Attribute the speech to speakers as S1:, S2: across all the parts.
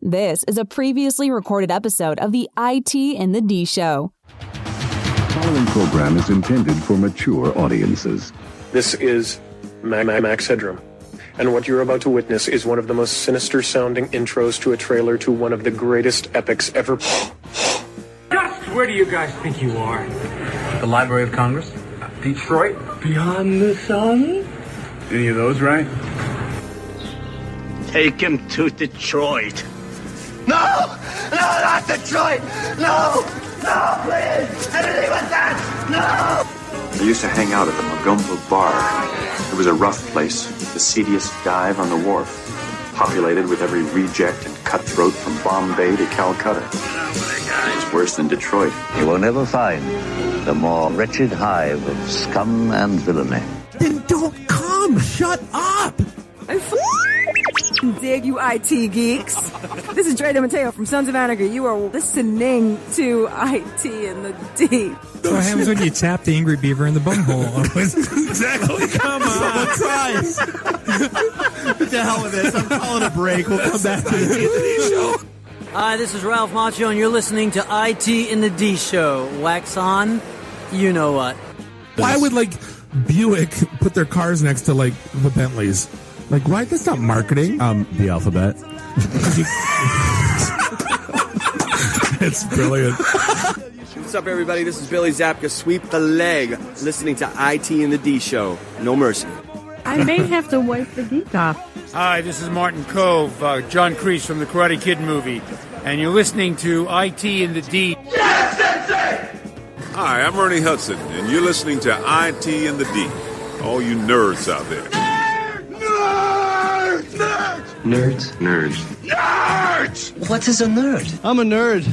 S1: This is a previously recorded episode of the IT in the D Show.
S2: The following program is intended for mature audiences.
S3: This is Max Headroom, and what you're about to witness is one of the most sinister-sounding intros to a trailer to one of the greatest epics ever.
S4: Just where do you guys think you are? The Library of Congress? Detroit?
S5: Beyond the sun?
S6: Any of those right?
S5: Take him to Detroit. No! No, not Detroit! No! No, please! Anything but that! No!
S7: I used to hang out at the Magumbo Bar. It was a rough place, the seediest dive on the wharf, populated with every reject and cutthroat from Bombay to Calcutta. It's worse than Detroit.
S8: You will never find the more wretched hive of scum and villainy.
S9: Then don't come! Shut up!
S10: I dig you IT geeks. This is Dre DeMatteo from Sons of Anarchy. You are listening to IT in the D.
S11: What happens when you tap the angry beaver in the bunghole?
S9: Exactly. Come on. Christ. What the hell with this? I'm calling a break. We'll come back to the D Show.
S12: Hi, this is Ralph Macchio, and you're listening to IT in the D Show. Wax on, you know what.
S11: Why would, Buick put their cars next to, the Bentleys? Why? That's not marketing.
S9: The alphabet.
S11: It's brilliant.
S13: What's up, everybody? This is Billy Zapcic. Sweep the leg. Listening to IT in the D Show. No mercy.
S14: I may have to wipe the geek off.
S15: Hi, this is Martin Cove, John Kreese from the Karate Kid movie, and you're listening to IT in the D.
S16: Yes, Sensei!
S17: Hi, I'm Ernie Hudson, and you're listening to IT in the D. All you nerds out there.
S18: Nerds?
S17: Nerds.
S18: Nerds! What is a nerd?
S19: I'm a nerd,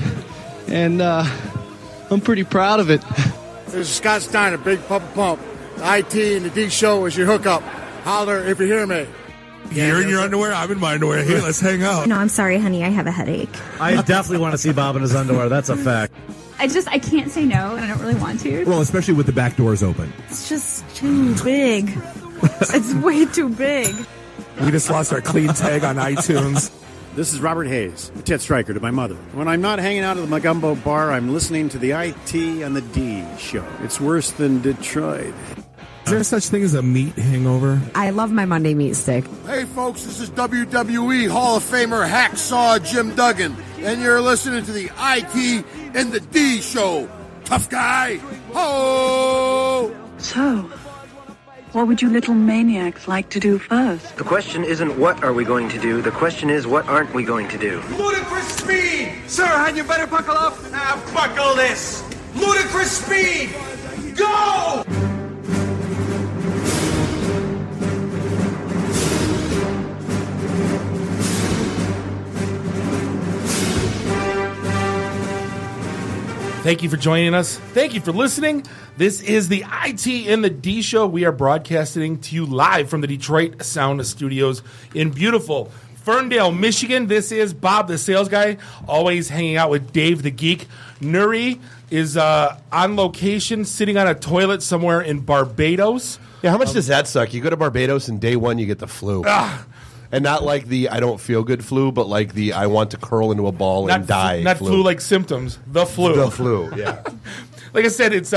S19: and I'm pretty proud of it.
S20: This is Scott Steiner, Big Pump Pump. IT and the D Show is your hookup. Holler if you hear me.
S11: You're in your underwear? I'm in my underwear. Hey, let's hang out.
S21: No, I'm sorry, honey. I have a headache.
S22: I definitely want to see Bob in his underwear. That's a fact.
S23: I can't say no, and I don't really want to.
S9: Well, especially with the back doors open.
S10: It's just too big. It's way too big.
S11: We just lost our clean tag on iTunes.
S24: This is Robert Hayes, a Ted Stryker to my mother. When I'm not hanging out at the Magumbo Bar, I'm listening to the IT and the D Show. It's worse than Detroit.
S11: Is there such thing as a meat hangover?
S10: I love my Monday meat stick.
S20: Hey, folks, this is WWE Hall of Famer Hacksaw Jim Duggan, and you're listening to the IT and the D Show. Tough guy. Ho!
S25: So, what would you little maniacs like to do first?
S26: The question isn't what are we going to do, the question is what aren't we going to do.
S16: Ludicrous speed! Sir, had you better buckle up? Buckle this! Ludicrous speed! Go!
S27: Thank you for joining us. Thank you for listening. This is the IT in the D Show. We are broadcasting to you live from the Detroit Sound Studios in beautiful Ferndale, Michigan. This is Bob, the sales guy, always hanging out with Dave, the geek. Nuri is on location, sitting on a toilet somewhere in Barbados.
S28: Yeah, how much does that suck? You go to Barbados and day one you get the flu. And not like the I don't feel good flu, but like the I want to curl into a ball and die
S27: Not flu-like symptoms. The flu.
S28: The flu, yeah.
S27: Like I said, it's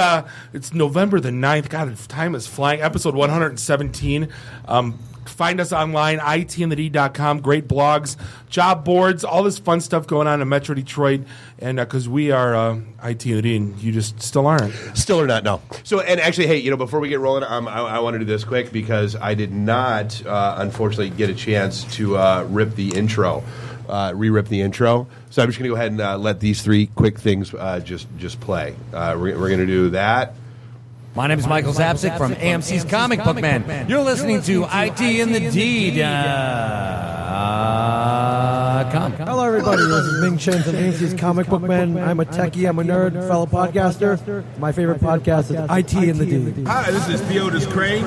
S27: November the 9th. God, time is flying. Episode 117. Find us online, itandthed.com. Great blogs, job boards, all this fun stuff going on in Metro Detroit. And because we are IT and the D, and you just still aren't.
S28: Still or not, no. So, and actually, hey, before we get rolling, I want to do this quick because I did not, unfortunately, get a chance to re-rip the intro. So I'm just going to go ahead and let these three quick things just play. We're going to do that.
S29: My name is Michael Zapcic from AMC's Comic Book Man. You're listening to IT in the D.
S30: Hello, everybody. This is Ming Chen from AMC's Comic Book Man. I'm a techie. I'm a nerd, fellow podcaster. My favorite podcast is IT in the D.
S6: Hi, this is Theodis Crane.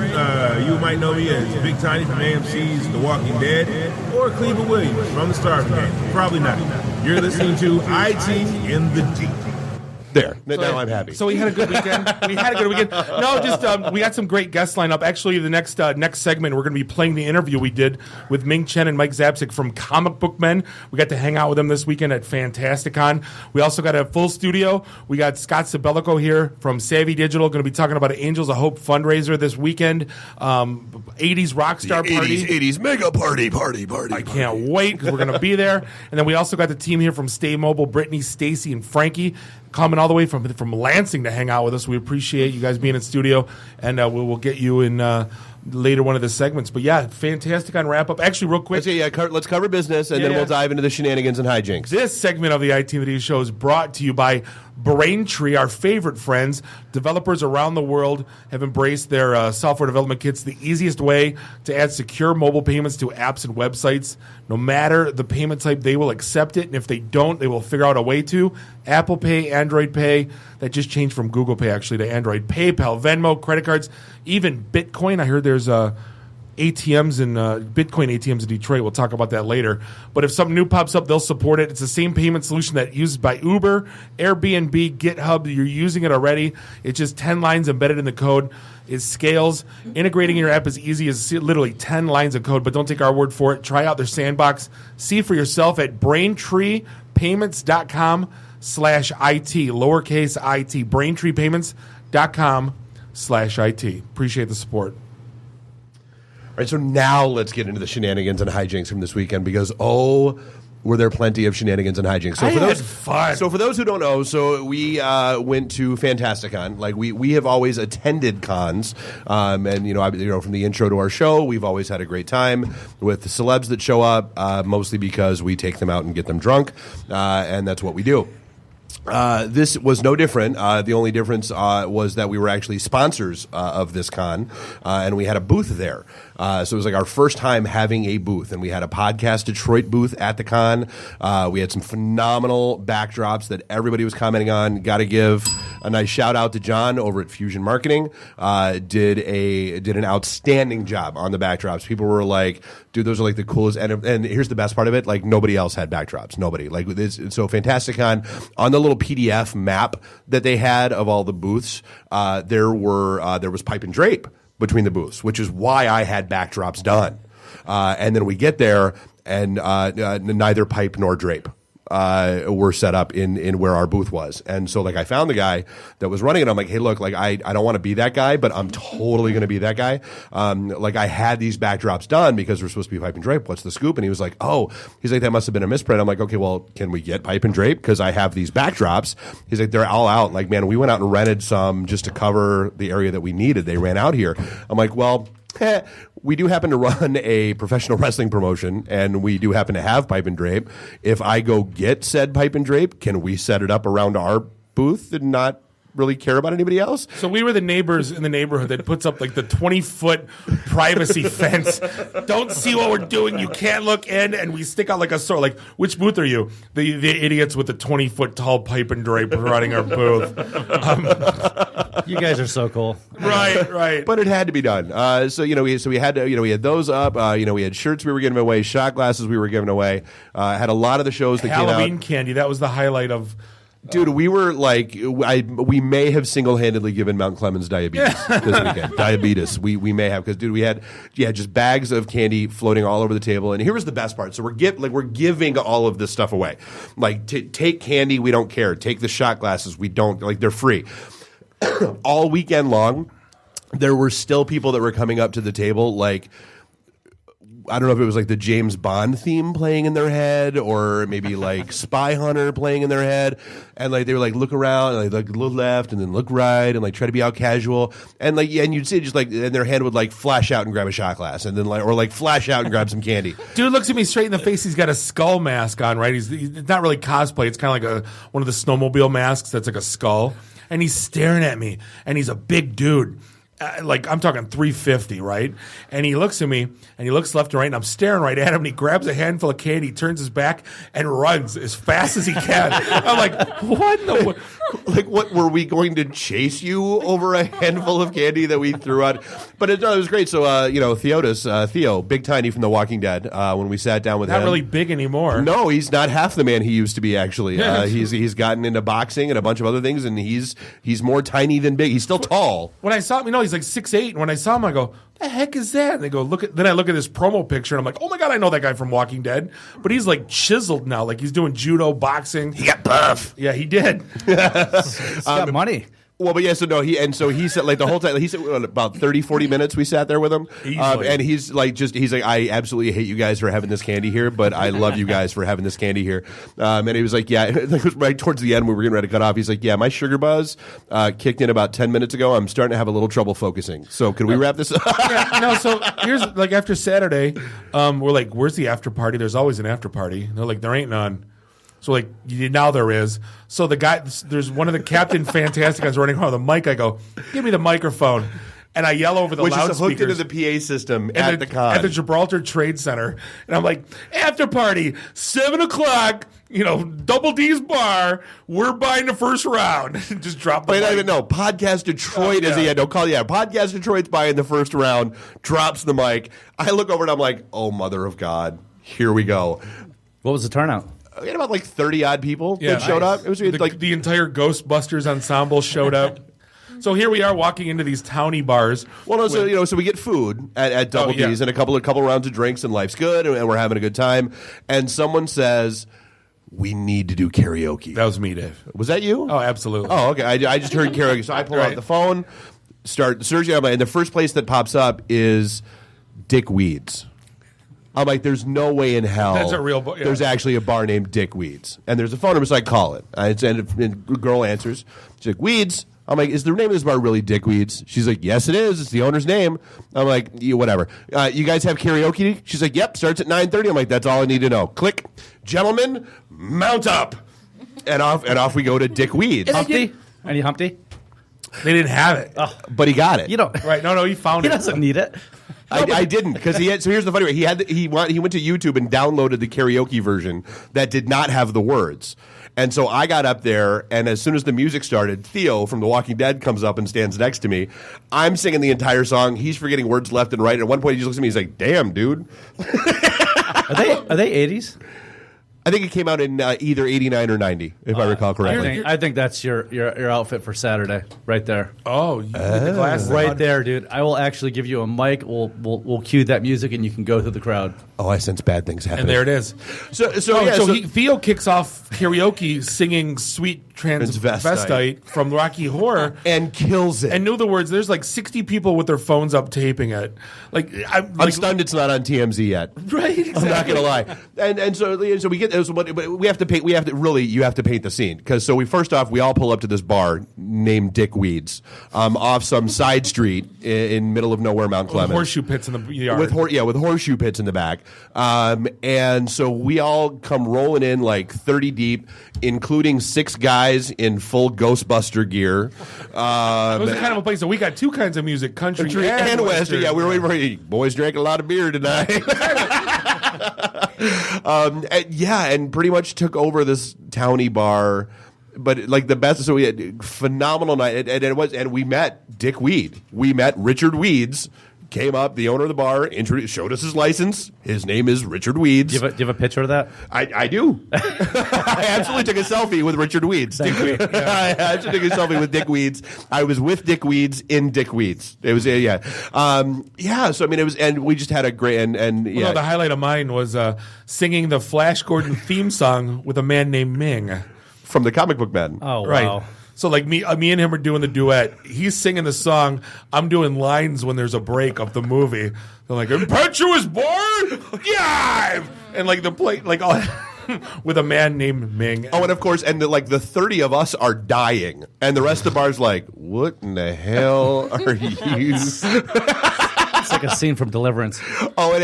S6: You might know me as Big Tiny from AMC's The Walking Dead, or Cleveland Williams from The Starving Game. Probably not. You're listening to IT in the D.
S28: There. Now I'm happy.
S27: So we had a good weekend. No, just we got some great guests lined up. Actually, the next segment, we're going to be playing the interview we did with Ming, Chen, and Mike Zapcic from Comic Book Men. We got to hang out with them this weekend at Fantasticon. We also got a full studio. We got Scott Sabellico here from Savvy Digital, going to be talking about an Angels of Hope fundraiser this weekend. 80s rock star party.
S28: 80s mega party.
S27: I can't wait because we're going to be there. And then we also got the team here from Staymobile, Brittany, Stacy, and Frankie, coming all the way from Lansing to hang out with us. We appreciate you guys being in studio, and we'll get you in later one of the segments. But yeah, fantastic on wrap up. Actually, real quick,
S28: let's cover business, and then we'll dive into the shenanigans and hijinks.
S27: This segment of the IT show is brought to you by Braintree, our favorite friends. Developers around the world have embraced their software development kits, the easiest way to add secure mobile payments to apps and websites. No matter the payment type, they will accept it, and if they don't, they will figure out a way to. Apple Pay, Android Pay, that just changed from Google Pay actually to Android. PayPal, Venmo, credit cards, even Bitcoin. I heard there's ATMs and Bitcoin ATMs in Detroit. We'll talk about that later. But if something new pops up, they'll support it. It's the same payment solution that used by Uber, Airbnb, GitHub. You're using it already. It's just 10 lines embedded in the code. It scales. Integrating your app is easy as literally 10 lines of code, but don't take our word for it. Try out their sandbox. See for yourself at BraintreePayments.com/IT, lowercase IT, BraintreePayments.com/IT. Appreciate the support.
S28: All right, so now let's get into the shenanigans and hijinks from this weekend because, were there plenty of shenanigans and hijinks. So for those who don't know, so we went to Fantasticon. Like we have always attended cons, and from the intro to our show, we've always had a great time with the celebs that show up, mostly because we take them out and get them drunk, and that's what we do. This was no different. The only difference was that we were actually sponsors of this con, and we had a booth there. So it was like our first time having a booth, and we had a Podcast Detroit booth at the con. We had some phenomenal backdrops that everybody was commenting on. Got to give a nice shout out to John over at Fusion Marketing. Did an outstanding job on the backdrops. People were like, "Dude, those are like the coolest." And here's the best part of it: like nobody else had backdrops. Nobody like this. So Fantasticon on the little PDF map that they had of all the booths, there was pipe and drape between the booths, which is why I had backdrops done. And then we get there, and neither pipe nor drape were set up in where our booth was. And so like I found the guy that was running it. I'm like, hey, look, like I don't want to be that guy, but I'm totally going to be that guy. Like I had these backdrops done because we're supposed to be pipe and drape. What's the scoop? And he was like, he's like, that must have been a misprint. I'm like, okay, well, can we get pipe and drape? Because I have these backdrops. He's like, they're all out. Like, man, we went out and rented some just to cover the area that we needed. They ran out here. I'm like, well, we do happen to run a professional wrestling promotion, and we do happen to have pipe and drape. If I go get said pipe and drape, can we set it up around our booth and not really care about anybody else?
S27: So we were the neighbors in the neighborhood that puts up like the 20-foot privacy fence. Don't see what we're doing. You can't look in, and we stick out like a sword. Like, which booth are you? The idiots with the 20-foot tall pipe and drape running our booth.
S22: You guys are so cool.
S27: Right.
S28: But it had to be done. We had those up. We had shirts we were giving away, shot glasses we were giving away. Had a lot of the shows that came out.
S27: Halloween candy. That was the highlight of.
S28: Dude, we were like, we may have single-handedly given Mount Clemens diabetes this weekend. Diabetes, we may have, because dude, we had just bags of candy floating all over the table. And here was the best part: so we're giving all of this stuff away. Like, take candy, we don't care. Take the shot glasses, we don't, like, they're free. All weekend long, there were still people that were coming up to the table like, I don't know if it was like the James Bond theme playing in their head, or maybe like Spy Hunter playing in their head, and like they were like look around and like look left and then look right and like try to be out casual, and like and you'd see just like, and their hand would like flash out and grab a shot glass, and then like flash out and grab some candy.
S27: Dude looks at me straight in the face. He's got a skull mask on, right? He's not really cosplay. It's kind of like one of the snowmobile masks that's like a skull, and he's staring at me, and he's a big dude. like I'm talking 350, right? And he looks at me and he looks left and right, and I'm staring right at him. And he grabs a handful of candy, turns his back, and runs as fast as he can. I'm like, what in the?
S28: Like, what were we going to chase you over a handful of candy that we threw out? But it was great. So Theo, Big Tiny from The Walking Dead. When we sat down with him,
S27: not really big anymore.
S28: No, he's not half the man he used to be. Actually, he's gotten into boxing and a bunch of other things, and he's more tiny than big. He's still tall.
S27: When I saw him, he's like 6'8", and when I saw him, I go, the heck is that? And they go, then I look at this promo picture, and I'm like, oh my God, I know that guy from Walking Dead. But he's like chiseled now, like he's doing judo, boxing.
S28: He got buff.
S27: Yeah, he did.
S9: He's got money.
S28: Well, but yeah, he said like the whole time, he said about 30, 40 minutes we sat there with him. And he's like, I absolutely hate you guys for having this candy here, but I love you guys for having this candy here. And he was like, yeah, it was right towards the end when we were getting ready to cut off. He's like, yeah, my sugar buzz kicked in about 10 minutes ago. I'm starting to have a little trouble focusing. So can we wrap this up?
S27: So here's like after Saturday, we're like, where's the after party? There's always an after party. And they're like, there ain't none. So like now there is. So the guy, there's one of the Captain Fantastic guys running around with a mic. I go, give me the microphone, and I yell over the
S28: which
S27: loudspeakers.
S28: Which is hooked into the PA system at the con.
S27: At the Gibraltar Trade Center. And I'm like, after party, 7 o'clock, Double D's bar, we're buying the first round. Just drop the mic.
S28: No, Podcast Detroit is the don't call it. Yeah, Podcast Detroit's buying the first round, drops the mic. I look over and I'm like, oh, mother of God, here we go.
S9: What was the turnout?
S28: We had about like 30-odd people that showed up. It was like
S27: the entire Ghostbusters ensemble showed up. So here we are walking into these towny bars.
S28: Well, no, so we get food at Double D's and a couple rounds of drinks, and life's good, and we're having a good time. And someone says, we need to do karaoke.
S27: That was me, Dave.
S28: Was that you?
S27: Oh, absolutely.
S28: Oh, okay. I just heard karaoke. So I pull out the phone, start searching, and the first place that pops up is Dick Weeds. I'm like, there's no way in hell
S27: that's a real
S28: there's actually a bar named Dick Weeds. And there's a phone number, so I call it. And the girl answers. She's like, Weeds? I'm like, is the name of this bar really Dick Weeds? She's like, yes, it is. It's the owner's name. I'm like, whatever. You guys have karaoke? She's like, yep, starts at 9:30. I'm like, that's all I need to know. Click. Gentlemen, mount up. And off we go to Dick Weeds.
S9: Humpty? Any Humpty?
S27: They didn't have it.
S28: But he got it.
S9: You don't.
S27: Right. No, he found it.
S9: He doesn't need it.
S28: I didn't, because he had. So here's the funny way: he went to YouTube and downloaded the karaoke version that did not have the words. And so I got up there, and as soon as the music started, Theo from The Walking Dead comes up and stands next to me. I'm singing the entire song. He's forgetting words left and right. At one point, he just looks at me. He's like, "Damn, dude."
S9: Are they 80s?
S28: I think it came out in either 89 or 90, if I recall correctly.
S9: I think that's your outfit for Saturday, right there.
S27: Oh, you get the glasses
S9: right there, dude. I will actually give you a mic. We'll cue that music, and you can go through the crowd.
S28: Oh, I sense bad things happening.
S27: And there it is. So Theo kicks off karaoke singing "Sweet Transvestite" from Rocky Horror
S28: and kills it.
S27: And knew the words. There's like 60 people with their phones up taping it.
S28: I'm stunned it's not on TMZ yet.
S27: Right, exactly.
S28: I'm not gonna lie. And so we get. But we have to paint. You have to paint the scene, because we all pull up to this bar named Dick Weeds, off some side street in middle of nowhere, Mount Clemens.
S27: With horseshoe pits in the yard.
S28: With horseshoe pits in the back. And so we all come rolling in like 30 deep, including 6 guys in full Ghostbuster gear.
S27: It was the kind of a place that we got 2 kinds of music: country and western.
S28: Yeah, we were waiting for boys drank a lot of beer tonight. And pretty much took over this towny bar, but like the best. So we had a phenomenal night, and we met Dick Weed. We met Richard Weeds. Came up, the owner of the bar, showed us his license. His name is Richard Weeds.
S9: Do you have a picture of that?
S28: I do. I absolutely took a selfie with Richard Weeds. I actually took a selfie with Dick Weeds. I was with Dick Weeds in Dick Weeds. It was So I mean, it was, and we just had a great
S27: the highlight of mine was singing the Flash Gordon theme song with a man named Ming
S28: from the Comic Book Men.
S9: Oh, wow.
S27: Right. So like me and him are doing the duet. He's singing the song. I'm doing lines when there's a break of the movie. They're like, "Impetuous born, yeah," and like the play, like all with a man named Ming.
S28: Oh, and of course, and the 30 of us are dying, and the rest of the bar's like, "What in the hell are you?"
S9: It's like a scene from Deliverance.
S28: Oh, and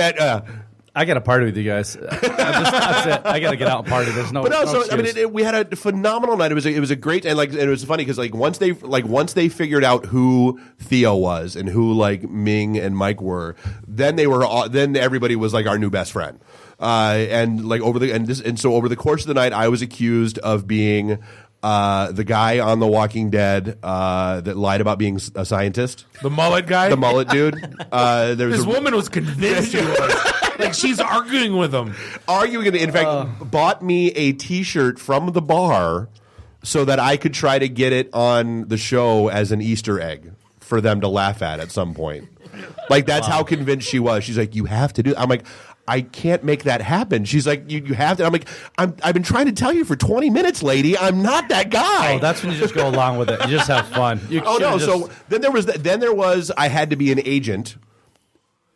S22: I got to party with you guys. That's it. I got to get out and party. There's no.
S28: But also,
S22: no
S28: I mean, we had a phenomenal night. It was a great, and it was funny because once they figured out who Theo was and who Ming and Mike were, then everybody was our new best friend. Over the course of the night, I was accused of being the guy on The Walking Dead that lied about being a scientist.
S27: The mullet guy?
S28: The mullet dude.
S27: This woman was convinced he was. She's arguing with him.
S28: In fact, bought me a T-shirt from the bar so that I could try to get it on the show as an Easter egg for them to laugh at some point. That's how convinced she was. She's like, you have to do it. I'm like, I can't make that happen. She's like, you have to. I'm like, I've been trying to tell you for 20 minutes, lady. I'm not that guy.
S22: Oh, that's when you just go along with it. You just have fun.
S28: So then there was I had to be an agent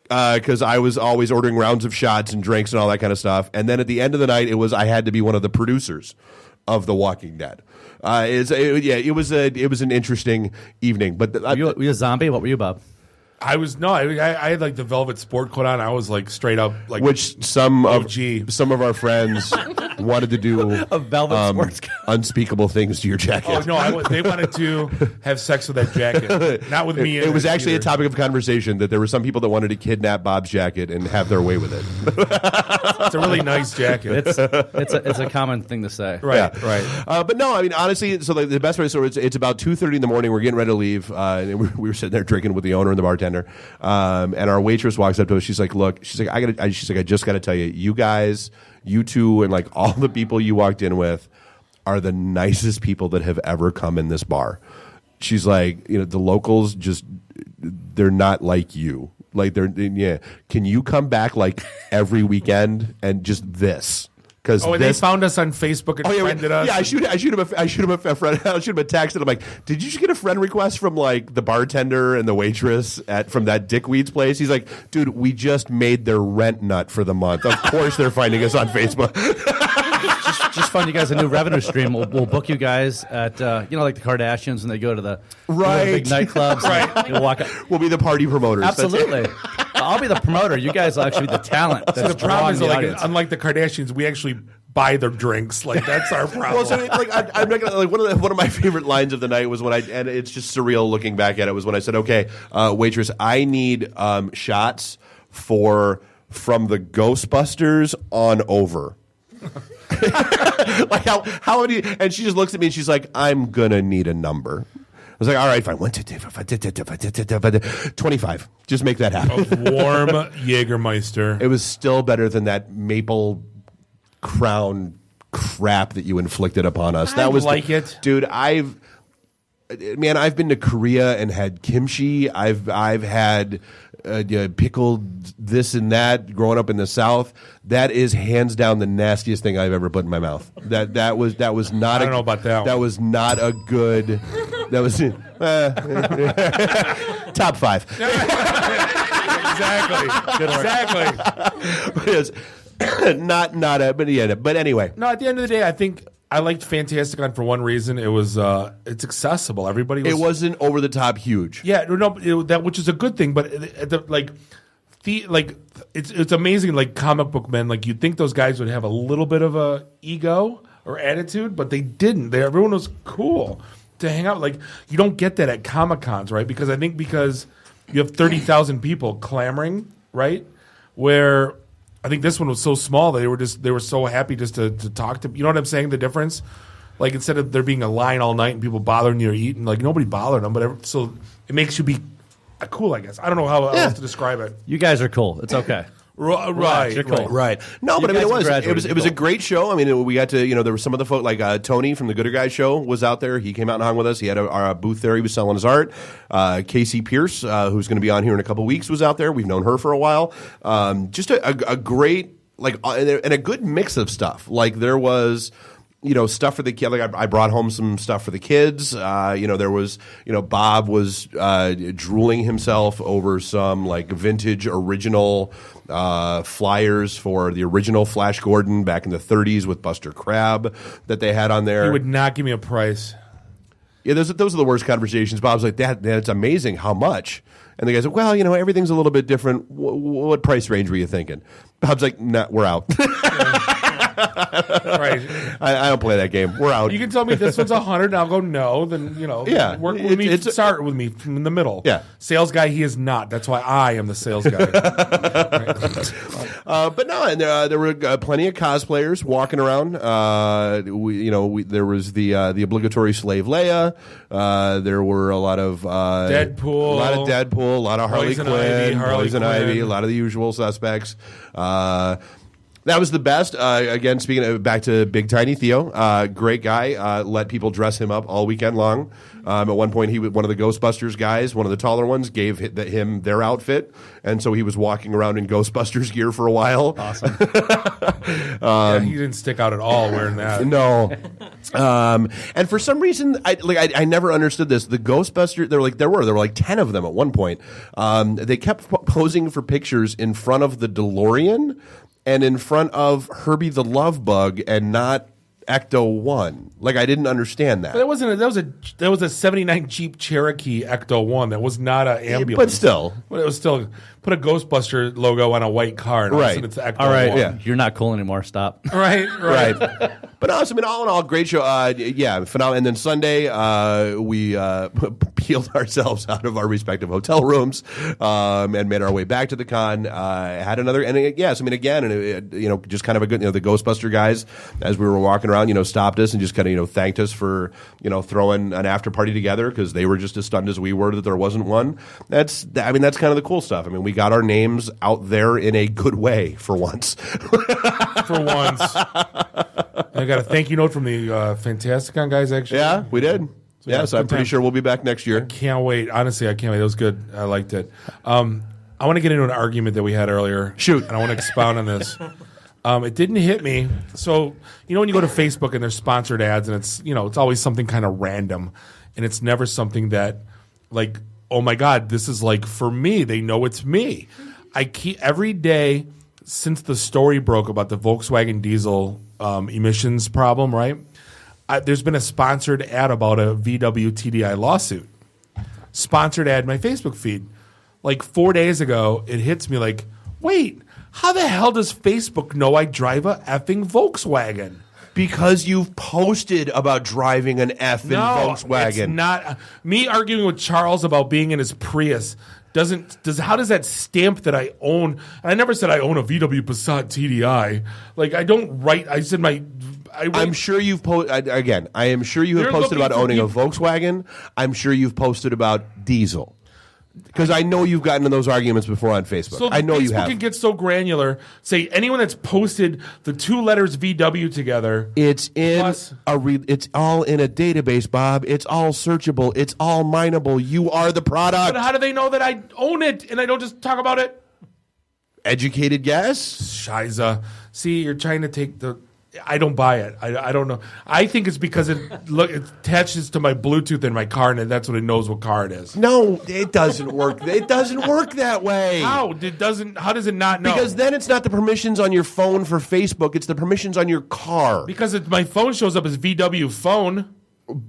S28: because I was always ordering rounds of shots and drinks and all that kind of stuff. And then at the end of the night, I had to be one of the producers of The Walking Dead. It was an interesting evening. But
S22: were you a zombie? What were you, Bob?
S27: I had the velvet sport coat on. I was straight up
S28: which some of our friends wanted to do
S22: a velvet sports coat.
S28: Unspeakable things to your jacket.
S27: Oh no, they wanted to have sex with that jacket, not with me.
S28: It was actually a topic of conversation that there were some people that wanted to kidnap Bob's jacket and have their way with it.
S27: It's a really nice jacket.
S22: It's a common thing to say.
S27: Right.
S28: But no, I mean honestly, so the best way. So it's about 2:30 in the morning. We're getting ready to leave, and we were sitting there drinking with the owner and the bartender. And our waitress walks up to us. She's like, "Look," she's like, I just got to tell you, you guys, you two, and all the people you walked in with are the nicest people that have ever come in this bar." She's like, the locals they're not like you. Can you come back every weekend and just this?
S27: They found us on Facebook and friended us.
S28: Yeah, I shoot him a friend. I shoot him a text, and I'm like, "Did you just get a friend request from the bartender and the waitress from that Dickweed's place?" He's like, "Dude, we just made their rent nut for the month. Of course, they're finding us on Facebook."
S22: Just find you guys a new revenue stream. We'll book you guys at the Kardashians when they go to the big nightclubs.
S27: Right.
S22: You'll walk up.
S28: We'll be the party promoters.
S22: Absolutely. I'll be the promoter. You guys will actually be the talent.
S27: So the problem is, unlike the Kardashians, we actually buy their drinks. That's our problem.
S28: Well, so I'm not gonna, one of my favorite lines of the night was when and it's just surreal looking back at it, was when I said, "Okay, waitress, I need shots from the Ghostbusters on over." How many? And she just looks at me and she's like, "I'm gonna need a number." I was like, "All right, fine. 1, 2, 3, 4, 5, 25. Just make that happen."
S27: A warm Jägermeister.
S28: It was still better than that maple crown crap that you inflicted upon us. That was
S27: it,
S28: dude. I've been to Korea and had kimchi. I've had pickled this and that growing up in the South. That is hands down the nastiest thing I've ever put in my mouth. That was not.
S27: I don't know about that.
S28: That was not a good. That was top 5.
S27: Exactly.
S28: But anyway.
S27: No, at the end of the day, I think I liked Fantastic on for one reason. It was it's accessible. Everybody was.
S28: It wasn't over the top huge.
S27: Yeah, that which is a good thing. But it's amazing. Comic book men, you'd think those guys would have a little bit of a ego or attitude, but they didn't. Everyone was cool to hang out. You don't get that at Comic Cons, right? Because you have 30,000 people clamoring, right? Where I think this one was so small they were so happy just to talk to. You know what I'm saying? The difference, instead of there being a line all night and people bothering you or eating, nobody bothered them. So it makes you be cool, I guess. I don't know how else to describe it.
S22: You guys are cool. It's okay.
S27: Right.
S22: You're cool.
S28: Right. No, but it was a great show. I mean, we got to, there were some of the folk Tony from the Gooder Guys show was out there. He came out and hung with us. He had our booth there. He was selling his art. Casey Pierce, who's going to be on here in a couple weeks, was out there. We've known her for a while. Just a great and a good mix of stuff. There was. Stuff for the kid. I brought home some stuff for the kids. There was, Bob was drooling himself over some vintage original flyers for the original Flash Gordon back in the 30s with Buster Crabbe that they had on there.
S27: He would not give me a price.
S28: Yeah, those are the worst conversations. Bob's like, that's amazing. How much? And the guy's like, well, everything's a little bit different. What price range were you thinking? Bob's like, nah, we're out.
S27: Right.
S28: I don't play that game. We're out.
S27: You can tell me this one's 100, and I'll go no. Then
S28: Yeah,
S27: work with me. Start with me from in the middle.
S28: Yeah.
S27: Sales guy, he is not. That's why I am the sales guy.
S28: But no, and there were plenty of cosplayers walking around. There was the obligatory slave Leia. There were a lot of
S27: Deadpool,
S28: a lot of Harley Quinn, Poison Ivy, a lot of the usual suspects. That was the best. Again, speaking of, back to Big Tiny Theo, great guy. Let people dress him up all weekend long. At one point, he was one of the Ghostbusters guys, one of the taller ones, gave him their outfit, and so he was walking around in Ghostbusters gear for a while.
S27: Awesome. He didn't stick out at all wearing that.
S28: No. And for some reason, I never understood this. The Ghostbusters, there were like 10 of them at one point. They kept posing for pictures in front of the DeLorean and in front of Herbie the Love Bug, and not Ecto-1. Like, I didn't understand that.
S27: But that was a 79 Jeep Cherokee Ecto-1. That was not an ambulance.
S28: But still.
S27: But it was still, put a Ghostbuster logo on a white car, and all of a sudden it's the Ecto-1.
S22: All right,
S28: Yeah.
S22: You're not cool anymore. Stop.
S27: Right.
S28: But awesome. All in all, great show. Phenomenal. And then Sunday, we peeled ourselves out of our respective hotel rooms and made our way back to the con. Had another, and yes, again, just kind of a good, the Ghostbuster guys, as we were walking around, stopped us and just kind of, thanked us for, throwing an after party together, because they were just as stunned as we were that there wasn't one. That's kind of the cool stuff. We got our names out there in a good way for once.
S27: For once. I got a thank you note from the Fantasticon guys, actually.
S28: Yeah, we did. So I'm pretty sure we'll be back next year.
S27: Can't wait. Honestly, I can't wait. It was good. I liked it. I want to get into an argument that we had earlier.
S28: Shoot.
S27: And I want to expound on this. It didn't hit me. So, when you go to Facebook and there's sponsored ads, and it's always something kind of random, and it's never something that, like, oh my God, this is like for me. They know it's me. I keep every day since the story broke about the Volkswagen diesel emissions problem, right? There's been a sponsored ad about a VW TDI lawsuit. Sponsored ad in my Facebook feed. Like 4 days ago, it hits me like, wait, how the hell does Facebook know I drive a effing Volkswagen?
S28: Because you've posted about driving an effing Volkswagen.
S27: It's not me arguing with Charles about being in his Prius. How does that stamp that I own? And I never said I own a VW Passat TDI. Like, I don't write. I said I'm
S28: sure you've posted again. I am sure you have posted about owning a Volkswagen. I'm sure you've posted about diesel. Because I know you've gotten in those arguments before on Facebook.
S27: So
S28: I know you have.
S27: Facebook can get so granular. Say anyone that's posted the two letters VW together.
S28: It's it's all in a database, Bob. It's all searchable. It's all mineable. You are the product.
S27: But how do they know that I own it and I don't just talk about it?
S28: Educated guess.
S27: Shiza. See, you're trying to take the. I don't buy it. I don't know. I think it's because it attaches to my Bluetooth in my car, and that's what it knows what car it is.
S28: No, it doesn't work. It doesn't work that way.
S27: How? How does it not know?
S28: Because then it's not the permissions on your phone for Facebook. It's the permissions on your car.
S27: Because my phone shows up as VW phone.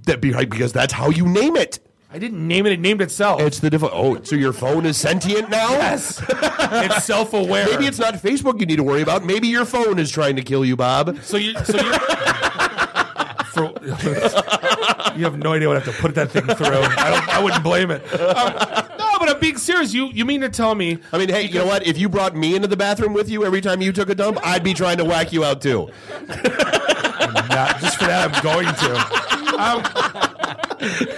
S28: Because that's how you name it.
S27: I didn't name it. It named itself.
S28: It's the default. Oh, so your phone is sentient now?
S27: Yes. It's self-aware.
S28: Maybe it's not Facebook you need to worry about. Maybe your phone is trying to kill you, Bob.
S27: So you have no idea what I have to put that thing through. I wouldn't blame it. No, but I'm being serious. You mean to tell me?
S28: Hey, you know what? If you brought me into the bathroom with you every time you took a dump, I'd be trying to whack you out too.
S27: Just for that, I'm going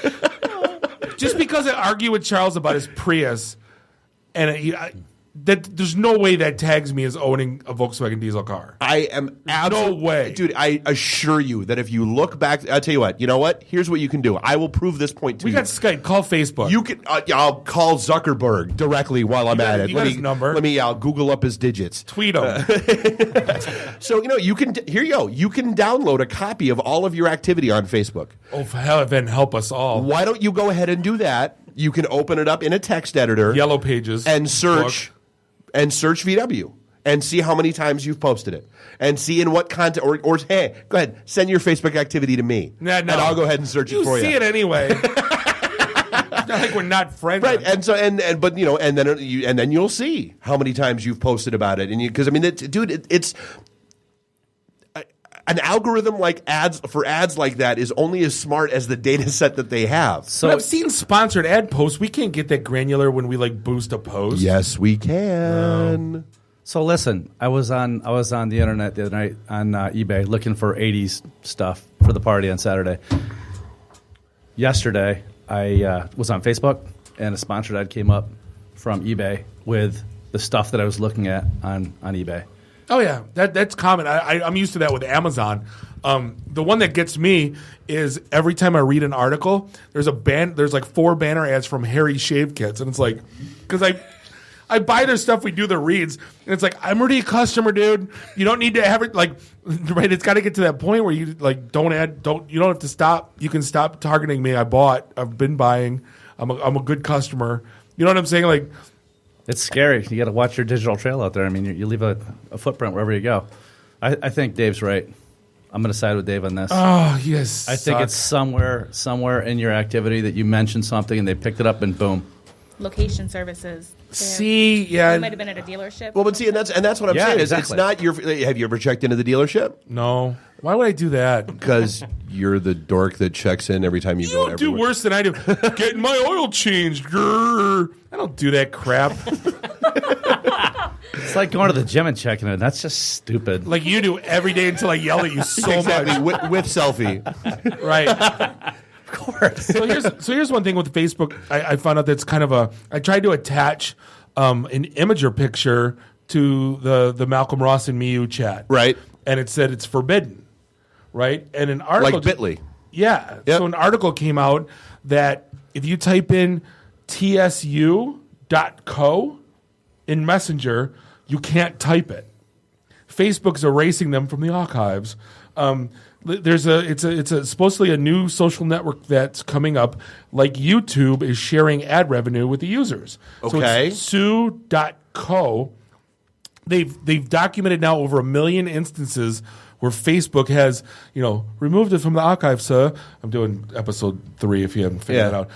S27: to. Just because I argue with Charles about his Prius, and there's no way that tags me as owning a Volkswagen diesel car.
S28: I am absolutely,
S27: no way,
S28: dude. I assure you that if you look back, I'll tell you what. You know what? Here's what you can do. I will prove this point to you.
S27: We got Skype. Call Facebook.
S28: You can. I'll call Zuckerberg directly while I'm at it.
S27: You got his number.
S28: I'll Google up his digits.
S27: Tweet him.
S28: So you can. Here you go. You can download a copy of all of your activity on Facebook.
S27: Oh, for heaven, help us all.
S28: Why don't you go ahead and do that? You can open it up in a text editor,
S27: Yellow Pages,
S28: and search. And search VW. and see how many times you've posted it, and see in what content. Or hey, go ahead, send your Facebook activity to me, and I'll go ahead and search it for you.
S27: You see it anyway. It's not like we're not friends,
S28: right? And so but and then you'll see how many times you've posted about it, and because I mean, it's. An algorithm like ads like that is only as smart as the data set that they have.
S27: So I've seen sponsored ad posts. We can't get that granular when we like boost a post.
S28: Yes, we can.
S22: So listen, I was on the internet the other night on eBay looking for 80s stuff for the party on Saturday. Yesterday, I was on Facebook, and a sponsored ad came up from eBay with the stuff that I was looking at on eBay.
S27: Oh yeah, that's common. I'm used to that with Amazon. The one that gets me is every time I read an article, there's like 4 banner ads from Harry Shave Kits, and it's like, because I buy their stuff, we do the reads, and it's like, I'm already a customer, dude. You don't need to have it right. It's got to get to that point where you like you don't have to stop. You can stop targeting me. I've been buying. I'm a good customer. You know what I'm saying? Like.
S22: It's scary. You got to watch your digital trail out there. I mean, you leave a footprint wherever you go. I think Dave's right. I'm going to side with Dave on this.
S27: Oh, yes.
S22: I think it's somewhere in your activity that you mentioned something and they picked it up and boom.
S1: Location services.
S27: See, yeah.
S1: You might have been at a dealership.
S28: Well, but see, and that's what I'm saying.
S22: Exactly.
S28: It's not your. Have you ever checked into the dealership?
S27: No. Why would I do that?
S28: Because you're the dork that checks in every time you go.
S27: You do worse than I do. Getting my oil changed. Grrr. I don't do that crap.
S22: It's like going to the gym and checking it. That's just stupid.
S27: Like you do every day until I yell at you so much.
S28: with selfie.
S27: Right.
S22: Of course.
S27: So here's one thing with Facebook. I found out that's kind of I tried to attach an imager picture to the Malcolm Ross and Miu chat.
S28: Right.
S27: And it said it's forbidden. Right. And an article.
S28: Like Bitly.
S27: Yeah.
S28: Yep.
S27: So an article came out that if you type in tsu.co in Messenger, you can't type it. Facebook's erasing them from the archives. It's supposedly a new social network that's coming up. Like YouTube is sharing ad revenue with the users.
S28: Okay.
S27: So it's sue.co. They've documented now over 1 million instances where Facebook has, removed it from the archive, sir. I'm doing episode 3 if you haven't figured it out.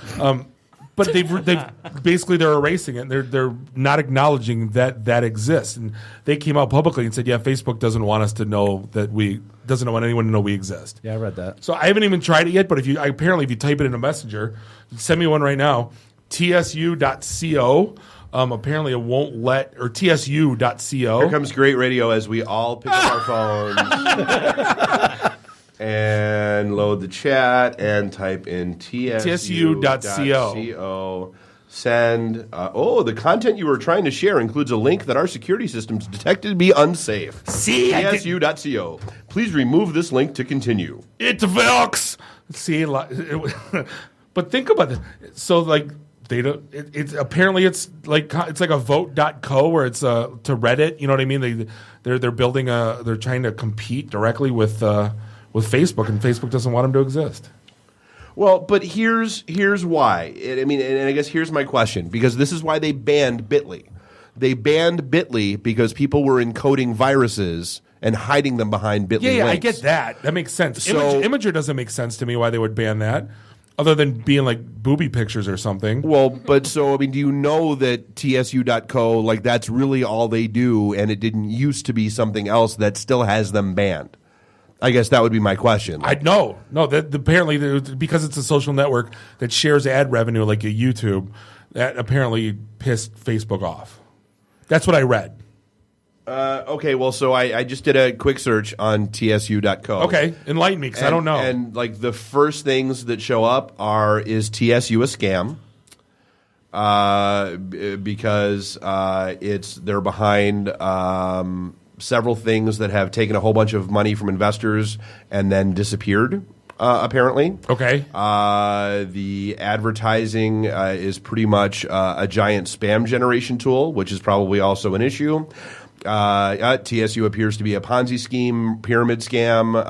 S27: But they're erasing it. And they're not acknowledging that exists. And they came out publicly and said, yeah, Facebook doesn't want us to know doesn't want anyone to know we exist.
S22: Yeah, I read that.
S27: So I haven't even tried it yet. But if you type it in a messenger, send me one right now. tsu.co. Apparently it won't let, or tsu.co.
S28: Here comes great radio as we all pick up our phones and load the chat and type in tsu.co. Send. The content you were trying to share includes a link that our security systems detected to be unsafe.
S27: See?
S28: tsu.co. Please remove this link to continue.
S27: It works. See? But think about this. So, like, they don't. It's apparently it's like a vote.co where it's to Reddit. You know what I mean? They're building they're trying to compete directly with Facebook, and Facebook doesn't want them to exist.
S28: Well, but here's why. And I guess here's my question, because this is why they banned Bitly. They banned Bitly because people were encoding viruses and hiding them behind Bitly links.
S27: Yeah, I get that. That makes sense.
S28: So,
S27: Imager doesn't make sense to me why they would ban that, other than being like booby pictures or something.
S28: Well, but do you know that tsu.co, like, that's really all they do, and it didn't used to be something else that still has them banned? I guess that would be my question.
S27: No. Apparently, because it's a social network that shares ad revenue like a YouTube, that apparently pissed Facebook off. That's what I read.
S28: Okay, well, so I just did a quick search on tsu.co.
S27: Okay, enlighten me, because I don't know.
S28: And like the first things that show up is TSU a scam? Because they're behind several things that have taken a whole bunch of money from investors and then disappeared, apparently.
S27: Okay.
S28: The advertising is pretty much a giant spam generation tool, which is probably also an issue. TSU appears to be a Ponzi scheme, pyramid scam,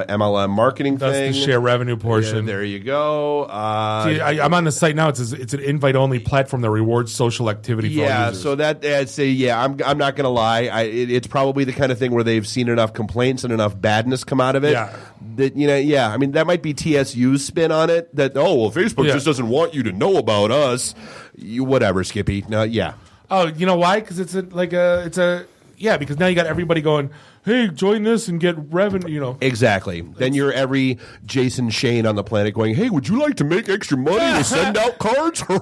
S28: MLM marketing
S27: That's
S28: thing.
S27: the share revenue portion.
S28: Yeah, there you go.
S27: See, I'm on the site now. It's an invite-only platform that rewards social activity for all users.
S28: So I'm not going to lie. It's probably the kind of thing where they've seen enough complaints and enough badness come out of it.
S27: Yeah.
S28: That I mean, that might be TSU's spin on it. That Facebook just doesn't want you to know about us. Whatever, Skippy. No, yeah.
S27: Oh, you know why? Because because now you got everybody going, hey, join this and get revenue,
S28: Exactly. Then you're every Jason Shane on the planet going, hey, would you like to make extra money to send out cards?
S27: No,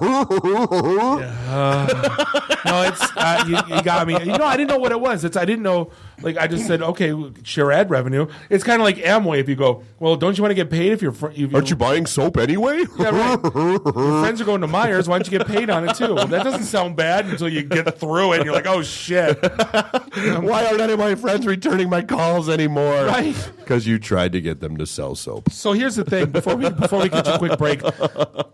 S27: it's you got me. I didn't know what it was. I didn't know. Like I just said, okay, share ad revenue. It's kind of like Amway. If you go, well, don't you want to get paid if you're?
S28: Aren't you buying soap anyway?
S27: Yeah, right. Your friends are going to Myers. Why don't you get paid on it too? Well, that doesn't sound bad until you get through it. And you're like, oh shit.
S28: Why aren't any of my friends returning my calls anymore?
S27: Right.
S28: Because you tried to get them to sell soap.
S27: So here's the thing. Before we get you a quick break,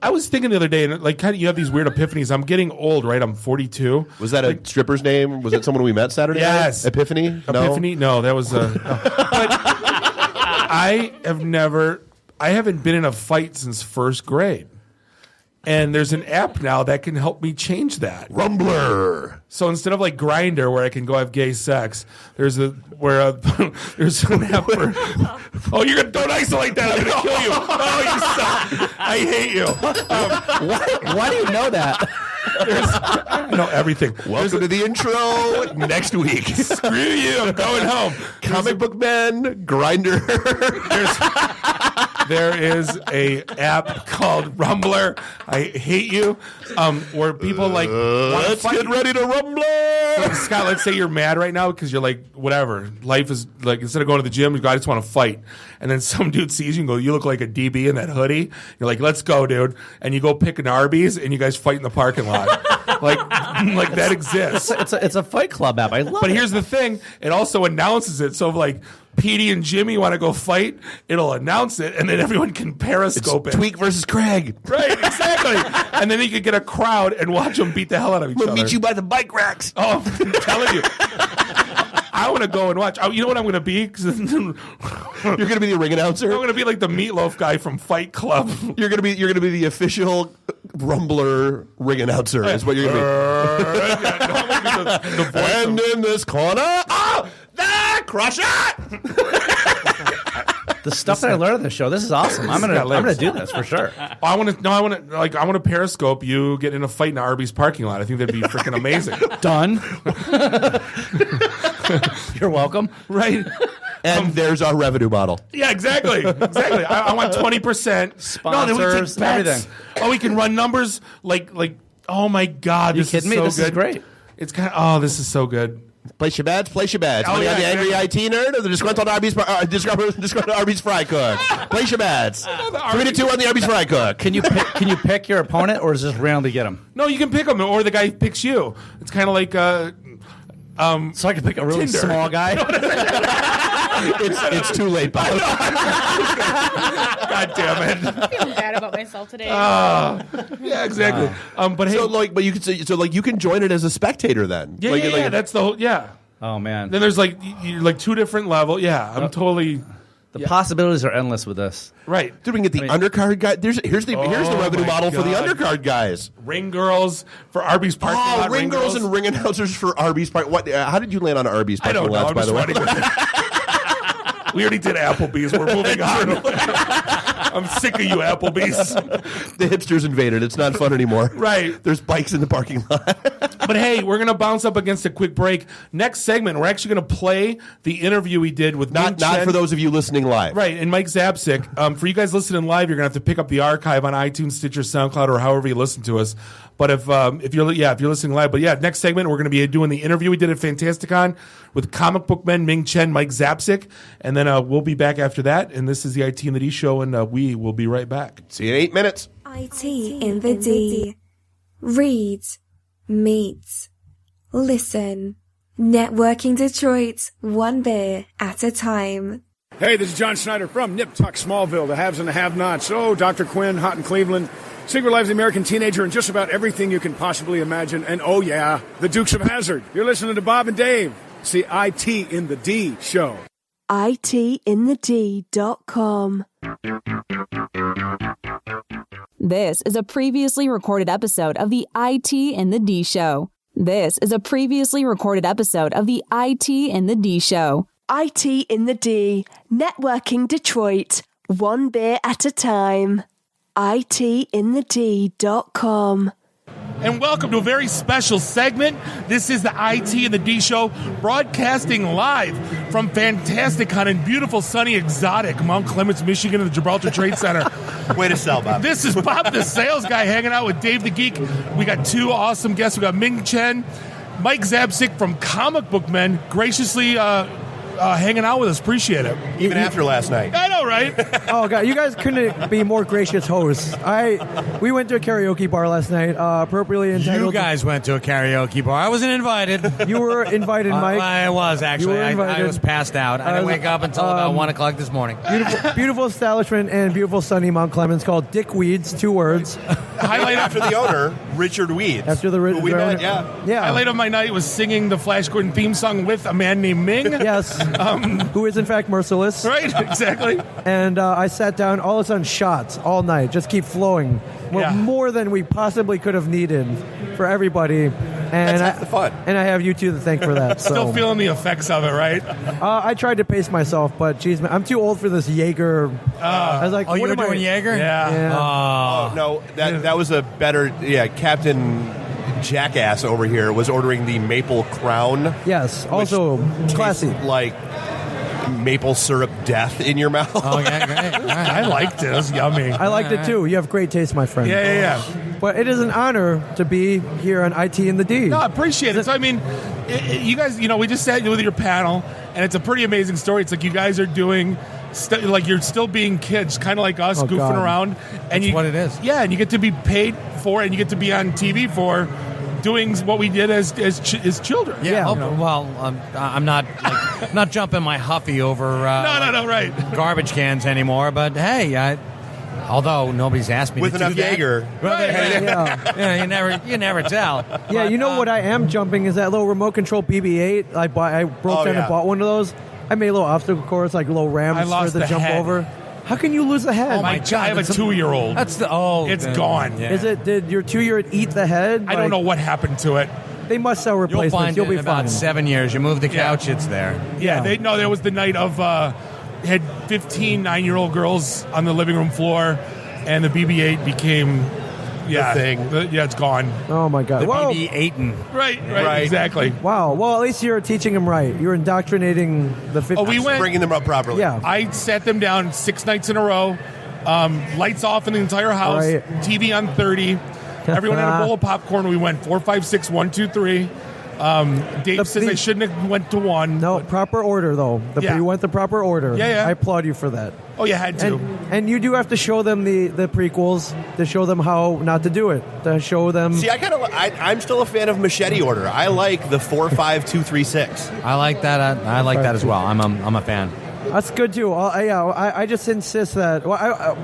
S27: I was thinking the other day, and like kind of you have these weird epiphanies. I'm getting old, right? I'm 42.
S28: Was that a stripper's name? Was it someone we met Saturday night?
S27: Yes.
S28: Epiphany?
S27: Epiphany? No, that was. But I haven't been in a fight since first grade. And there's an app now that can help me change that.
S28: Rumbler.
S27: So instead of like Grindr, where I can go have gay sex, there's an app where don't isolate that. I'm gonna kill you. Oh, you suck. I hate you.
S22: Why do you know that?
S27: I know everything.
S28: Welcome to the intro next week.
S27: Screw you. I'm going home.
S28: Comic book man, Grinder.
S27: There is a app called Rumbler. I hate you. Where people like
S28: let's get ready to rumble.
S27: So, Scott, let's say you're mad right now because you're like, whatever. Life is like, instead of going to the gym, you go, I just want to fight. And then some dude sees you and go, you look like a DB in that hoodie. You're like, let's go, dude. And you go pick an Arby's and you guys fight in the parking lot. like that exists.
S22: It's a Fight Club app. I love it.
S27: But here's the thing. It also announces it. So if like Petey and Jimmy want to go fight, it'll announce it, and then everyone can periscope it.
S28: Tweak versus Craig.
S27: Right, exactly. And then you could get a crowd and watch them beat the hell out of each other.
S28: We'll meet you by the bike racks.
S27: Oh, I'm telling you. I want to go and watch. Oh, you know what I'm going to be?
S28: You're going to be the ring announcer?
S27: I'm going to be like the Meatloaf guy from Fight Club.
S28: You're going to be the official Rumbler ring announcer is what you're going to be. And in this corner, crush it!
S22: The stuff that I learned on this show, this is awesome. I'm gonna do this for sure.
S27: I want to periscope you get in a fight in an Arby's parking lot. I think that'd be freaking amazing.
S22: Done. You're welcome.
S27: Right.
S28: And there's our revenue model.
S27: Yeah, exactly. I want 20%.
S22: Sponsors, everything.
S27: Oh, we can run numbers like. Oh my God,
S22: you kidding me? This is great.
S27: It's kind of. Oh, this is so good.
S28: Place your bets. Place your bets.
S27: Oh,
S28: the angry IT nerd or the disgruntled Arby's fry cook. Place your bets. 3-2 on the Arby's fry cook.
S22: Can you pick your opponent, or is this randomly get him?
S27: No, you can pick him, or the guy picks you. It's kind of like.
S22: So I can pick a really
S27: Tinder.
S22: small guy.
S28: It's too late, Bob.
S27: God damn it!
S1: I'm feeling bad about myself today.
S27: Yeah, exactly. But hey,
S28: but you could you can join it as a spectator then.
S27: Yeah, that's the whole. Yeah.
S22: Oh man.
S27: Then there's like two different levels. Yeah, I'm totally.
S22: The possibilities are endless with this.
S27: Right.
S28: Dude, we can get the undercard guy. Here's the revenue model for the undercard guys.
S27: Ring girls for Arby's parking lot.
S28: Ring girls and ring announcers for Arby's parking. What? How did you land on Arby's parking lots? By the way.
S27: We already did Applebee's. We're moving on. I'm sick of you, Applebee's.
S28: The hipsters invaded. It's not fun anymore.
S27: Right.
S28: There's bikes in the parking lot.
S27: But hey, we're going to bounce up against a quick break. Next segment, we're actually going to play the interview we did with Ming
S28: Not
S27: Chen.
S28: for those of you listening live.
S27: Right, and Mike Zapcic. For you guys listening live, you're going to have to pick up the archive on iTunes, Stitcher, SoundCloud, or however you listen to us. But if you're listening live, next segment we're going to be doing the interview we did at Fantasticon with comic book men Ming Chen, Mike Zapcic, and then we'll be back after that. And this is the IT in the D show, and we will be right back.
S28: See you in 8 minutes.
S2: IT in the D. Read, meet, listen. Networking Detroit, one beer at a time.
S24: Hey, this is John Snyder from Nip Tuck Smallville, the haves and the have-nots. Oh, Dr. Quinn, Hot in Cleveland. Secret Life of the American Teenager, and just about everything you can possibly imagine. And oh yeah, the Dukes of Hazzard. You're listening to Bob and Dave. It's the IT in the D show.
S2: ITinthed.com.
S3: This is a previously recorded episode of the IT in the D Show. This is a previously recorded episode of the IT in the D Show.
S2: IT in the D, networking Detroit, one beer at a time. ITinthed.com.
S27: And welcome to a very special segment. This is the IT in the D Show, broadcasting live from fantastic, kind of beautiful, sunny, exotic Mount Clemens, Michigan, at the Gibraltar Trade Center.
S28: Way to sell, Bob.
S27: This is Bob, the sales guy, hanging out with Dave the Geek. We got two awesome guests. We got Ming, Chen, Mike Zapcic from Comic Book Men, graciously hanging out with us. Appreciate it.
S28: Even after last night.
S27: I know, right?
S30: Oh, God. You guys couldn't be more gracious hosts. We went to a karaoke bar last night, appropriately entitled.
S29: You guys went to a karaoke bar. I wasn't invited.
S30: You were invited, Mike.
S29: I was, actually.
S30: I
S29: was passed out. I didn't wake up until about 1 o'clock this morning.
S30: Beautiful establishment and beautiful sunny Mount Clemens called Dick Weeds, 2 words.
S28: Highlight after the owner, Richard Weeds.
S30: After the
S28: we
S30: owner.
S28: met, yeah.
S27: Highlight of my night was singing the Flash Gordon theme song with a man named Ming.
S30: Yes. Who is in fact merciless.
S27: Right, exactly.
S30: And I sat down, all of a sudden shots all night, just keep flowing. More than we possibly could have needed for everybody. And
S28: That's half the fun.
S30: And I have you two to thank for that.
S27: Still feeling the effects of it, right?
S30: I tried to pace myself, but geez, man, I'm too old for this Jaeger. I was like,
S29: you were doing Jaeger?
S27: Yeah.
S28: Oh, no, that was a better, Captain Jackass over here was ordering the Maple Crown.
S30: Yes, also classy.
S28: Like maple syrup death in your mouth.
S29: Oh, yeah, great. All right.
S27: I liked it. It was yummy.
S30: I liked it too. You have great taste, my friend.
S27: Yeah.
S30: But it is an honor to be here on IT in the D.
S27: No, I appreciate it. So, I mean, you guys, we just sat with your panel, and it's a pretty amazing story. It's like you guys are doing, like you're still being kids, kind of like us, goofing around. And
S29: That's what it is.
S27: Yeah, and you get to be paid for it, and you get to be on TV for doing what we did as children.
S29: Yeah. Well, I'm not not jumping my huffy over
S27: no, right.
S29: garbage cans anymore. But hey, although nobody's asked me
S28: with
S29: to
S28: enough
S29: do that.
S28: Jaeger,
S29: Yeah, you never tell.
S30: Yeah, you know what I am jumping is that little remote control BB-8. I broke down and bought one of those. I made a little obstacle course, like little ramps for the jump
S27: head.
S30: over. How can you lose the head?
S27: Oh my God! I have a 2-year-old.
S29: That's
S27: it's gone.
S30: Yeah. Is it? Did your 2-year-old eat the head?
S27: I don't know what happened to it.
S30: They must sell replacements.
S29: You'll find
S30: You'll
S29: it
S30: be
S29: in about
S30: fine.
S29: 7 years. You move the couch, it's there.
S27: Yeah. There was the night of had 15 9-year-old girls on the living room floor, and the BB-8 became
S28: the thing.
S27: It's gone.
S30: Oh my God!
S29: The
S30: Whoa.
S29: BB-8.
S27: Right, exactly.
S30: Wow. Well, at least you're teaching them right. You're indoctrinating the 15.
S27: We went
S28: bringing them up properly.
S30: Yeah.
S27: I sat them down 6 nights in a row. Lights off in the entire house.
S30: Right.
S27: TV on 30. Everyone had a bowl of popcorn. We went 4, 5, 6, 1, 2, 3. Dave says I shouldn't have went to 1.
S30: No, proper order though. You went the proper order.
S27: Yeah.
S30: I applaud you for that.
S27: Oh, you had to.
S30: And you do have to show them the prequels to show them how not to do it. To show them.
S28: See, I'm still a fan of machete order. I like the 4, 5, 2, 3, 6.
S29: I like that. I like that as well. I'm a fan.
S30: That's good too. I just insist that. Well,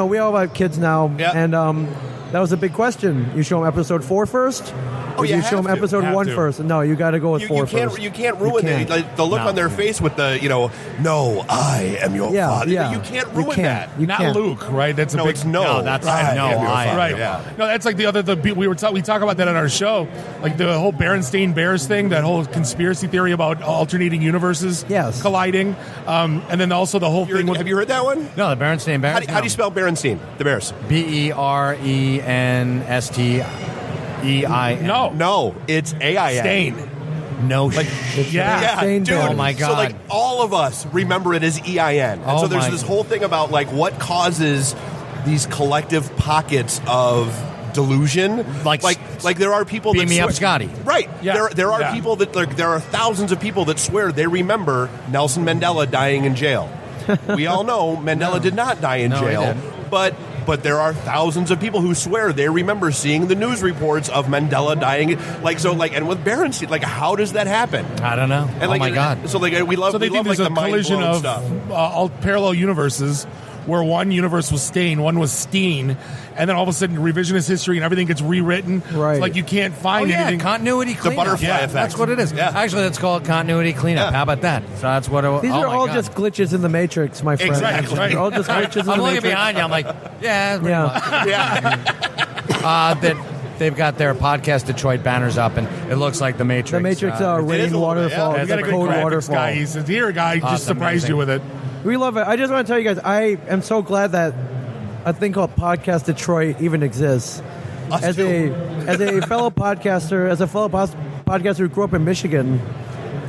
S30: we all have kids now, and that was a big question. You show them episode 4 first.
S28: Oh,
S30: you show them episode 1 first. No, you got to go with 4 first.
S28: You can't ruin the look on their face with the no, I am your father.
S30: Yeah.
S28: You can't ruin that.
S30: You
S27: Not
S30: can't.
S27: Luke, right? That's a big.
S28: It's no.
S29: That's
S28: I
S29: no.
S28: am your
S29: I am.
S28: father.
S27: Right.
S28: Yeah.
S27: No, that's like we talk about that on our show, like the whole Berenstain Bears thing, that whole conspiracy theory about alternating universes colliding, and then also the whole thing.
S28: Have you heard that one?
S29: No, the Berenstain Bears.
S28: How do you spell Berenstain? The Bears.
S29: BERENSTEIN.
S28: No, it's AIN.
S27: Stain.
S29: No,
S28: yeah, dude.
S29: Oh my God!
S28: So like all of us remember it as EIN, and so there's this whole thing about like what causes these collective pockets of delusion. Like there are people
S29: beam
S28: that
S29: me up, Scotty.
S28: Right.
S29: Yeah.
S28: There are people that there are thousands of people that swear they remember Nelson Mandela dying in jail. We all know Mandela did not die in jail, but there are thousands of people who swear they remember seeing the news reports of Mandela dying. And with Berenstain, how does that happen?
S29: I don't know.
S28: And
S29: my God!
S28: So we love
S27: So they think
S28: the
S27: there's a
S28: mind
S27: collision
S28: blown
S27: of
S28: stuff.
S27: all parallel universes where one universe was Stain, one was Steen, and then all of a sudden revisionist history and everything gets rewritten.
S30: Right.
S27: It's like you can't find anything.
S29: Continuity cleanup.
S28: butterfly effect.
S29: That's what it is.
S28: Yeah.
S29: Actually, let's call it continuity cleanup. How about that? So that's what it
S30: These
S29: oh
S30: are
S29: my
S30: all
S29: God.
S30: just glitches in the Matrix, my friend.
S27: Exactly. Right.
S30: They're all just glitches in the
S29: I'm looking
S30: Matrix.
S29: behind you. I'm like, yeah.
S28: Yeah.
S29: That they've got their Podcast Detroit banners up, and it looks like the Matrix.
S30: The Matrix
S28: is a
S30: rain
S28: little
S30: waterfall.
S28: bit,
S27: We
S30: It's
S27: got
S30: a
S27: a good
S30: code
S27: graphics
S30: waterfall.
S27: guy. He says, "Here, guy, just surprised
S29: amazing.
S27: you with it."
S30: We love it. I just want to tell you guys, I am so glad that a thing called Podcast Detroit even exists. As a fellow podcaster, podcaster who grew up in Michigan,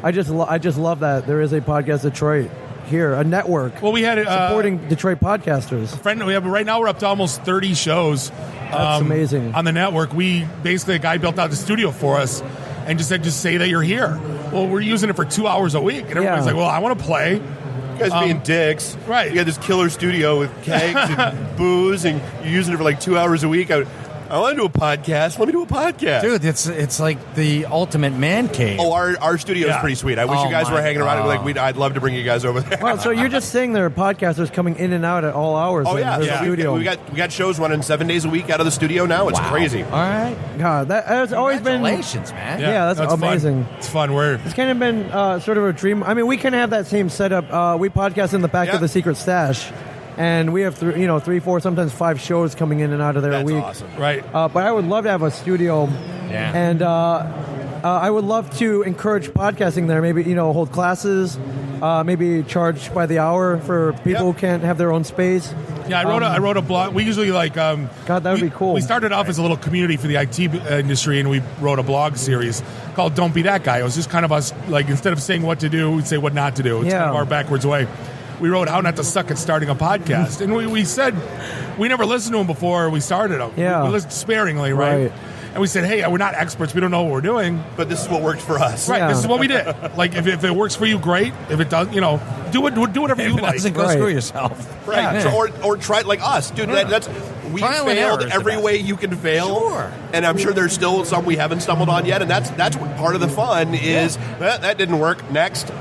S30: I just love that there is a Podcast Detroit here, a network.
S27: Well, we had
S30: supporting Detroit podcasters.
S27: Friend, we have right now. We're up to almost 30 shows.
S30: That's amazing.
S27: On the network. We basically a guy built out the studio for us and just said, just say that you're here. Well, we're using it for 2 hours a week, and everybody's like, "Well, I want to play."
S28: You guys being dicks.
S27: Right.
S28: You got this killer studio with kegs and booze, and you're using it for like 2 hours a week. I want to do a podcast. Let me do a podcast.
S29: Dude, it's like the ultimate man cave.
S28: Oh, our studio is pretty sweet. I wish you guys were hanging around. I'd love to bring you guys over there.
S30: Well, so you're just saying there are podcasters coming in and out at all hours.
S28: Oh
S30: in
S28: yeah,
S30: the studio.
S28: We got shows running 7 days a week out of the studio now. It's crazy.
S29: All right.
S30: God, that has always been.
S29: Congratulations, man.
S30: Yeah, that's amazing.
S27: Fun. It's fun.
S30: It's kind of been sort of a dream. I mean, we kind of have that same setup. We podcast in the back of the Secret Stash. And we have 3, 4, sometimes 5 shows coming in and out of there a week.
S28: Awesome.
S27: Right.
S30: But I would love to have a studio.
S29: Yeah.
S30: And I would love to encourage podcasting there. Maybe, hold classes, maybe charge by the hour for people who can't have their own space.
S27: Yeah, I wrote a blog. We usually God,
S30: that would be cool.
S27: We started off as a little community for the IT industry, and we wrote a blog series called "Don't Be That Guy." It was just kind of us, like instead of saying what to do, we'd say what not to do. It's kind of our backwards way. We wrote how not to suck at starting a podcast, and we said we never listened to them before we started them.
S30: Yeah.
S27: We listened sparingly, right? And we said, hey, we're not experts. We don't know what we're doing.
S28: But this is what worked for us.
S27: Right, this is what we did. Like, if it works for you, great. If it does, do whatever you like.
S29: Doesn't go screw yourself.
S28: Right.
S29: Yeah.
S28: So, or try it like us. Dude, we
S29: Trial and
S28: failed
S29: error is
S28: every
S29: the
S28: way you can fail.
S29: Sure.
S28: And I'm sure there's still some we haven't stumbled on yet. And that's what part of the fun is. That didn't work. Next.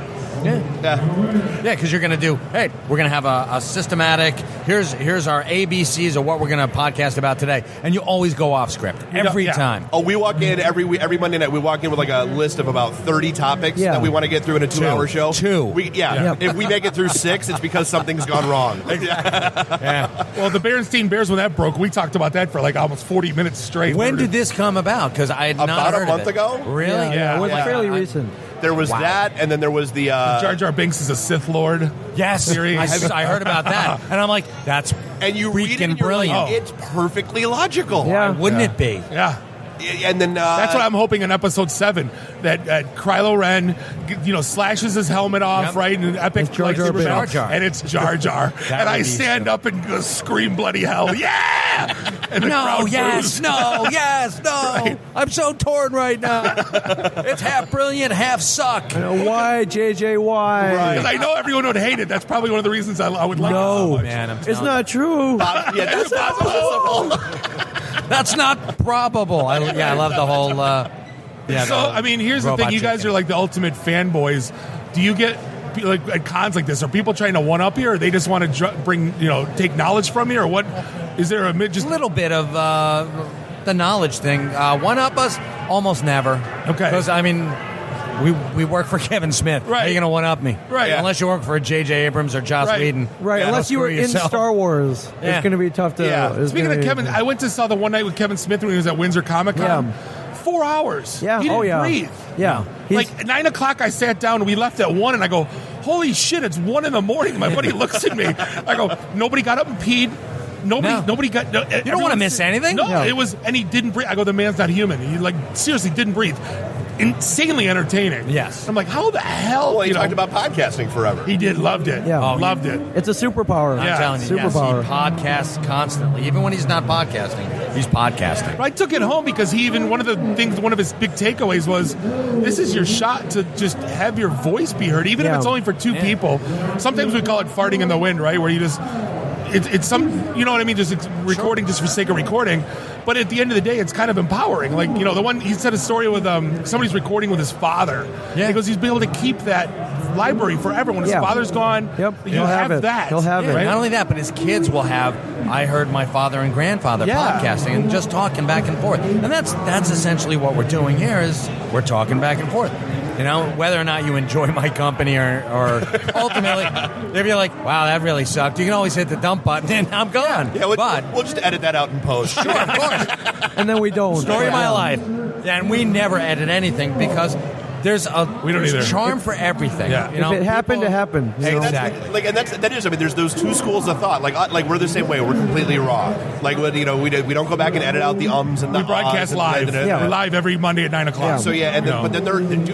S29: Yeah, because you're going to do, hey, we're going to have a systematic, here's our ABCs of what we're going to podcast about today. And you always go off script every time.
S28: Oh, we walk in every Monday night, we walk in with like a list of about 30 topics that we want to get through in a 2-hour show. If we make it through 6, it's because something's gone wrong.
S27: Well, the Berenstain Bears, when that broke, we talked about that for like almost 40 minutes straight.
S29: When did this come about? Because I had not
S28: about
S29: heard
S28: a month
S29: of it.
S28: ago.
S29: Really?
S30: Yeah, it was fairly recent.
S28: There was that, and then there was the
S27: Jar Jar Binks is a Sith Lord.
S29: Yes,
S27: series.
S29: I heard about that, and I'm like, that's
S28: and you read it
S29: freaking
S28: and you're
S29: brilliant.
S28: like, it's perfectly logical.
S29: Why wouldn't it be?
S27: Yeah.
S28: And then
S27: that's what I'm hoping in episode 7 that Kylo Ren, slashes his helmet off, right, in an epic
S30: Jar Jar
S27: lightsaber battle,
S29: Binks. Jar Jar.
S27: and it's Jar Jar, and I stand up and go scream bloody hell, yeah! And the crowd boos.
S29: yes, no. Right. I'm so torn right now. It's half brilliant, half suck.
S30: Why, JJ, why?
S27: Because I know everyone would hate it. That's probably one of the reasons I would like it
S30: No,
S27: so much.
S29: Man,
S30: it's not true.
S28: That's possible.
S29: That's not probable. I love the whole.
S27: I mean, here's the thing: you guys are like the ultimate fanboys. Do you get like at cons like this? Are people trying to one up you, or they just want to take knowledge from you, or what? Is there just
S29: a little bit of the knowledge thing? One up us? Almost never.
S27: Okay.
S29: Because I mean, we work for Kevin Smith.
S27: Right.
S29: How are you going to one up me?
S27: Right.
S29: Yeah. Unless you work for J.J. Abrams or Joss Whedon.
S30: Right. Unless you were in Star Wars, it's going to be tough to.
S27: Yeah. Speaking of Kevin, I went to saw the one night with Kevin Smith when he was at Windsor Comic Con.
S30: Yeah.
S27: 4 hours.
S30: Yeah.
S27: He didn't breathe.
S30: Yeah.
S27: Like 9 o'clock, I sat down and we left at 1, and I go, "Holy shit! It's 1 in the morning." My buddy looks at me. I go, "Nobody got up and peed." Nobody got.
S29: You don't want to miss anything.
S27: No, it was, and he didn't breathe. I go, "The man's not human." He seriously didn't breathe. Insanely entertaining.
S29: Yes.
S27: I'm like, how the hell?
S28: Well, he talked about podcasting forever.
S27: He did. Loved it.
S30: Yeah.
S27: Loved it.
S30: It's a superpower.
S29: I'm telling you,
S30: superpower.
S29: he podcasts constantly. Even when he's not podcasting, he's podcasting.
S27: I took it home because one of his big takeaways was, this is your shot to just have your voice be heard, even if it's only for 2 people. Sometimes we call it farting in the wind, right? Where you just, it's some, you know what I mean? Just recording just for sake of recording. But at the end of the day, it's kind of empowering. Like, the one, he said a story with, somebody's recording with his father. Yeah. He goes, he's been able to keep that library forever. When his father's gone, you have that.
S30: He'll have it.
S29: Not only that, but his kids will have. I heard my father and grandfather podcasting and just talking back and forth, and that's essentially what we're doing here. Is we're talking back and forth. You know, whether or not you enjoy my company or ultimately, if you're like, wow, that really sucked, you can always hit the dump button and I'm gone.
S28: Yeah, we'll just edit that out in post.
S29: Sure, of course.
S30: And then we don't.
S29: Story of my life. And we never edit anything because there's charm for everything.
S30: Yeah. If it happened, it happened.
S29: Exactly.
S28: That is. I mean, there's those two schools of thought. Like we're the same way. We're completely raw. Like we don't go back and edit out the ums and the.
S27: We broadcast live. We're live every Monday at 9:00.
S28: Yeah. So but then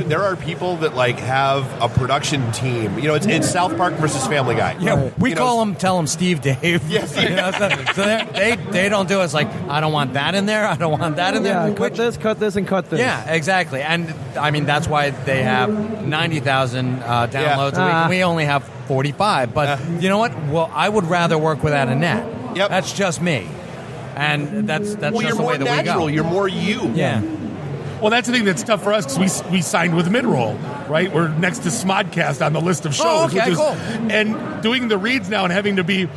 S28: there are people that like have a production team. You know, it's South Park versus Family Guy.
S29: Yeah, we tell them Steve Dave. Yes. You know, so they don't do it. It's like I don't want that in there. I don't want that in there.
S30: Yeah, cut this, and cut this.
S29: Yeah, exactly. And I mean that's why they have 90,000 downloads a week. And we only have 45. But you know what? Well, I would rather work without a net. Yep. That's just me. And that's just the way that we go.
S28: You're more you.
S29: Yeah.
S27: Well, that's the thing that's tough for us because we signed with Midroll, right? We're next to Smodcast on the list of shows.
S29: Oh, okay, cool.
S27: And doing the reads now and having to be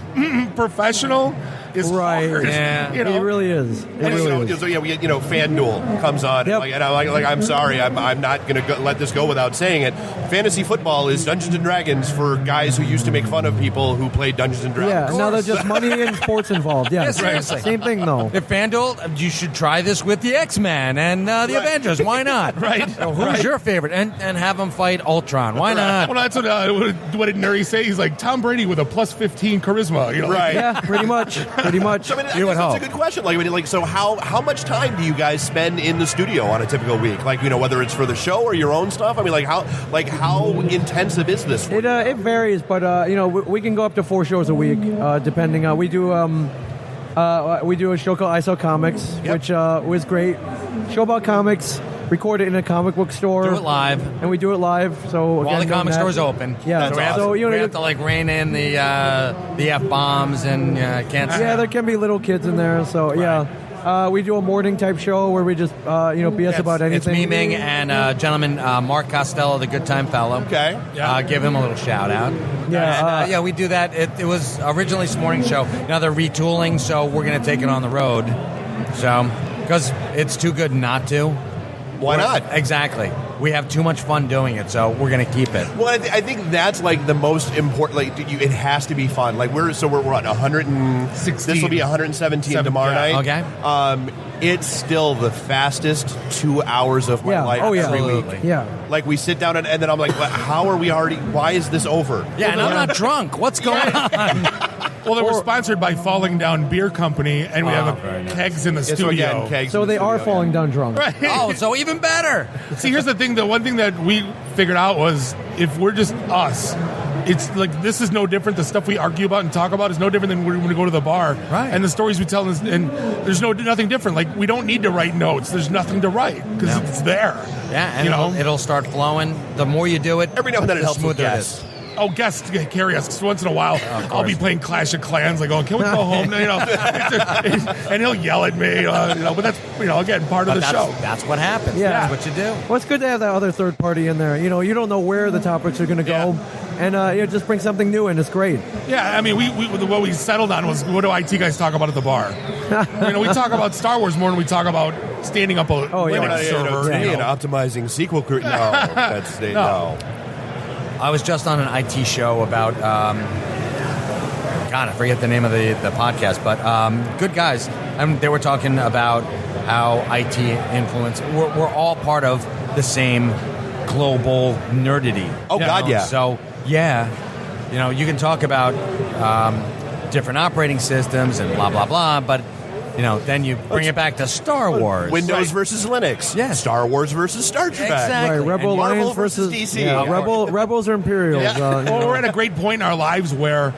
S27: professional is hard.
S29: Yeah.
S30: You know? It really is.
S28: So FanDuel comes on, and I'm sorry, I'm not going to let this go without saying it. Fantasy football is Dungeons and Dragons for guys who used to make fun of people who played Dungeons and Dragons.
S30: Yeah, now there's just money and sports involved. Yeah,
S29: seriously.
S30: Same thing though.
S29: If FanDuel, you should try this with the X-Men and the Avengers. Why not?
S27: Right.
S29: So who's your favorite? And have them fight Ultron. Why not?
S27: Well, that's what did Nuri say? He's like Tom Brady with a plus 15 charisma. You know?
S28: Right.
S30: Yeah, pretty much.
S28: So, I mean, that's a good question. So how much time do you guys spend in the studio on a typical week? Like, whether it's for the show or your own stuff. I mean, how intensive is this?
S30: It varies, but we can go up to 4 shows a week, depending on. We do a show called ISO Comics, which was great. Show about comics. Record it in a comic book store.
S29: Do it live.
S30: And we do it live. So
S29: while the comic store's open.
S30: Yeah.
S29: So we have to rein in the F-bombs and can't.
S30: Yeah, there can be little kids in there. So we do a morning type show where we just BS about anything.
S29: It's me, Ming, and gentleman Mark Costello, the Good Time Fellow.
S28: Okay.
S29: Give him a little shout out.
S30: Yeah.
S29: And, we do that. It was originally this morning show. Now they're retooling, so we're going to take it on the road. So because it's too good not to.
S28: Why not?
S29: Exactly. We have too much fun doing it, so we're going to keep it.
S28: Well, I think that's the most important. It has to be fun. We're what 116. This will be 117 tomorrow night.
S29: Okay.
S28: It's still the fastest 2 hours of my life every week.
S30: Yeah.
S28: We sit down and then I'm like, how are we already? Why is this over?
S29: Yeah, and I'm not drunk. What's going on?
S27: Well, we're sponsored by Falling Down Beer Company, and we have kegs in the studio.
S30: So they are falling down drunk.
S27: Right.
S29: Oh, so even better.
S27: See, here's the thing. The one thing that we figured out was if we're just us, it's this is no different. The stuff we argue about and talk about is no different than when we go to the bar.
S29: Right.
S27: And the stories we tell, and there's nothing different. We don't need to write notes. There's nothing to write because it's there.
S29: Yeah, and it'll start flowing. The more you do it,
S28: every now and then it helps with
S29: guests.
S27: Oh, guests carry us. Cause once in a while, I'll be playing Clash of Clans. Can we go home? And he'll yell at me. But that's again part of the show.
S29: That's what happens.
S30: Yeah.
S29: That's what you do.
S30: Well, it's good to have that other third party in there. You don't know where the topics are going to go, and just bring something new in. It's great.
S27: Yeah, I mean, what we settled on was what do IT guys talk about at the bar? We talk about Star Wars more than we talk about standing up a server.
S28: And optimizing sequel crew. No, that's no.
S29: I was just on an IT show about, I forget the name of the podcast, but good guys. They were talking about how IT influence. We're all part of the same global nerdity.
S28: Oh, God, yeah.
S29: So, you can talk about different operating systems and blah, blah, blah, but then you bring it back to Star Wars.
S28: Windows versus Linux.
S29: Yeah.
S28: Star Wars versus Star Trek.
S29: Exactly.
S30: Right, Rebel Alliance
S28: versus DC.
S30: Yeah, Rebels or Imperials.
S27: Yeah. Well, we're at a great point in our lives where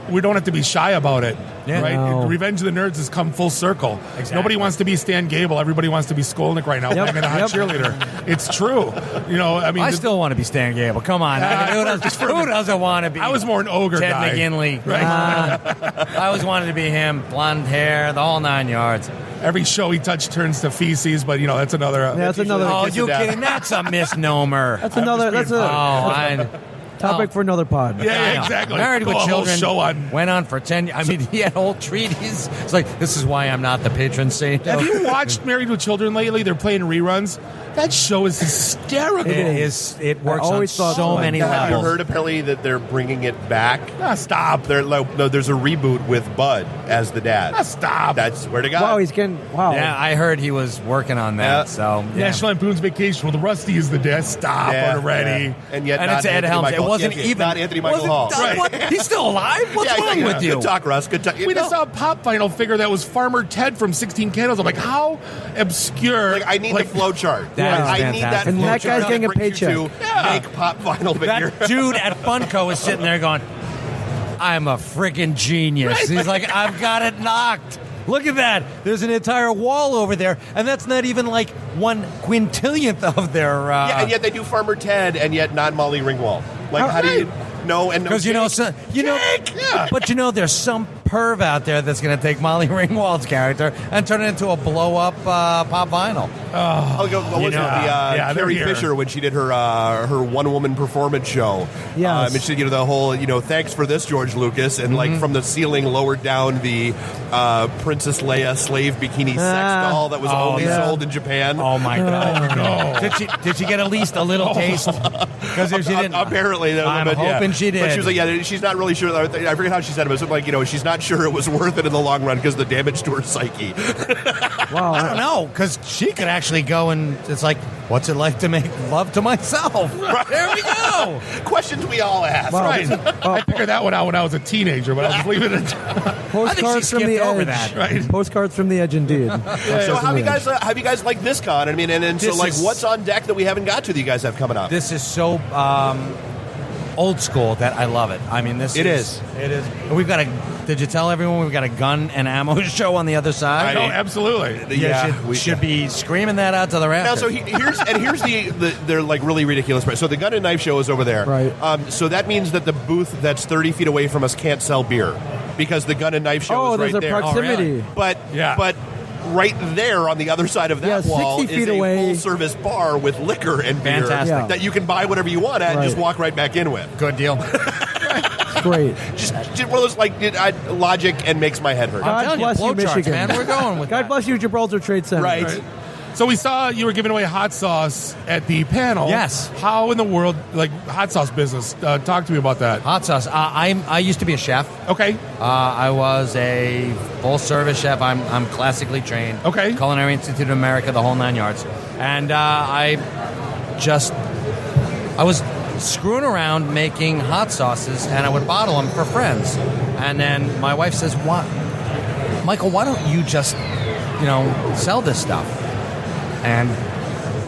S27: we don't have to be shy about it.
S29: Yeah.
S27: Right?
S30: No.
S27: Revenge of the Nerds has come full circle.
S29: Exactly.
S27: Nobody wants to be Stan Gable. Everybody wants to be Skolnick right now, playing a hot cheerleader. It's true.
S29: I still want to be Stan Gable. Come on. Who doesn't want to be?
S27: I was more an ogre
S29: Ted
S27: guy.
S29: McGinley.
S27: Right.
S29: I always wanted to be him. Blonde hair, the whole 9 yards.
S27: Every show he touched turns to feces, but that's another.
S30: That's another.
S29: Oh, you kidding? That's a misnomer.
S30: That's another. That's a. Topic for another pod.
S27: Yeah, exactly.
S29: Married with
S27: Go a whole
S29: Children
S27: show on.
S29: went on for 10 years. I mean, he had whole treaties. It's like, this is why I'm not the patron saint.
S27: Have you watched Married with Children lately? They're playing reruns. That show is hysterical.
S29: It is. It works on so many
S28: Have you
S29: levels.
S28: heard apparently that they're bringing it back?
S27: Stop.
S28: No, there's a reboot with Bud as the dad.
S27: Stop.
S28: That's where to go.
S30: Wow, he's getting
S29: Yeah, I heard he was working on that. So yeah.
S27: National Lampoon's Vacation. Well, the Rusty is the dad. Stop already.
S28: Yeah. And yet,
S29: And
S28: not
S29: it's Ed
S28: Anthony
S29: Helms.
S28: Michael,
S29: It wasn't even
S28: not Anthony Michael Hall.
S29: What? He's still alive? What's wrong with you?
S28: Good talk, Russ. Good talk.
S27: We just saw a pop vinyl figure that was Farmer Ted from 16 Candles. I'm like, how obscure?
S28: Like, I need the flow chart.
S29: That is
S28: I need that
S29: fantastic.
S28: flow
S30: And that
S28: chart
S30: guy's getting a
S28: brings you
S30: paycheck.
S28: to make pop vinyl figure.
S29: That dude at Funko is sitting there going, I'm a friggin' genius. He's like, I've got it knocked. Look at that. There's an entire wall over there, and that's not even like 1/quintillionth of their...
S28: Yeah, and yet they do Farmer Ted, and yet not Molly Ringwald. Like, how do you know? And
S29: Because but there's some perv out there that's going to take Molly Ringwald's character and turn it into a blow-up pop vinyl.
S28: What was it? Carrie
S27: here.
S28: Fisher when she did her one-woman performance show.
S30: Yes.
S28: And she did the whole, thanks for this, George Lucas, and like from the ceiling lowered down the Princess Leia slave bikini sex doll that was only sold in Japan.
S29: Oh my God!
S27: No.
S29: Did she get at least a little taste? Because if she didn't,
S28: apparently,
S29: I'm hoping she did.
S28: But she was like, she's not really sure. I forget how she said it, but something like, she's not sure it was worth it in the long run because of the damage to her psyche.
S29: Wow, I don't know, because she could actually go and it's like, what's it like to make love to myself? Right. There we go.
S28: Questions we all ask.
S30: Wow.
S27: Right. I figured that one out when I was a teenager, but I'll just leave it at
S30: Postcards from the
S29: over
S30: edge.
S29: that.
S27: Right.
S30: Postcards from the edge, indeed.
S28: So how have you guys liked this con? I mean, and so
S29: This
S28: like,
S29: is-
S28: what's on deck that we haven't got to that you guys have coming up?
S29: This is so old school that I love it. I mean,
S28: It is.
S29: It is. We've got did you tell everyone we've got a gun and ammo show on the other side?
S27: No, absolutely.
S29: We should be screaming that out to the
S28: Now,
S29: rafters.
S28: so here's they're like really ridiculous price. So the gun and knife show is over there.
S30: Right.
S28: So that means that the booth that's 30 feet away from us can't sell beer because the gun and knife show is right
S30: there's a
S28: there.
S30: proximity.
S28: But right there on the other side of that wall
S30: 60 feet
S28: is a
S30: away.
S28: full-service bar with liquor and beer
S29: Fantastic.
S28: that you can buy whatever you want at and just
S30: Right.
S28: walk right back in with.
S29: Good deal.
S30: Great.
S28: Just one of those logic and makes my head hurt.
S29: I'm
S30: God
S29: telling you,
S30: bless you,
S29: flowcharts,
S30: Michigan.
S29: man. We're going with
S30: God
S29: that.
S30: bless you, Gibraltar Trade Center.
S28: Right.
S27: So we saw you were giving away hot sauce at the panel.
S29: Yes.
S27: How in the world, like hot sauce business? Talk to me about that.
S29: Hot sauce. I used to be a chef.
S27: Okay.
S29: I was a full-service chef. I'm classically trained.
S27: Okay.
S29: Culinary Institute of America, the whole 9 yards. And I was screwing around making hot sauces, and I would bottle them for friends. And then my wife says, "What, Michael? Why don't you just, sell this stuff?" And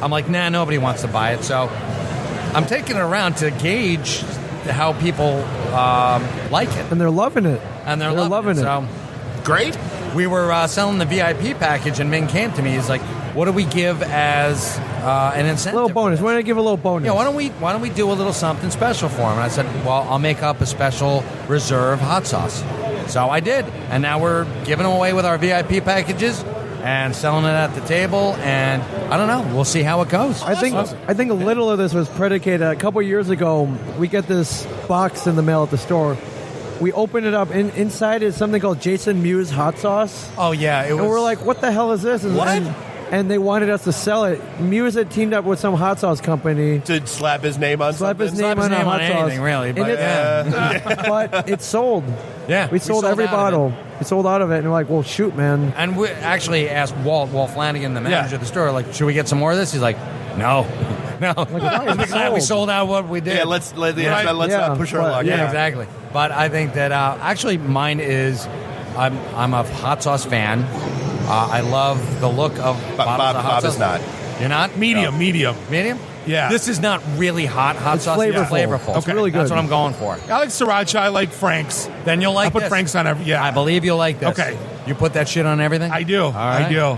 S29: I'm like, "Nah, nobody wants to buy it." So I'm taking it around to gauge how people like it,
S30: And they're loving it.
S29: and they're
S30: loving it.
S29: So
S28: Great.
S29: we were selling the VIP package, and Ming came to me. He's like, "What do we give as an incentive?"
S30: Little bonus. Why don't I give a little bonus?
S29: Yeah, why don't we do a little something special for him? And I said, well, I'll make up a special reserve hot sauce. So I did, and now we're giving them away with our VIP packages and selling it at the table. And I don't know, we'll see how it goes.
S30: I think a little of this was predicated. A couple years ago, we get this box in the mail at the store. We open it up. Inside is something called Jason Mewes hot sauce.
S29: Oh yeah,
S30: And we're like, what the hell is this?
S28: What?
S30: And they wanted us to sell it. Mewes had teamed up with some hot sauce company.
S28: To slap his name on
S30: Slap his
S28: something?
S30: name on a hot sauce.
S29: anything, really,
S30: And
S29: but
S30: but it sold.
S29: Yeah,
S30: We sold every
S29: out of it.
S30: bottle. We sold out of it. And we're like, well, shoot, man.
S29: And we actually asked Walt Flanagan, the manager of the store, like, should we get some more of this? He's like, no. I'm glad we sold out what we did.
S28: Yeah, let's not push our luck.
S29: Yeah, exactly. But I think that actually mine is, I'm a hot sauce fan. I love the look of bottles of hot
S28: Bob
S29: sauce.
S28: is not.
S29: You're not?
S27: Medium.
S29: Medium?
S27: Yeah.
S29: This is not really hot
S30: It's
S29: sauce.
S30: flavorful.
S29: It's flavorful.
S30: It's really good.
S29: That's what I'm going for.
S27: I like sriracha. I like Frank's.
S29: Then you'll like
S27: I put
S29: this.
S27: Frank's on every. Yeah.
S29: I believe you'll like this.
S27: Okay.
S29: You put that shit on everything?
S27: I do.
S29: All right.
S27: I do.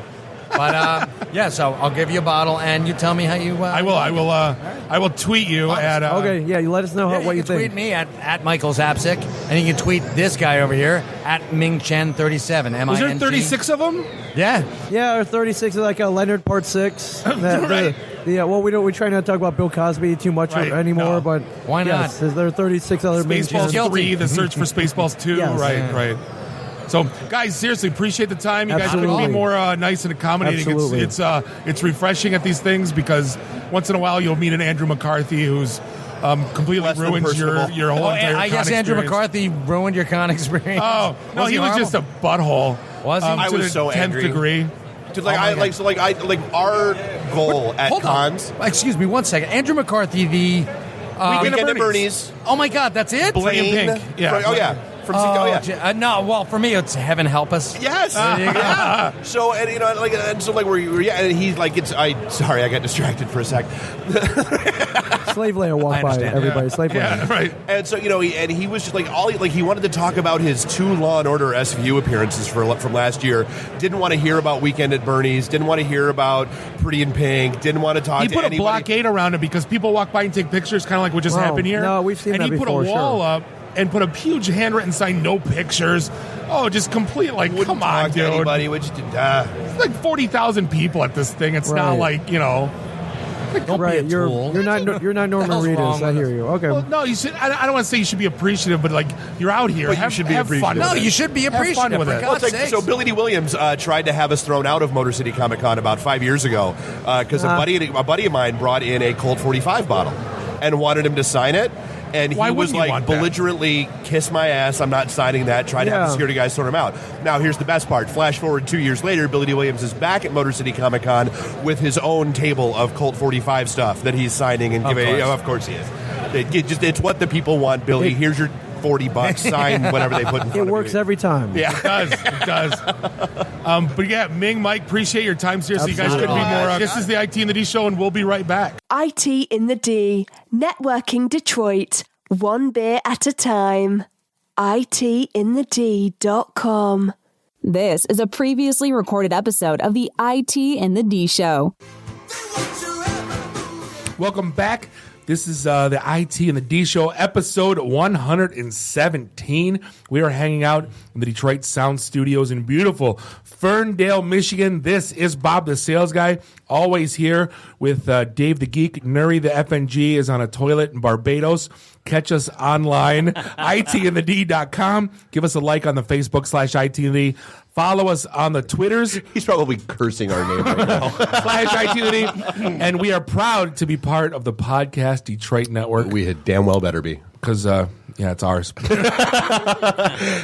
S29: But yeah, so I'll give you a bottle, and you tell me how you.
S27: I will. I will tweet you at.
S30: Okay, yeah, you let us know what you
S29: can tweet
S30: think.
S29: me at Michael Zapcic, and you can tweet this guy over here at Ming Chen 37.
S27: Was there
S29: MING.
S27: 36 of them?
S29: Yeah.
S30: Yeah, or 36 is like a Leonard Part 6.
S27: Right.
S30: Yeah, well, we try not to talk about Bill Cosby too much anymore, but
S29: why not?
S30: Yes, there are 36 other Ming
S27: Spaceballs
S30: channels.
S27: 3, the search for Spaceballs 2.
S30: Yes.
S27: Right. So, guys, seriously, appreciate the time. You guys couldn't be more nice and accommodating.
S30: Absolutely.
S27: It's refreshing at these things because once in a while you'll meet an Andrew McCarthy who's completely ruins your whole entire
S29: I guess
S27: con
S29: Andrew
S27: experience.
S29: McCarthy ruined your con experience.
S27: Oh, no, he was just a butthole.
S29: Was he?
S28: I was so
S27: 10th
S28: angry.
S27: degree.
S28: Dude, our goal at cons.
S29: Excuse me, 1 second. Andrew McCarthy, the
S28: Weekend at Bernie's.
S29: Oh my God, that's it.
S27: Blaine.
S28: Yeah. From
S29: no, well, for me, it's Heaven Help Us.
S28: Yes.
S29: There you go.
S28: So and he's like sorry, I got distracted for a sec.
S30: Slave Layer walked by everybody. Slave Layer.
S27: Yeah, right.
S28: And so he was just he wanted to talk about his 2 Law and Order SVU appearances from last year. Didn't want to hear about Weekend at Bernie's. Didn't want to hear about Pretty in Pink. Didn't want to talk
S27: He
S28: to
S27: put
S28: anybody.
S27: a blockade around it because people walk by and take pictures, kind of like what just happened here.
S30: No, we've seen
S27: and
S30: that
S27: he
S30: before,
S27: put a wall
S30: sure.
S27: up and put a huge handwritten sign, no pictures. Oh, just complete,
S28: Wouldn't
S27: come on,
S28: talk to
S27: dude.
S28: anybody. It's
S27: It's like 40,000 people at this thing. It's not like,
S29: Don't be a tool.
S30: You're not Norman
S29: hell's wrong
S30: Reedus. I
S29: with
S30: hear you. Okay.
S27: Well, no, you should. I don't want to say you should be appreciative, but you're out here.
S28: But you should be
S27: have fun
S28: appreciative.
S27: with
S29: No,
S27: it.
S29: you should be
S27: Have fun
S29: appreciative,
S27: with
S29: for
S27: it.
S29: God's sakes.
S28: So Billy D. Williams tried to have us thrown out of Motor City Comic Con about 5 years ago because a buddy of mine brought in a Colt 45 bottle and wanted him to sign it. And he
S27: Why
S28: was
S27: wouldn't you want that?
S28: belligerently, kiss my ass, I'm not signing that, tried to have the security guys throw him out. Now, here's the best part. Flash forward 2 years later, Billy D. Williams is back at Motor City Comic Con with his own table of Colt 45 stuff that he's signing and giving. Of course he is. It's what the people want, Billy. Here's your $40, sign whatever they put in front of you.
S30: It works every time.
S28: Yeah.
S27: It does. But yeah, Ming, Mike, appreciate your time. Seriously, you guys couldn't be more. This is the IT in the D show, and we'll be right back.
S2: IT in the D, Networking Detroit, one beer at a time. ITinthed.com.
S3: This is a previously recorded episode of the IT in the D Show.
S27: Welcome back. This is the IT and the D Show, episode 117. We are hanging out in the Detroit Sound Studios in beautiful Ferndale, Michigan. This is Bob the Sales Guy, always here with Dave the Geek. Nuri the FNG is on a toilet in Barbados. Catch us online, itinthed.com. Give us a like on the Facebook /ITND. Follow us on the Twitters.
S28: He's probably cursing our name right now.
S27: /ITND. And we are proud to be part of the Podcast Detroit Network.
S28: We had damn well better be.
S27: Because, it's ours.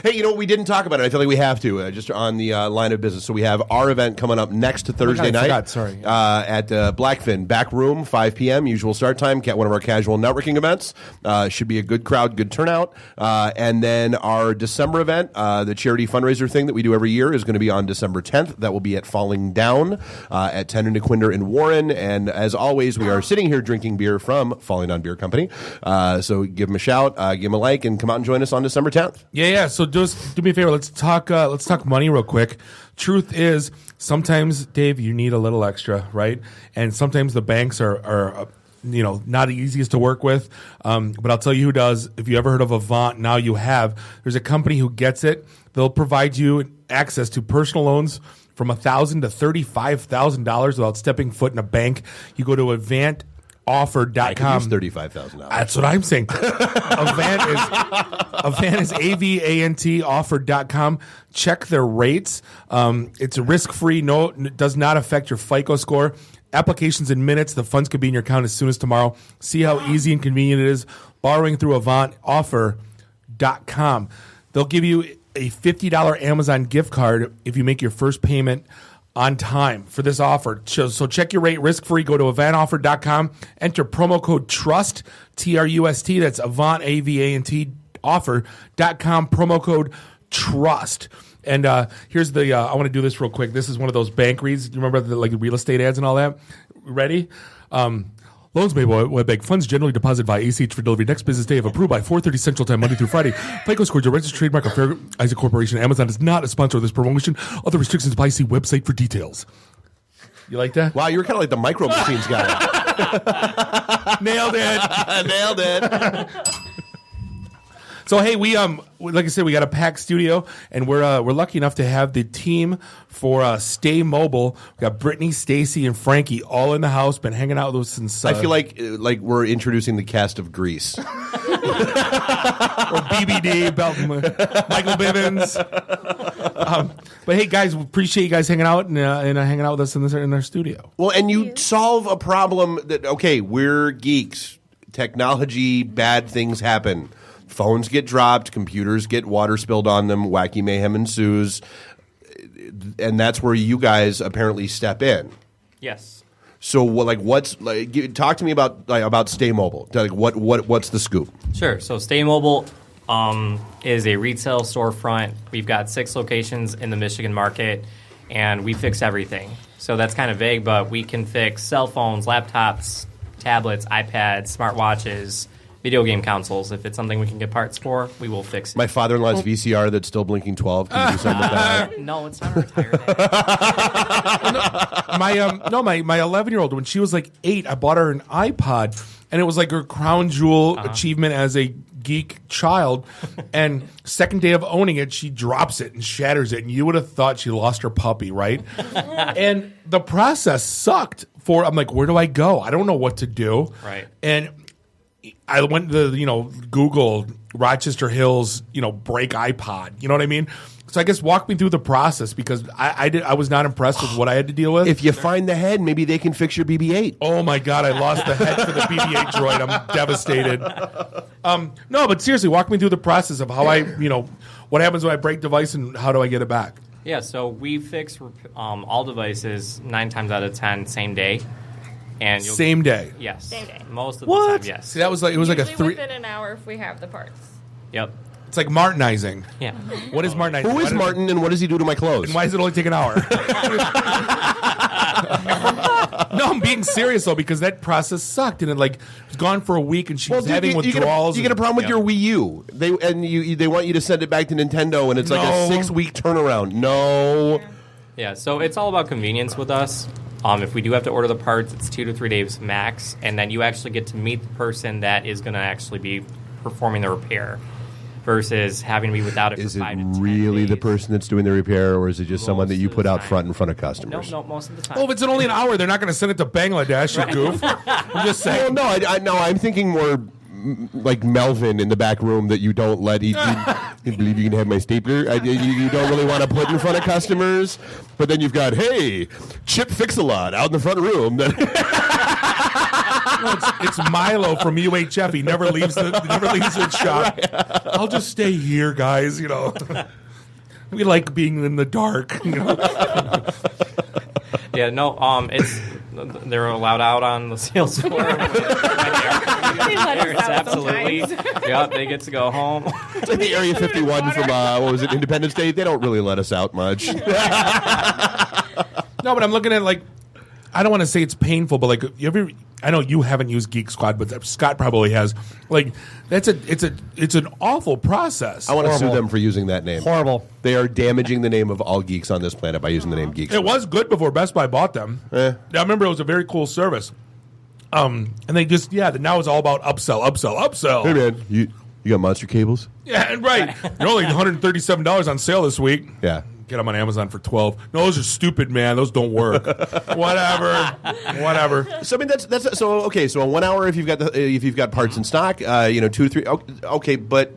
S28: Hey, we didn't talk about it. I feel like we have to, just on the line of business. So we have our event coming up next Thursday night.
S27: At
S28: Blackfin, back room, 5 p.m., usual start time. One of our casual networking events. Should be a good crowd, good turnout. And then our December event, the charity fundraiser thing that we do every year, is going to be on December 10th. That will be at Falling Down at 10 and DeQuinder in Warren. And as always, we are sitting here drinking beer from Falling Down Beer Company. So give them a shout, give them a like, and come out and join us on December 10th.
S27: Yeah. So just do me a favor. Let's talk money real quick. Truth is, sometimes, Dave, you need a little extra, right? And sometimes the banks are not the easiest to work with. But I'll tell you who does. If you ever heard of Avant, now you have. There's a company who gets it. They'll provide you access to personal loans from $1,000 to $35,000 without stepping foot in a bank. You go to avantoffer.com.
S28: $35,000.
S27: That's what I'm saying. Avant is AVANT offer.com. Check their rates. It's risk-free. No, it does not affect your FICO score. Applications in minutes. The funds could be in your account as soon as tomorrow. See how easy and convenient it is. Borrowing through avantoffer.com. They'll give you a $50 Amazon gift card if you make your first payment on time for this offer. So check your rate risk-free. Go to avantoffer.com. Enter promo code TRUST, TRUST. That's Avant, AVANT, offer.com. Promo code TRUST. And here's the, I want to do this real quick. This is one of those bank reads. Do you remember the real estate ads and all that? Ready? Loans made by bank. Funds generally deposited via ACH for delivery next business day if approved by 4:30 Central Time, Monday through Friday. FICO scores are registered trademark of Fair Isaac Corporation. Amazon is not a sponsor of this promotion. Other restrictions apply. See website for details. You like that?
S28: Wow, you were kind of like the micro machines guy.
S27: Nailed it.
S28: Nailed it.
S27: So hey, we like I said, we got a packed studio, and we're lucky enough to have the team for Staymobile. We got Brittany, Stacy, and Frankie all in the house. Been hanging out with us since.
S28: I feel like we're introducing the cast of Grease.
S27: Or BBD, Michael Bivins. But hey, guys, we appreciate you guys hanging out and hanging out with us in our studio.
S28: Well, and you solve a problem that, okay, we're geeks. Technology, bad things happen. Phones get dropped, computers get water spilled on them, wacky mayhem ensues. And that's where you guys apparently step in.
S4: Yes.
S28: So, talk to me about Staymobile. What's the scoop?
S4: Sure. So Staymobile is a retail storefront. We've got 6 locations in the Michigan market, and we fix everything. So that's kind of vague, but we can fix cell phones, laptops, tablets, iPads, smartwatches, video game consoles. If it's something we can get parts for, we will fix it.
S28: My father-in-law's VCR that's still blinking 12. Can you do something with that?
S4: No, it's not retired.
S27: My 11-year-old, when she was like 8, I bought her an iPod, and it was like her crown jewel achievement as a geek child. And second day of owning it, she drops it and shatters it, and you would have thought she lost her puppy, right? And the process sucked. I'm like, where do I go? I don't know what to do.
S4: Right.
S27: And I went to Google Rochester Hills, break iPod. You know what I mean? So I guess walk me through the process, because I was not impressed with what I had to deal with.
S28: If you find the head, maybe they can fix your BB-8.
S27: Oh my God, I lost the head for the BB-8 droid. I'm devastated. No, but seriously, walk me through the process of how what happens when I break device and how do I get it back?
S4: Yeah, so we fix all devices 9 times out of 10 same day. And
S27: same day?
S4: Yes.
S1: Same day.
S4: Most of
S27: What?
S4: the time, yes.
S27: See, it was like a
S1: Usually
S27: 3.
S1: within an hour if we have the parts.
S4: Yep.
S27: It's like Martinizing.
S4: Yeah.
S27: What is Martinizing?
S28: Who is Martin, and what does he do to my clothes?
S27: And why does it only take an hour? No, I'm being serious though, because that process sucked, and it was gone for a week, and she was having withdrawals.
S28: You get a problem with your Wii U. They want you to send it back to Nintendo, and it's like a 6-week turnaround. No.
S4: Yeah, so it's all about convenience with us. If we do have to order the parts, it's 2 to 3 days max, and then you actually get to meet the person that is going to actually be performing the repair, versus having to be without it for 5 to 10
S28: Is it really
S4: days.
S28: the person that's doing the repair, or is it just someone that you put out front in front of customers?
S4: No, most of the time.
S27: Well, if it's only an hour, they're not going to send it to Bangladesh, you goof. I'm just saying.
S28: Well, no, I'm thinking more like Melvin in the back room that you don't let. You believe you can have my stapler? You don't really want to put in front of customers, but then you've got, hey, Chip Fix-A-Lot out in the front room.
S27: No, it's Milo from UHF. He never leaves the shop. Right. I'll just stay here, guys. We like being in the dark.
S4: Yeah, no. They're allowed out on the sales floor. Absolutely. Yep, they get to go home.
S28: It's like the Area 51 from Independence Day. They don't really let us out much.
S27: No, but I'm looking at I don't want to say it's painful, but I know you haven't used Geek Squad, but Scott probably has. It's an awful process.
S28: I want to sue them for using that name.
S30: Horrible.
S28: They are damaging the name of all geeks on this planet by using the name Geek Squad.
S27: It was good before Best Buy bought them. I remember it was a very cool service. And they just now it's all about upsell.
S28: Hey man, you got monster cables?
S27: Yeah, right. They're only $137 on sale this week.
S28: Yeah.
S27: Get them on Amazon for $12. No, those are stupid, man. Those don't work. Whatever.
S28: So I mean that's so okay. So in 1 hour, if you've got parts in stock, 2 to 3. Okay, but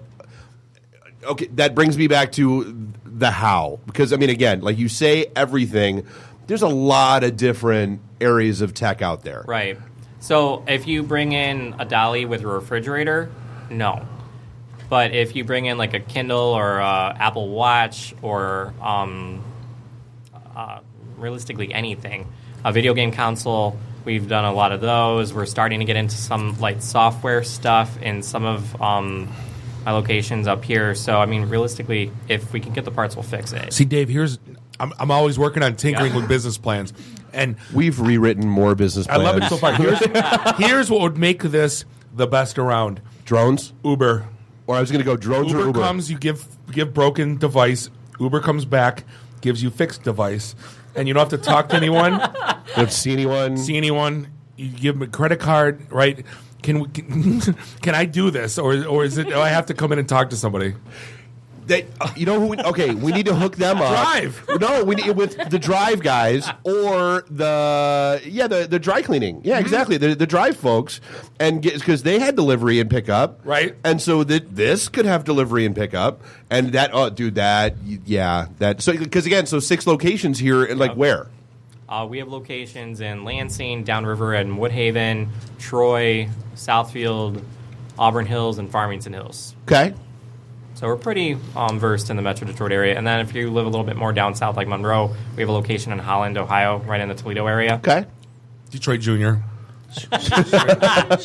S28: that brings me back to the how, because I mean again, like you say everything. There's a lot of different areas of tech out there.
S4: Right. So if you bring in a dolly with a refrigerator, no. But if you bring in a Kindle or Apple Watch or realistically anything, a video game console, we've done a lot of those. We're starting to get into some software stuff in some of my locations up here. So I mean, realistically, if we can get the parts, we'll fix it.
S27: See, Dave, I'm always working on tinkering with business plans, and
S28: we've rewritten more business plans.
S27: I love it so far. Here's what would make this the best around:
S28: drones,
S27: Uber.
S28: Or I was going to go drones or Uber.
S27: Uber comes, you give broken device. Uber comes back, gives you fixed device, and you don't have to talk to anyone.
S28: Don't see anyone.
S27: You give them a credit card, right? can I do this, or is it? Do I have to come in and talk to somebody?
S28: You know who? Okay, we need to hook them up.
S27: Drive.
S28: No, we need with the Drive guys or the dry cleaning. Yeah, exactly. The Drive folks, and because they had delivery and pickup,
S27: right?
S28: And so this could have delivery and pickup, and that. Oh, dude, that. So because again, so 6 locations here, and like where?
S4: We have locations in Lansing, Downriver, and Woodhaven, Troy, Southfield, Auburn Hills, and Farmington Hills.
S28: Okay.
S4: So we're pretty versed in the Metro Detroit area. And then if you live a little bit more down south, like Monroe, we have a location in Holland, Ohio, right in the Toledo area.
S28: Okay.
S27: Detroit Junior.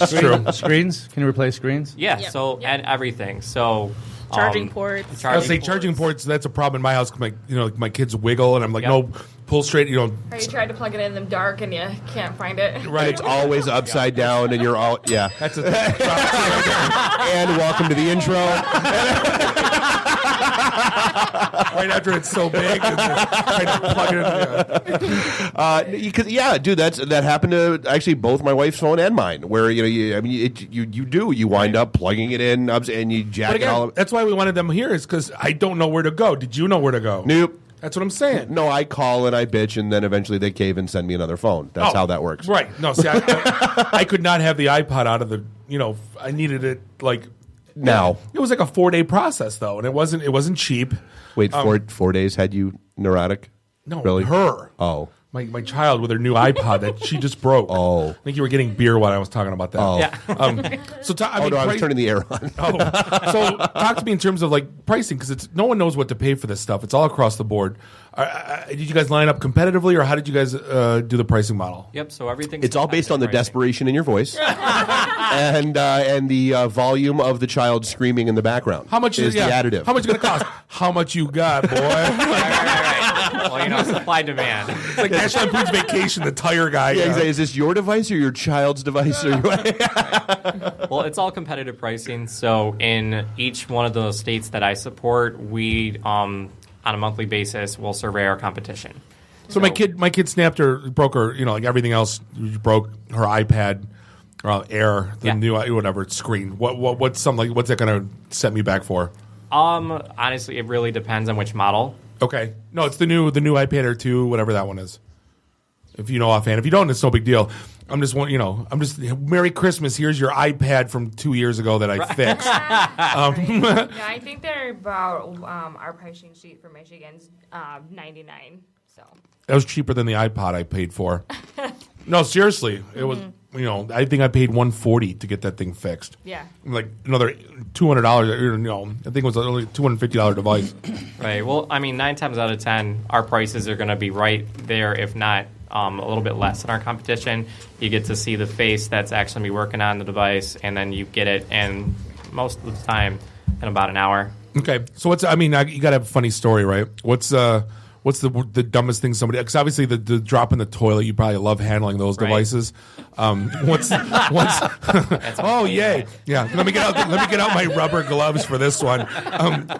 S22: Screens? Can you replace screens?
S4: Yeah, so and everything. So
S1: charging ports.
S27: I was saying charging ports. That's a problem in my house. My kids wiggle, and I'm like, no, pull straight.
S1: Or you tried to plug it in the dark and you can't find it.
S28: Right, it's always upside down, and you're all That's and welcome to the intro.
S27: Right after it's so big, and trying to plug it in.
S28: Because dude, that happened to actually both my wife's phone and mine. Where you wind up plugging it in and you jack it all up.
S27: That's why we wanted them here, is because I don't know where to go. Did you know where to go?
S28: Nope.
S27: That's what I'm saying.
S28: No, I call and I bitch, and then eventually they cave and send me another phone. That's how that works.
S27: Right. No, see, I could not have the iPod out of the. I needed it like
S28: now.
S27: It was like a 4-day process though, and it wasn't cheap.
S28: Wait, 4 days had you neurotic?
S27: No,
S28: really?
S27: Her.
S28: Oh.
S27: My child with her new iPod that she just broke.
S28: Oh.
S27: I think you were getting beer while I was talking about that.
S28: Oh.
S27: Yeah.
S28: I was turning the air on.
S27: So talk to me in terms of like pricing, because no one knows what to pay for this stuff. It's all across the board. Did you guys line up competitively, or how did you guys do the pricing model?
S4: Yep. So everything.
S28: It's all based on the desperation in your voice and the volume of the child screaming in the background.
S27: How much
S28: is the additive?
S27: How much is it going to cost? How much you got, boy?
S4: Right. Well, supply demand.
S27: It's like National Lampoon's Vacation, the tire guy.
S28: Yeah, exactly. Is this your device or your child's device?
S4: Well, it's all competitive pricing. So in each one of the states that I support, we on a monthly basis will survey our competition.
S27: So my kid snapped her, broke her, like everything else, broke her iPad, Air, the new whatever screen. What's that going to set me back for?
S4: Honestly, it really depends on which model.
S27: Okay. No, it's the new iPad Air 2, whatever that one is. If you know offhand. If you don't, it's no big deal. I'm just Merry Christmas. Here's your iPad from 2 years ago that I fixed.
S1: Yeah, I think they're about our pricing sheet for Michigan's $99. So
S27: that was cheaper than the iPod I paid for. No, seriously, it was. I think I paid $140 to get that thing fixed.
S1: Yeah,
S27: like another $200. I think it was only $250 device.
S4: Right. Well, 9 times out of 10, our prices are going to be right there, if not a little bit less than our competition. You get to see the face that's actually be working on the device, and then you get it, and most of the time in about an hour.
S27: Okay. So you got to have a funny story, right? What's the dumbest thing somebody? Because obviously the drop in the toilet, you probably love handling those devices. Oh yay! Yeah, let me get out my rubber gloves for this one.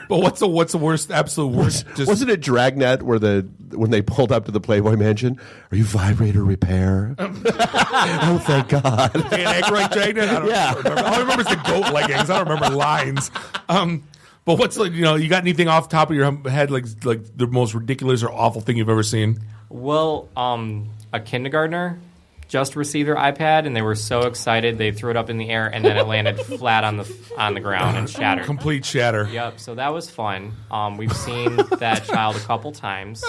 S27: But what's the worst? Absolute worst?
S28: Wasn't it Dragnet when they pulled up to the Playboy Mansion? Are you vibrator repair? Oh, thank God!
S27: Can't act right, Dragnet. I don't remember. All I remember is the goat leggings. I don't remember lines. But what's you got anything off the top of your head like the most ridiculous or awful thing you've ever seen?
S4: Well, a kindergartner just received their iPad and they were so excited they threw it up in the air and then it landed flat on the ground and shattered.
S27: Complete shatter.
S4: Yep. So that was fun. We've seen that child a couple times.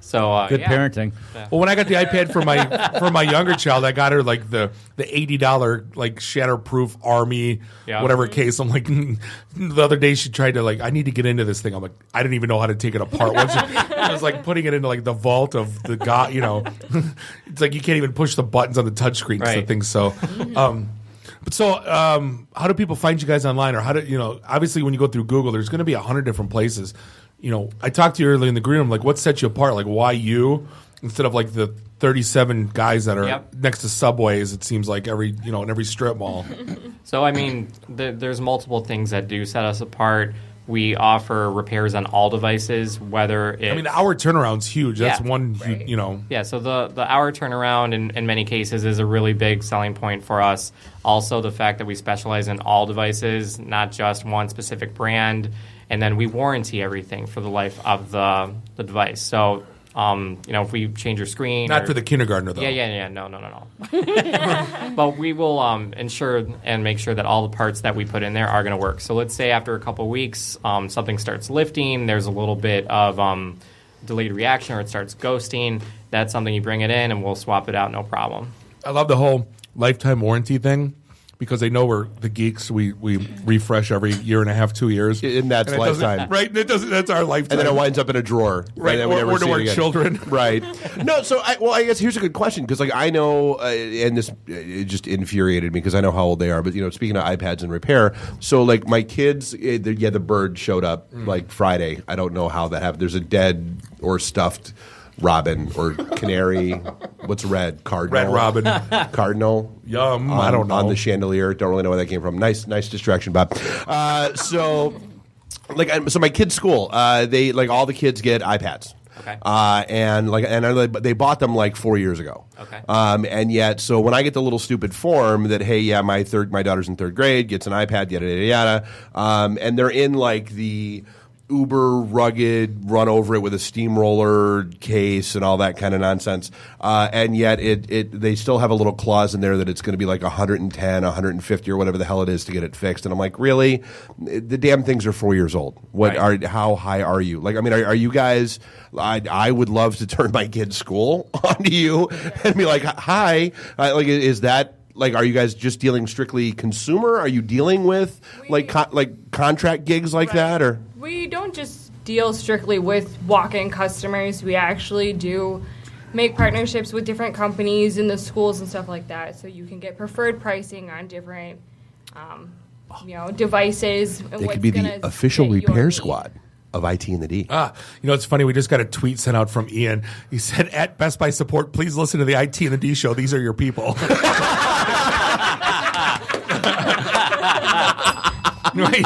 S4: So
S22: good parenting.
S27: Well, when I got the iPad for my younger child, I got her like the $80 like shatterproof Army whatever case. I'm like, the other day she tried to I need to get into this thing. I'm like, I didn't even know how to take it apart. I was like putting it into like the vault of the guy. It's like you can't even push the buttons on the touchscreen because the thing's so. How do people find you guys online, or how do obviously when you go through Google, there's going to be 100 different places. I talked to you earlier in the green room, like what sets you apart? Like why you instead of like the 37 guys that are next to subways, it seems like in every strip mall.
S4: So there's multiple things that do set us apart. We offer repairs on all devices, whether it's...
S27: I mean, the hour turnaround's huge. That's
S4: Yeah.
S27: one, you know.
S4: Yeah, so the hour turnaround in many cases is a really big selling point for us. Also, the fact that we specialize in all devices, not just one specific brand, and then we warranty everything for the life of the device. So, you know, if we change your screen...
S27: Not for the kindergartner, though.
S4: Yeah. No. But we will ensure and make sure that all the parts that we put in there are going to work. So let's say after a couple of weeks, something starts lifting, there's a little bit of delayed reaction, or it starts ghosting. That's something you bring it in, and we'll swap it out, no problem.
S27: I love the whole lifetime warranty thing because they know we're the geeks. We refresh every year and a half, 2 years.
S28: And that's lifetime.
S27: Right? That's our lifetime.
S28: And then it winds up in a drawer.
S27: Right,
S28: And then we never
S27: or
S28: see
S27: to
S28: it
S27: our
S28: again.
S27: children.
S28: Right. No, so I guess here's a good question because like I know, and this it just infuriated me because I know how old they are. But you know, speaking of iPads and repair, so like my kids, the bird showed up like Friday. I don't know how that happened. There's a dead or stuffed robin or canary. What's red? Cardinal.
S27: Red robin.
S28: Cardinal.
S27: Yum. I don't know.
S28: On the chandelier. Don't really know where that came from. Nice distraction, Bob. So my kids' school, they like all the kids get iPads.
S4: Okay.
S28: And they bought them like 4 years ago.
S4: Okay.
S28: And yet, so when I get the little stupid form that, hey, yeah, my daughter's in third grade, gets an iPad, yada yada yada, and they're in like the uber rugged, run over it with a steamroller case and all that kind of nonsense. And yet they still have a little clause in there that it's going to be like 110, 150 or whatever the hell it is to get it fixed. And I'm like, really? The damn things are 4 years old. How high are you? Like, I mean, are you guys, I would love to turn my kid's school onto you and be like, hi, is that, like, are you guys just dealing strictly consumer? Are you dealing with contract gigs like that, or?
S1: We don't just deal strictly with walk-in customers. We actually do make partnerships with different companies in the schools and stuff like that, so you can get preferred pricing on different, devices.
S28: They could be the official repair squad of IT and the D.
S27: It's funny. We just got a tweet sent out from Ian. He said, "At Best Buy support, please listen to the IT and the D show. These are your people." Right.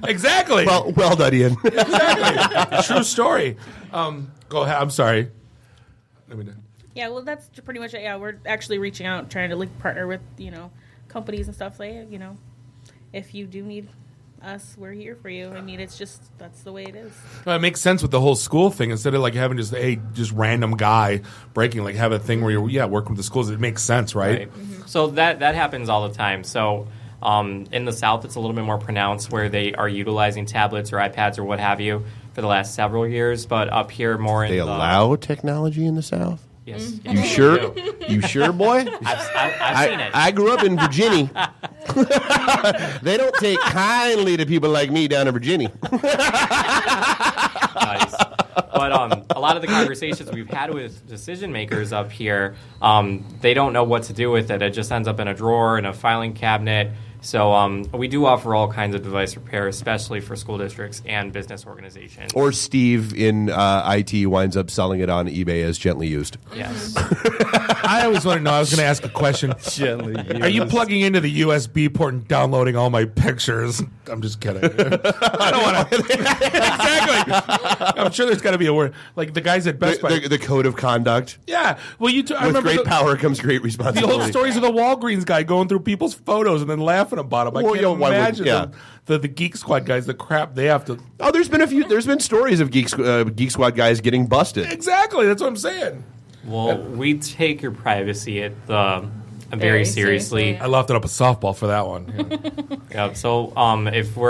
S27: Exactly.
S28: Well done, Ian.
S27: Exactly. True story. Go ahead. I'm sorry.
S5: Yeah, well, that's pretty much it. Yeah, we're actually reaching out, trying to partner with companies and stuff like if you do need us, we're here for you. I mean, it's just that's the way it is.
S27: Well, it makes sense with the whole school thing. Instead of like having just random guy breaking, like have a thing where you're working with the schools. It makes sense, right?
S4: Mm-hmm. So that happens all the time. So in the South, it's a little bit more pronounced where they are utilizing tablets or iPads or what have you for the last several years. But up here, more
S28: they allow technology in the South.
S4: Yes.
S28: You sure? You sure, boy?
S4: I've seen it.
S28: I grew up in Virginia. They don't take kindly to people like me down in Virginia.
S4: Nice. But a lot of the conversations we've had with decision makers up here, they don't know what to do with it. It just ends up in a drawer, in a filing cabinet. So we do offer all kinds of device repair, especially for school districts and business organizations.
S28: Or Steve in IT winds up selling it on eBay as gently used.
S4: Yes.
S27: I always want to know. I was going to ask a question.
S22: Gently used.
S27: Are you plugging into the USB port and downloading all my pictures? I'm just kidding. I don't want to. Exactly. I'm sure there's got to be a word. Like the guys at Best Buy.
S28: The code of conduct.
S27: Yeah. Well, I
S28: With
S27: remember
S28: great power comes great responsibility.
S27: The old stories of the Walgreens guy going through people's photos and then laughing about them. I can't imagine the Geek Squad guys, the crap they have to.
S28: Oh, there's been stories of Geek Squad guys getting busted.
S27: Exactly. That's what I'm saying.
S4: Well, we take your privacy very seriously.
S27: I left it up a softball for that one.
S4: Yeah. So if we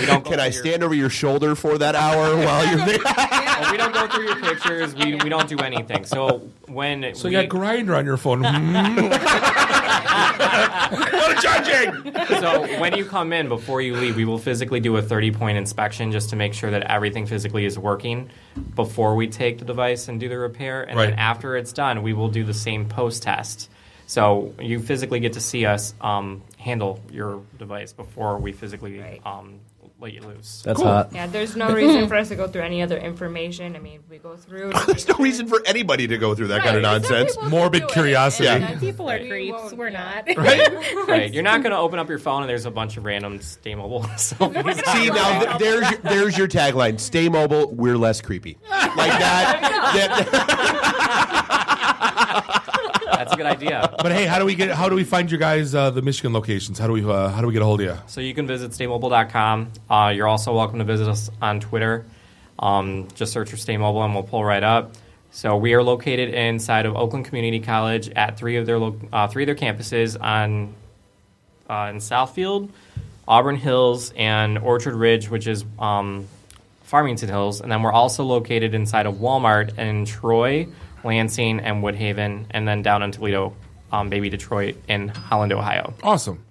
S4: don't.
S28: Can I stand over your shoulder for that hour while you're there?
S4: Well, we don't go through your pictures. We don't do anything. So
S27: you got Grindr on your phone. No judging.
S4: So when you come in, before you leave, we will physically do a 30-point inspection just to make sure that everything physically is working before we take the device and do the repair. And then after it's done, we will do the same post-test. So you physically get to see us handle your device before we physically let you loose.
S22: That's hot.
S1: Yeah, there's no reason for us to go through any other information. I mean, we go through.
S28: There's no reason for anybody to go through that kind of nonsense.
S27: Morbid curiosity.
S28: Yeah.
S5: People are creeps. We're not.
S4: Right. You're not going to open up your phone and there's a bunch of random Staymobile selfies.
S28: See, now there's your tagline. Stay mobile, we're less creepy. Like
S4: That's a good idea.
S27: But hey, how do we find you guys the Michigan locations? How do we get a hold of you?
S4: So you can visit staymobile.com. You're also welcome to visit us on Twitter. Just search for Staymobile and we'll pull right up. So we are located inside of Oakland Community College at three of their campuses in Southfield, Auburn Hills, and Orchard Ridge, which is Farmington Hills. And then we're also located inside of Walmart in Troy, Lansing, and Woodhaven, and then down in Toledo, baby Detroit, and Holland, Ohio.
S27: Awesome.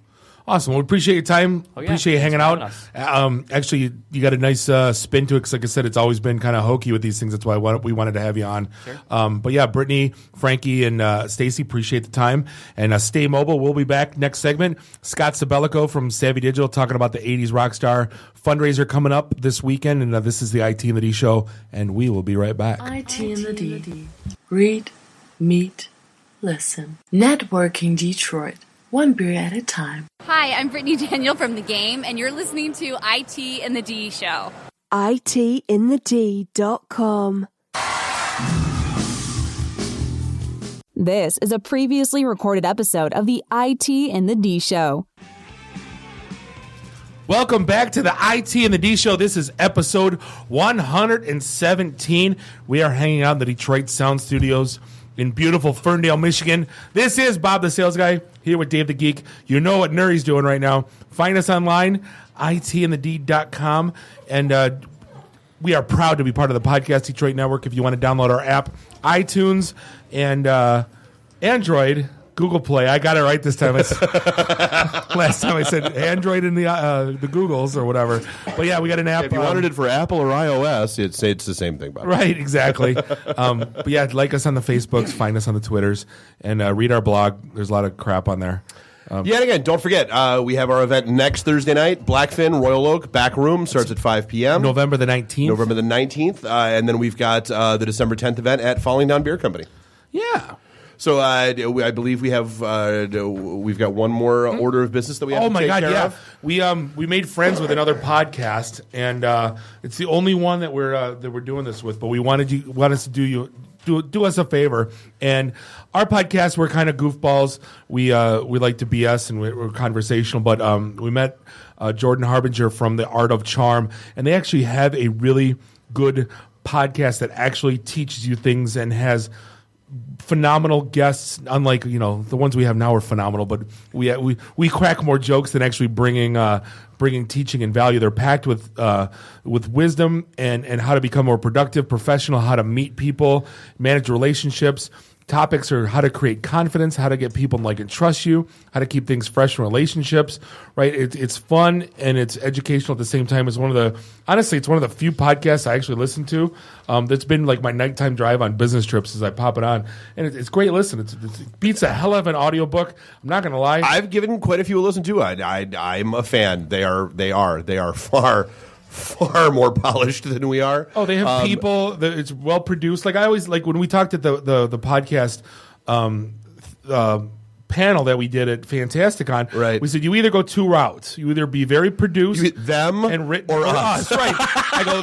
S27: Well, we appreciate your time.
S4: Oh, yeah.
S27: Appreciate you hanging out.
S4: Us.
S27: Actually, you got a nice spin to it because, like I said, it's always been kind of hokey with these things. That's why we wanted to have you on.
S4: Sure.
S27: But yeah, Brittany, Frankie, and Stacy, appreciate the time. And Stay Mobile, we'll be back next segment. Scott Sabelico from Savvy Digital talking about the 80s rock star fundraiser coming up this weekend. And this is the IT and the D Show, and we will be right back.
S7: IT and the D. Read, meet, listen. Networking Detroit. One beer at a time.
S8: Hi, I'm Brittany Daniel from The Game, and you're listening to IT and the D Show.
S2: ITinthed.com.
S3: This is a previously recorded episode of the IT and the D Show.
S27: Welcome back to the IT and the D Show. This is episode 117. We are hanging out in the Detroit Sound Studios in beautiful Ferndale, Michigan. This is Bob the Sales Guy here with Dave the Geek. You know what Nuri's doing right now. Find us online, itandthed.com. And we are proud to be part of the Podcast Detroit Network. If you want to download our app, iTunes and Android, Google Play. I got it right this time. Last time I said Android in the Googles or whatever. But yeah, we got an app.
S28: If you wanted it for Apple or iOS, it's the same thing, Bob.
S27: Right, exactly. But yeah, like us on the Facebooks, find us on the Twitters, and read our blog. There's a lot of crap on there.
S28: And again, don't forget, we have our event next Thursday night, Blackfin, Royal Oak, back room, starts at 5 p.m.
S27: November the 19th.
S28: And then we've got the December 10th event at Falling Down Beer Company.
S27: Yeah.
S28: So I believe we've got one more order of business that we have to take care of.
S27: We made friends with another podcast, and it's the only one that we're doing this with. But we want us to do us a favor. And our podcast, we're kind of goofballs. We like to BS and we're conversational. But we met Jordan Harbinger from The Art of Charm, and they actually have a really good podcast that actually teaches you things and has phenomenal guests. Unlike the ones we have now are phenomenal, but we crack more jokes than actually bringing teaching and value. They're packed with wisdom and how to become more productive, professional, how to meet people, manage relationships. Topics are how to create confidence, how to get people to like and trust you, how to keep things fresh in relationships, right? It's fun and it's educational at the same time. It's one of the few podcasts I actually listen to that's been like my nighttime drive on business trips as I pop it on. And it's great listen. It beats a hell of an audiobook. I'm not going to lie.
S28: I've given quite a few a listen to. I'm a fan. They are far more polished than we are.
S27: Oh, they have people. It's well produced. Like I always like when we talked at the podcast panel that we did at Fantastic on.
S28: Right.
S27: We said you either go two routes. You either be very produced,
S28: them
S27: and written,
S28: or us.
S27: Right. I go.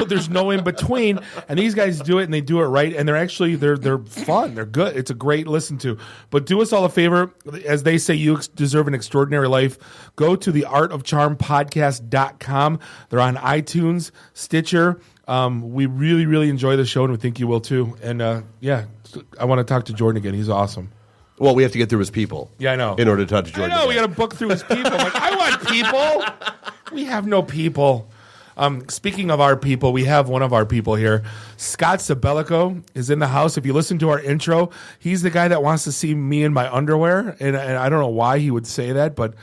S27: There's no in between. And these guys do it and they do it right. And they're fun. They're good. It's a great listen to. But do us all a favor, as they say, you deserve an extraordinary life. Go to theartofcharmpodcast.com. They're on iTunes, Stitcher. We really, really enjoy the show, and we think you will too. And I want to talk to Jordan again. He's awesome.
S28: Well, we have to get through his people.
S27: Yeah, I know.
S28: In order to talk to Jordan.
S27: I know. We got to book through his people. I'm like, I want people. We have no people. Speaking of our people, we have one of our people here. Scott Sabelico is in the house. If you listen to our intro, he's the guy that wants to see me in my underwear, and I don't know why he would say that, but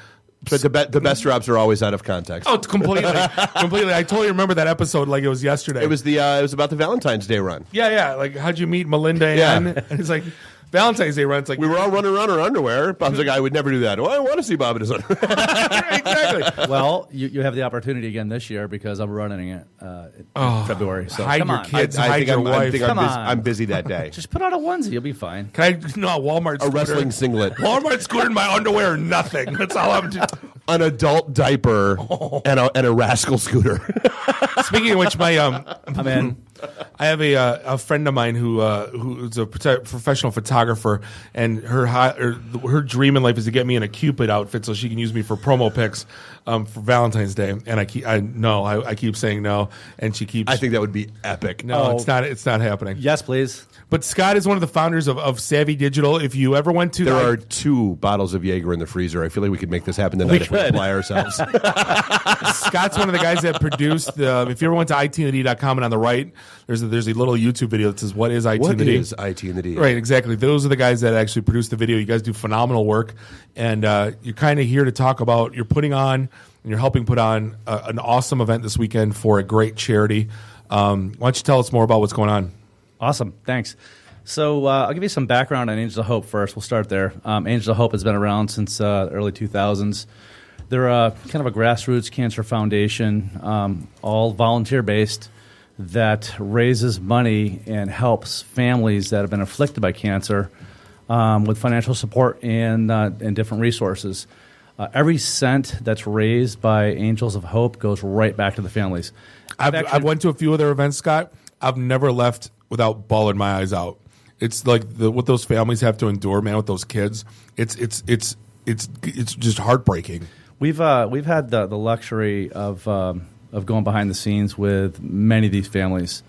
S28: the best drops are always out of context.
S27: Oh, completely. I totally remember that episode like it was yesterday.
S28: It was about the Valentine's Day run.
S27: Yeah. Like, how'd you meet Melinda Ann? And it's like, Valentine's Day run, it's like
S28: we were all running around in our underwear. Bob's like, I would never do that. Well, I want to see Bob in his underwear.
S27: Exactly.
S22: Well, you have the opportunity again this year because I'm running it in February. So
S27: hide
S22: come
S27: your
S22: on.
S27: kids,
S28: I
S27: hide
S28: think
S27: your
S28: I'm,
S27: wife.
S22: Come on.
S28: I'm busy that day.
S22: Just put on a onesie. You'll be fine.
S27: Can I? No, Walmart
S28: A
S27: scooter.
S28: wrestling singlet.
S27: Walmart scooter in my underwear or nothing. That's all I'm doing.
S28: An adult diaper and a rascal scooter.
S27: Speaking of which,
S22: I'm in.
S27: I have a friend of mine who's a professional photographer, and her dream in life is to get me in a Cupid outfit so she can use me for promo pics for Valentine's Day. And I keep saying no, and she keeps.
S28: I think that would be epic.
S27: No, it's not. It's not happening.
S22: Yes, please.
S27: But Scott is one of the founders of Savvy Digital. If you ever went to,
S28: there are 2 bottles of Jaeger in the freezer. I feel like we could make this happen tonight if we apply ourselves.
S27: Scott's one of the guys that produced. If you ever went to itandthed.com and on the right, there's a little YouTube video that says, "What is IT and the D?"
S28: What is IT and the D?
S27: Right, exactly. Those are the guys that actually produced the video. You guys do phenomenal work, and you're kind of here to talk about. You're putting on and you're helping put on an awesome event this weekend for a great charity. Why don't you tell us more about what's going on?
S22: Awesome. Thanks. So I'll give you some background on Angels of Hope first. We'll start there. Angels of Hope has been around since the early 2000s. They're kind of a grassroots cancer foundation, all volunteer-based, that raises money and helps families that have been afflicted by cancer with financial support and different resources. Every cent that's raised by Angels of Hope goes right back to the families.
S27: I've went to a few of their events, Scott. I've never left without bawling my eyes out. It's like what those families have to endure, man, with those kids. It's just heartbreaking.
S22: We've had the luxury of going behind the scenes with many of these families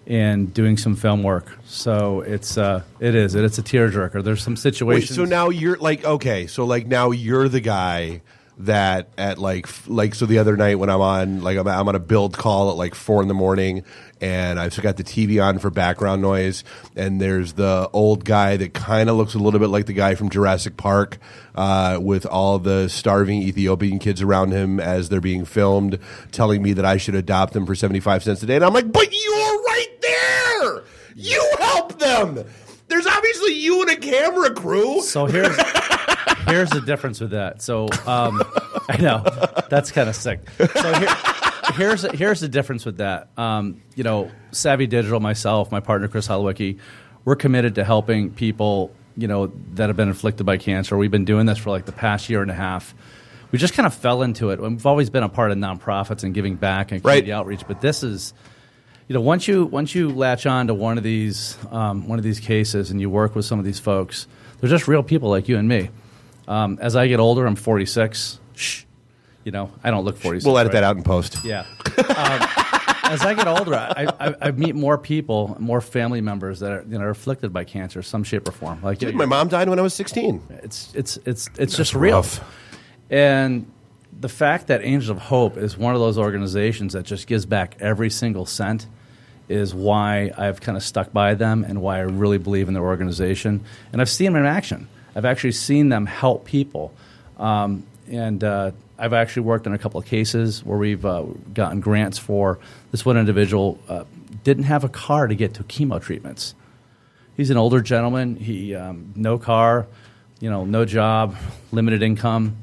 S22: and doing some film work. So it's a tearjerker. There's some situations.
S28: Wait, so now you're like, okay, so like now you're the guy that at like so the other night when I'm on a build call at like 4 a.m. and I've got the TV on for background noise, and there's the old guy that kind of looks a little bit like the guy from Jurassic Park with all the starving Ethiopian kids around him as they're being filmed, telling me that I should adopt them for 75 cents a day, and I'm like, but you're right there! You help them! There's obviously you and a camera crew.
S22: So here's the difference with that. So I know that's kind of sick. So here's the difference with that. Savvy Digital, myself, my partner Chris Holowicki, we're committed to helping people that have been afflicted by cancer. We've been doing this for like the past year and a half. We just kind of fell into it. We've always been a part of nonprofits and giving back and community outreach, but this is. Once you latch on to one of these cases and you work with some of these folks, they're just real people like you and me. As I get older, I'm 46. I don't look 46.
S28: We'll edit that out in post.
S22: Yeah. As I get older, I meet more people, more family members that are afflicted by cancer, some shape or form. Like
S28: my mom died when I was 16.
S22: It's just real.
S28: Rough.
S22: And the fact that Angels of Hope is one of those organizations that just gives back every single cent is why I've kind of stuck by them and why I really believe in their organization. And I've seen them in action. I've actually seen them help people. And I've actually worked on a couple of cases where we've gotten grants for this one individual didn't have a car to get to chemo treatments. He's an older gentleman. He no car, no job, limited income,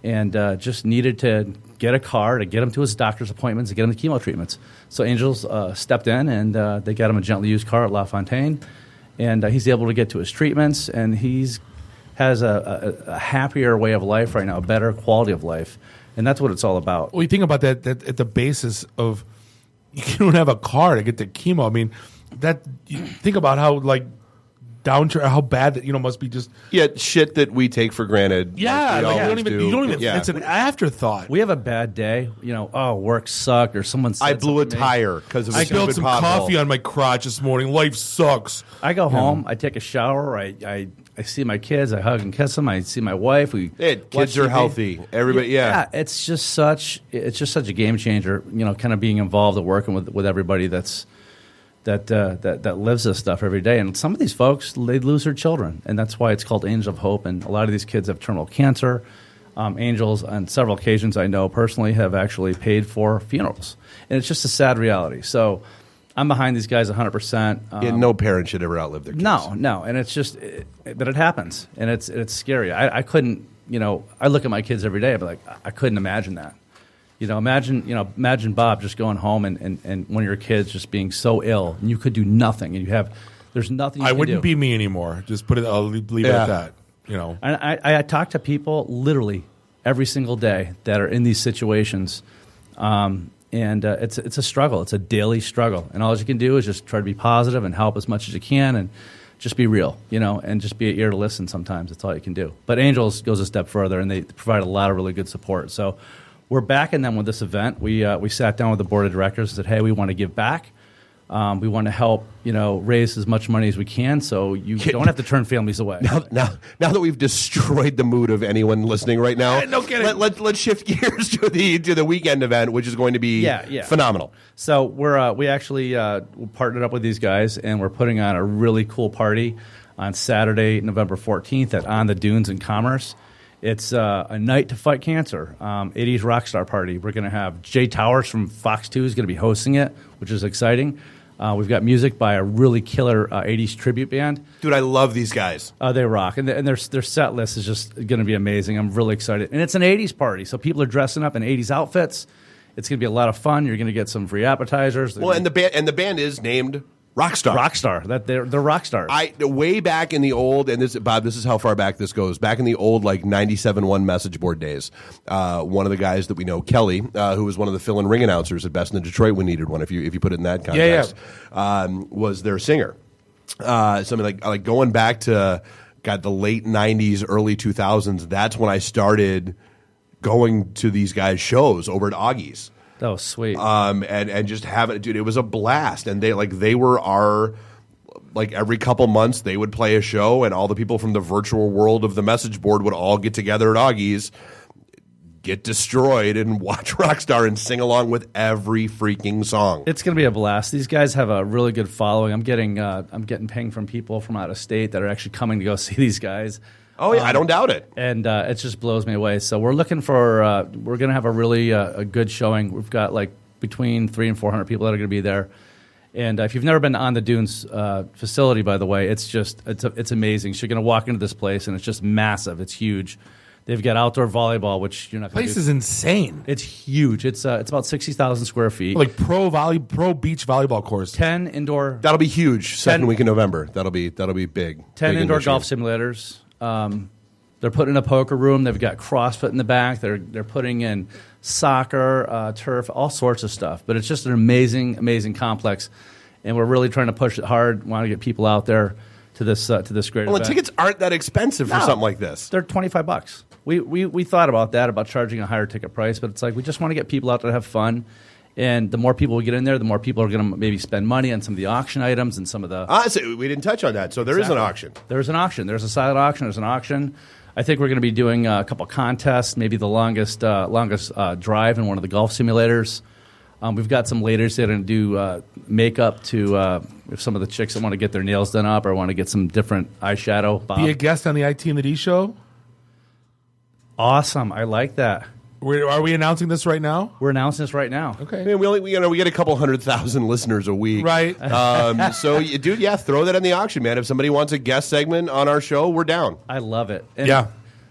S22: and just needed to get a car to get him to his doctor's appointments and get him to chemo treatments. So Angels stepped in, and they got him a gently used car at La Fontaine, and he's able to get to his treatments, and has a happier way of life right now, a better quality of life, and that's what it's all about.
S27: Well, you think about that at the basis of you don't have a car to get to chemo. I mean, think about how how bad that must be. Just
S28: shit that we take for granted.
S27: Yeah,
S28: like
S27: you don't even. It's an afterthought.
S22: We have a bad day. Work sucked, or someone said
S28: I blew a tire because of a
S27: I spilled some coffee on my crotch this morning. Life sucks.
S22: I go home. I take a shower. I see my kids. I hug and kiss them. I see my wife.
S28: Kids are healthy. Everybody, yeah.
S22: It's just such a game changer. Kind of being involved and working with everybody that lives this stuff every day. And some of these folks, they lose their children, and that's why it's called Angels of Hope. And a lot of these kids have terminal cancer. Angels, on several occasions, I know personally, have actually paid for funerals, and it's just a sad reality. So, I'm behind these guys 100%.
S28: Yeah, no parent should ever outlive their kids.
S22: No, and it's just, but it happens, and it's scary. I couldn't, I look at my kids every day, but like I couldn't imagine that. Imagine Bob just going home and one of your kids just being so ill, and you could do nothing, and there's nothing.
S27: I wouldn't be me anymore. Just I'll leave it at that.
S22: And I talk to people literally every single day that are in these situations. And it's a struggle. It's a daily struggle. And all you can do is just try to be positive and help as much as you can and just be real, and just be an ear to listen sometimes. That's all you can do. But Angels goes a step further, and they provide a lot of really good support. So we're backing them with this event. We sat down with the board of directors and said, hey, we want to give back. We want to help, raise as much money as we can, so you don't have to turn families away.
S28: Now that we've destroyed the mood of anyone listening right now,
S27: no kidding.
S28: Let's shift gears to the weekend event, which is going to be phenomenal.
S22: So we actually partnered up with these guys, and we're putting on a really cool party on Saturday, November 14th at On the Dunes in Commerce. It's a night to fight cancer, 80s rock star party. We're going to have Jay Towers from Fox 2 is going to be hosting it, which is exciting. We've got music by a really killer 80s tribute band.
S28: Dude, I love these guys.
S22: They rock. And their set list is just going to be amazing. I'm really excited. And it's an 80s party, so people are dressing up in 80s outfits. It's going to be a lot of fun. You're going to get some free appetizers.
S28: Well, and the band is named Rockstar.
S22: Rockstar. They're rock stars.
S28: Way back in the old, and this, Bob, this is how far back this goes. Back in the old, 97.1 message board days, one of the guys that we know, Kelly, who was one of the fill-in ring announcers at Best in Detroit when needed one, if you put it in that context, was their singer. Something like going back to the late 90s, early 2000s. That's when I started going to these guys' shows over at Augie's.
S22: That was sweet.
S28: And just have it, dude. It was a blast, and they were our, every couple months they would play a show, and all the people from the virtual world of the message board would all get together at Augie's, get destroyed, and watch Rockstar and sing along with every freaking song.
S22: It's going to be a blast. These guys have a really good following. I'm getting ping from people from out of state that are actually coming to go see these guys.
S28: Oh, yeah, I don't doubt it.
S22: And it just blows me away. So we're looking for we're going to have a really a good showing. We've got between 300 and 400 people that are going to be there. And if you've never been On the Dunes facility, by the way, it's amazing. So you're going to walk into this place, and it's just massive. It's huge. They've got outdoor volleyball, which you're not going to do.
S27: Place is insane.
S22: It's huge. It's about 60,000 square feet.
S27: Pro beach volleyball course.
S22: 10 indoor.
S28: That'll be huge. Second week in November. That'll be big.
S22: 10 indoor golf simulators. They're putting in a poker room. They've got CrossFit in the back. They're putting in soccer, turf, all sorts of stuff. But it's just an amazing, amazing complex, and we're really trying to push it hard. Want to get people out there to this great event.
S28: And tickets aren't that expensive for something like this.
S22: They're $25. We thought about that, about charging a higher ticket price, but it's we just want to get people out there to have fun. And the more people we get in there, the more people are going to maybe spend money on some of the auction items and some of the...
S28: So we didn't touch on that. So there is an auction.
S22: There's an auction. There's a silent auction. There's an auction. I think we're going to be doing a couple contests, maybe the longest drive in one of the golf simulators. We've got some ladies that are going to do makeup to if some of the chicks that want to get their nails done up or want to get some different eyeshadow. Bob.
S27: Be a guest on the IT and the D show?
S22: Awesome. I like that.
S27: Are we announcing this right now?
S22: We're announcing this right now.
S27: Okay.
S28: I mean, we get a couple 100,000 listeners a week,
S27: right?
S28: So, dude, throw that in the auction, man. If somebody wants a guest segment on our show, we're down.
S22: I love it. And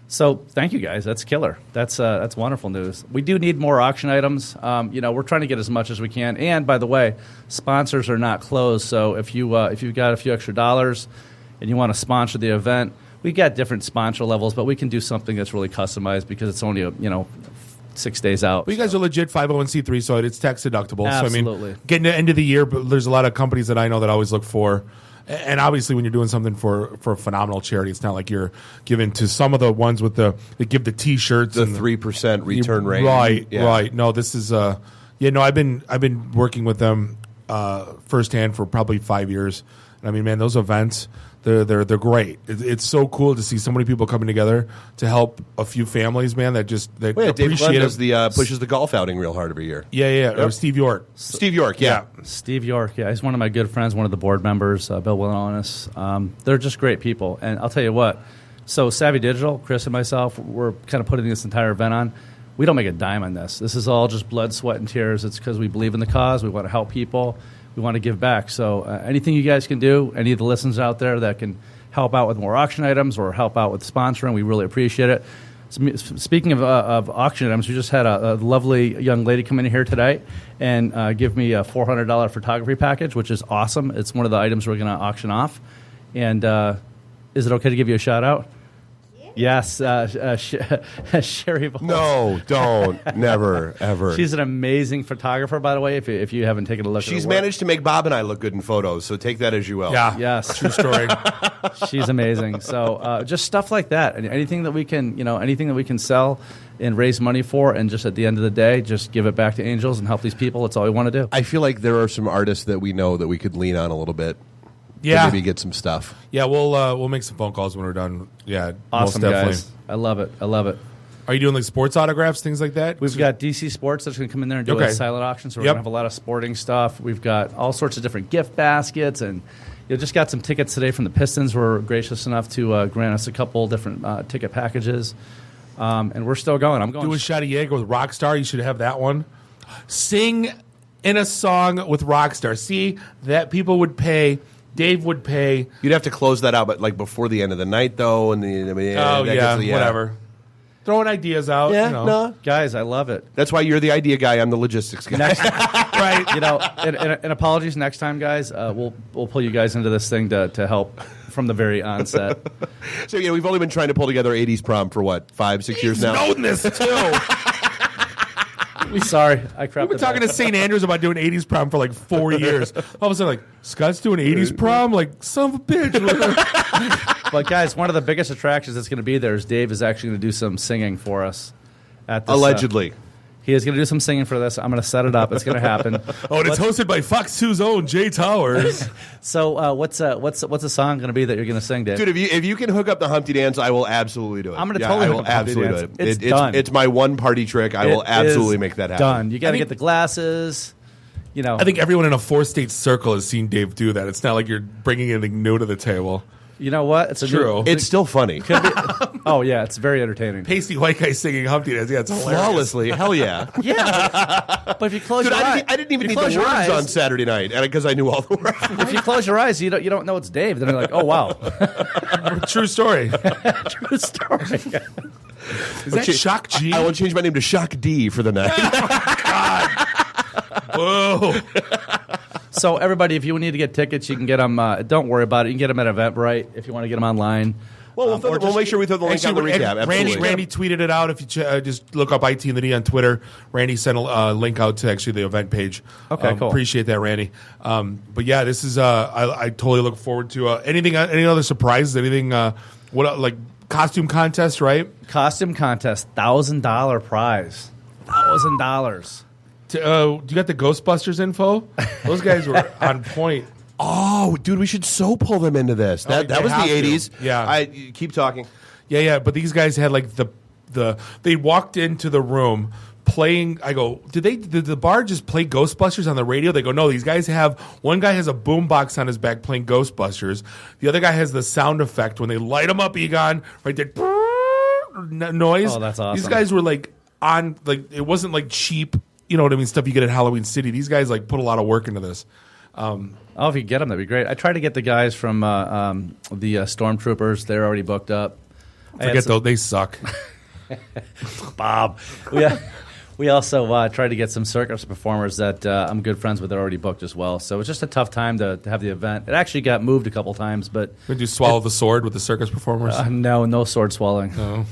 S22: so, thank you guys. That's killer. That's wonderful news. We do need more auction items. We're trying to get as much as we can. And by the way, sponsors are not closed. So if you've got a few extra dollars and you want to sponsor the event, we got different sponsor levels, but we can do something that's really customized because it's only 6 days out.
S27: Well, you guys are legit 501c3, so it's tax deductible.
S22: Absolutely.
S27: So, I mean, getting to the end of the year, but there's a lot of companies that I know that always look for. And obviously, when you're doing something for a phenomenal charity, it's not like you're giving to some of the ones with that give the T-shirts,
S28: the 3% return rate.
S27: Right. No, this is I've been working with them firsthand for probably 5 years. And I mean, man, those events. They're great. It's so cool to see so many people coming together to help a few families, man. That
S28: Dave Glenn does pushes the golf outing real hard every year.
S27: Yeah. Yep. Or Steve York.
S28: Steve York, yeah.
S22: Steve York, yeah. He's one of my good friends, one of the board members, Bill Willonis. They're just great people. And I'll tell you what, so Savvy Digital, Chris and myself, we're kind of putting this entire event on. We don't make a dime on this. This is all just blood, sweat, and tears. It's because we believe in the cause. We want to help people. we want to give back. So anything you guys can do, any of the listeners out there that can help out with more auction items or help out with sponsoring, we really appreciate it. Speaking of auction items, we just had a lovely young lady come in here today and give me a $400 photography package, which is awesome. It's one of the items we're going to auction off. And is it okay to give you a shout out? Yes, Sherry.
S28: No, don't. Never, ever.
S22: She's an amazing photographer, by the way, if you haven't taken a look at her
S28: She's
S22: work.
S28: managed to make Bob and I look good in photos, so take that as you will.
S27: Yeah.
S22: Yes.
S27: True story.
S22: She's amazing. So just stuff like that. And anything that we can sell and raise money for, and just at the end of the day, just give it back to Angels and help these people. That's all we want to do.
S28: I feel like there are some artists that we know that we could lean on a little bit.
S27: Yeah.
S28: To maybe get some stuff.
S27: Yeah, we'll make some phone calls when we're done. Yeah,
S22: Awesome,
S27: most definitely.
S22: guys. I love it. I love it.
S27: Are you doing like sports autographs, things like that?
S22: We've got DC Sports that's going to come in there and do a silent auction, so we're going to have a lot of sporting stuff. We've got all sorts of different gift baskets, and just got some tickets today from the Pistons. Were gracious enough to grant us a couple different ticket packages, and we're still going. I'm going.
S27: Do a shot of Jaeger with Rockstar. You should have that one. Sing in a song with Rockstar. See, that people would pay. Dave would pay.
S28: You'd have to close that out, but like before the end of the night, though. And
S27: whatever. Throwing ideas out.
S28: Yeah,
S22: no, guys, I love it.
S28: That's why you're the idea guy. I'm the logistics guy.
S27: Right.
S22: And apologies next time, guys. We'll pull you guys into this thing to help from the very onset.
S28: So we've only been trying to pull together 80s prom for what, 5-6 years now.
S27: Known this too.
S22: Sorry, I crapped.
S27: We've been talking to St. Andrews about doing 80s prom for like 4 years. All of a sudden, like, Scott's doing 80s prom? Like, son of a bitch.
S22: But, guys, one of the biggest attractions that's going to be there is Dave is actually going to do some singing for us. At this,
S28: Allegedly.
S22: He is going to do some singing for this. I'm going to set it up. It's going to happen.
S27: And it's hosted by Fox 2's own Jay Towers.
S22: So what's a song going to be that you're going to sing, Dave?
S28: Dude, if you can hook up the Humpty Dance, I will absolutely do it.
S22: I'm going to totally hook up the Humpty Dance.
S28: It's
S22: done.
S28: It's my one party trick. I will absolutely make that happen.
S22: Done. You got to get the glasses.
S27: I think everyone in a 4-state circle has seen Dave do that. It's not like you're bringing anything new to the table.
S22: You know what? It's
S27: true.
S28: It's still funny.
S22: Oh, yeah. It's very entertaining.
S27: Pasty white guy singing Humpty Dance. Yeah, it's hilarious.
S28: Flawlessly. Hell yeah.
S22: Yeah. But if you close your eyes.
S28: I didn't even need the words on Saturday night because I knew all the words.
S22: If you close your eyes, you don't know it's Dave. Then you're like, oh, wow.
S27: True story.
S22: True story.
S27: Is that Shock G?
S28: I will change my name to Shock D for the night.
S27: God. Whoa.
S22: So, everybody, if you need to get tickets, you can get them. Don't worry about it. You can get them at Eventbrite if you want to get them online.
S28: Well, we'll make sure we throw the link on the recap.
S27: Randy tweeted it out. If you just look up IT and the D on Twitter, Randy sent a link out to actually the event page.
S22: Okay, cool.
S27: Appreciate that, Randy. But yeah, this is I totally look forward to any other surprises. Anything like costume contest, right?
S22: Costume contest, $1,000 prize, $1,000.
S27: Do you got the Ghostbusters info? Those guys were on point.
S28: Oh, dude, we should so pull them into this. That was the 80s.
S27: Yeah.
S28: Keep talking.
S27: Yeah, but these guys had like they walked into the room playing. I go, did the bar just play Ghostbusters on the radio? They go, no, these guys one guy has a boombox on his back playing Ghostbusters. The other guy has the sound effect when they light them up, Egon, right there, noise.
S22: Oh, that's awesome.
S27: These guys were like on, like, it wasn't like cheap, you know what I mean, stuff you get at Halloween City. These guys like put a lot of work into this.
S22: If you get them, that'd be great. I tried to get the guys from the Stormtroopers. They're already booked up.
S27: Forget those; they suck.
S22: Bob. We also tried to get some circus performers that I'm good friends with. They're already booked as well. So it's just a tough time to have the event. It actually got moved a couple times, but
S27: did you swallow the sword with the circus performers?
S22: No sword swallowing.
S27: No.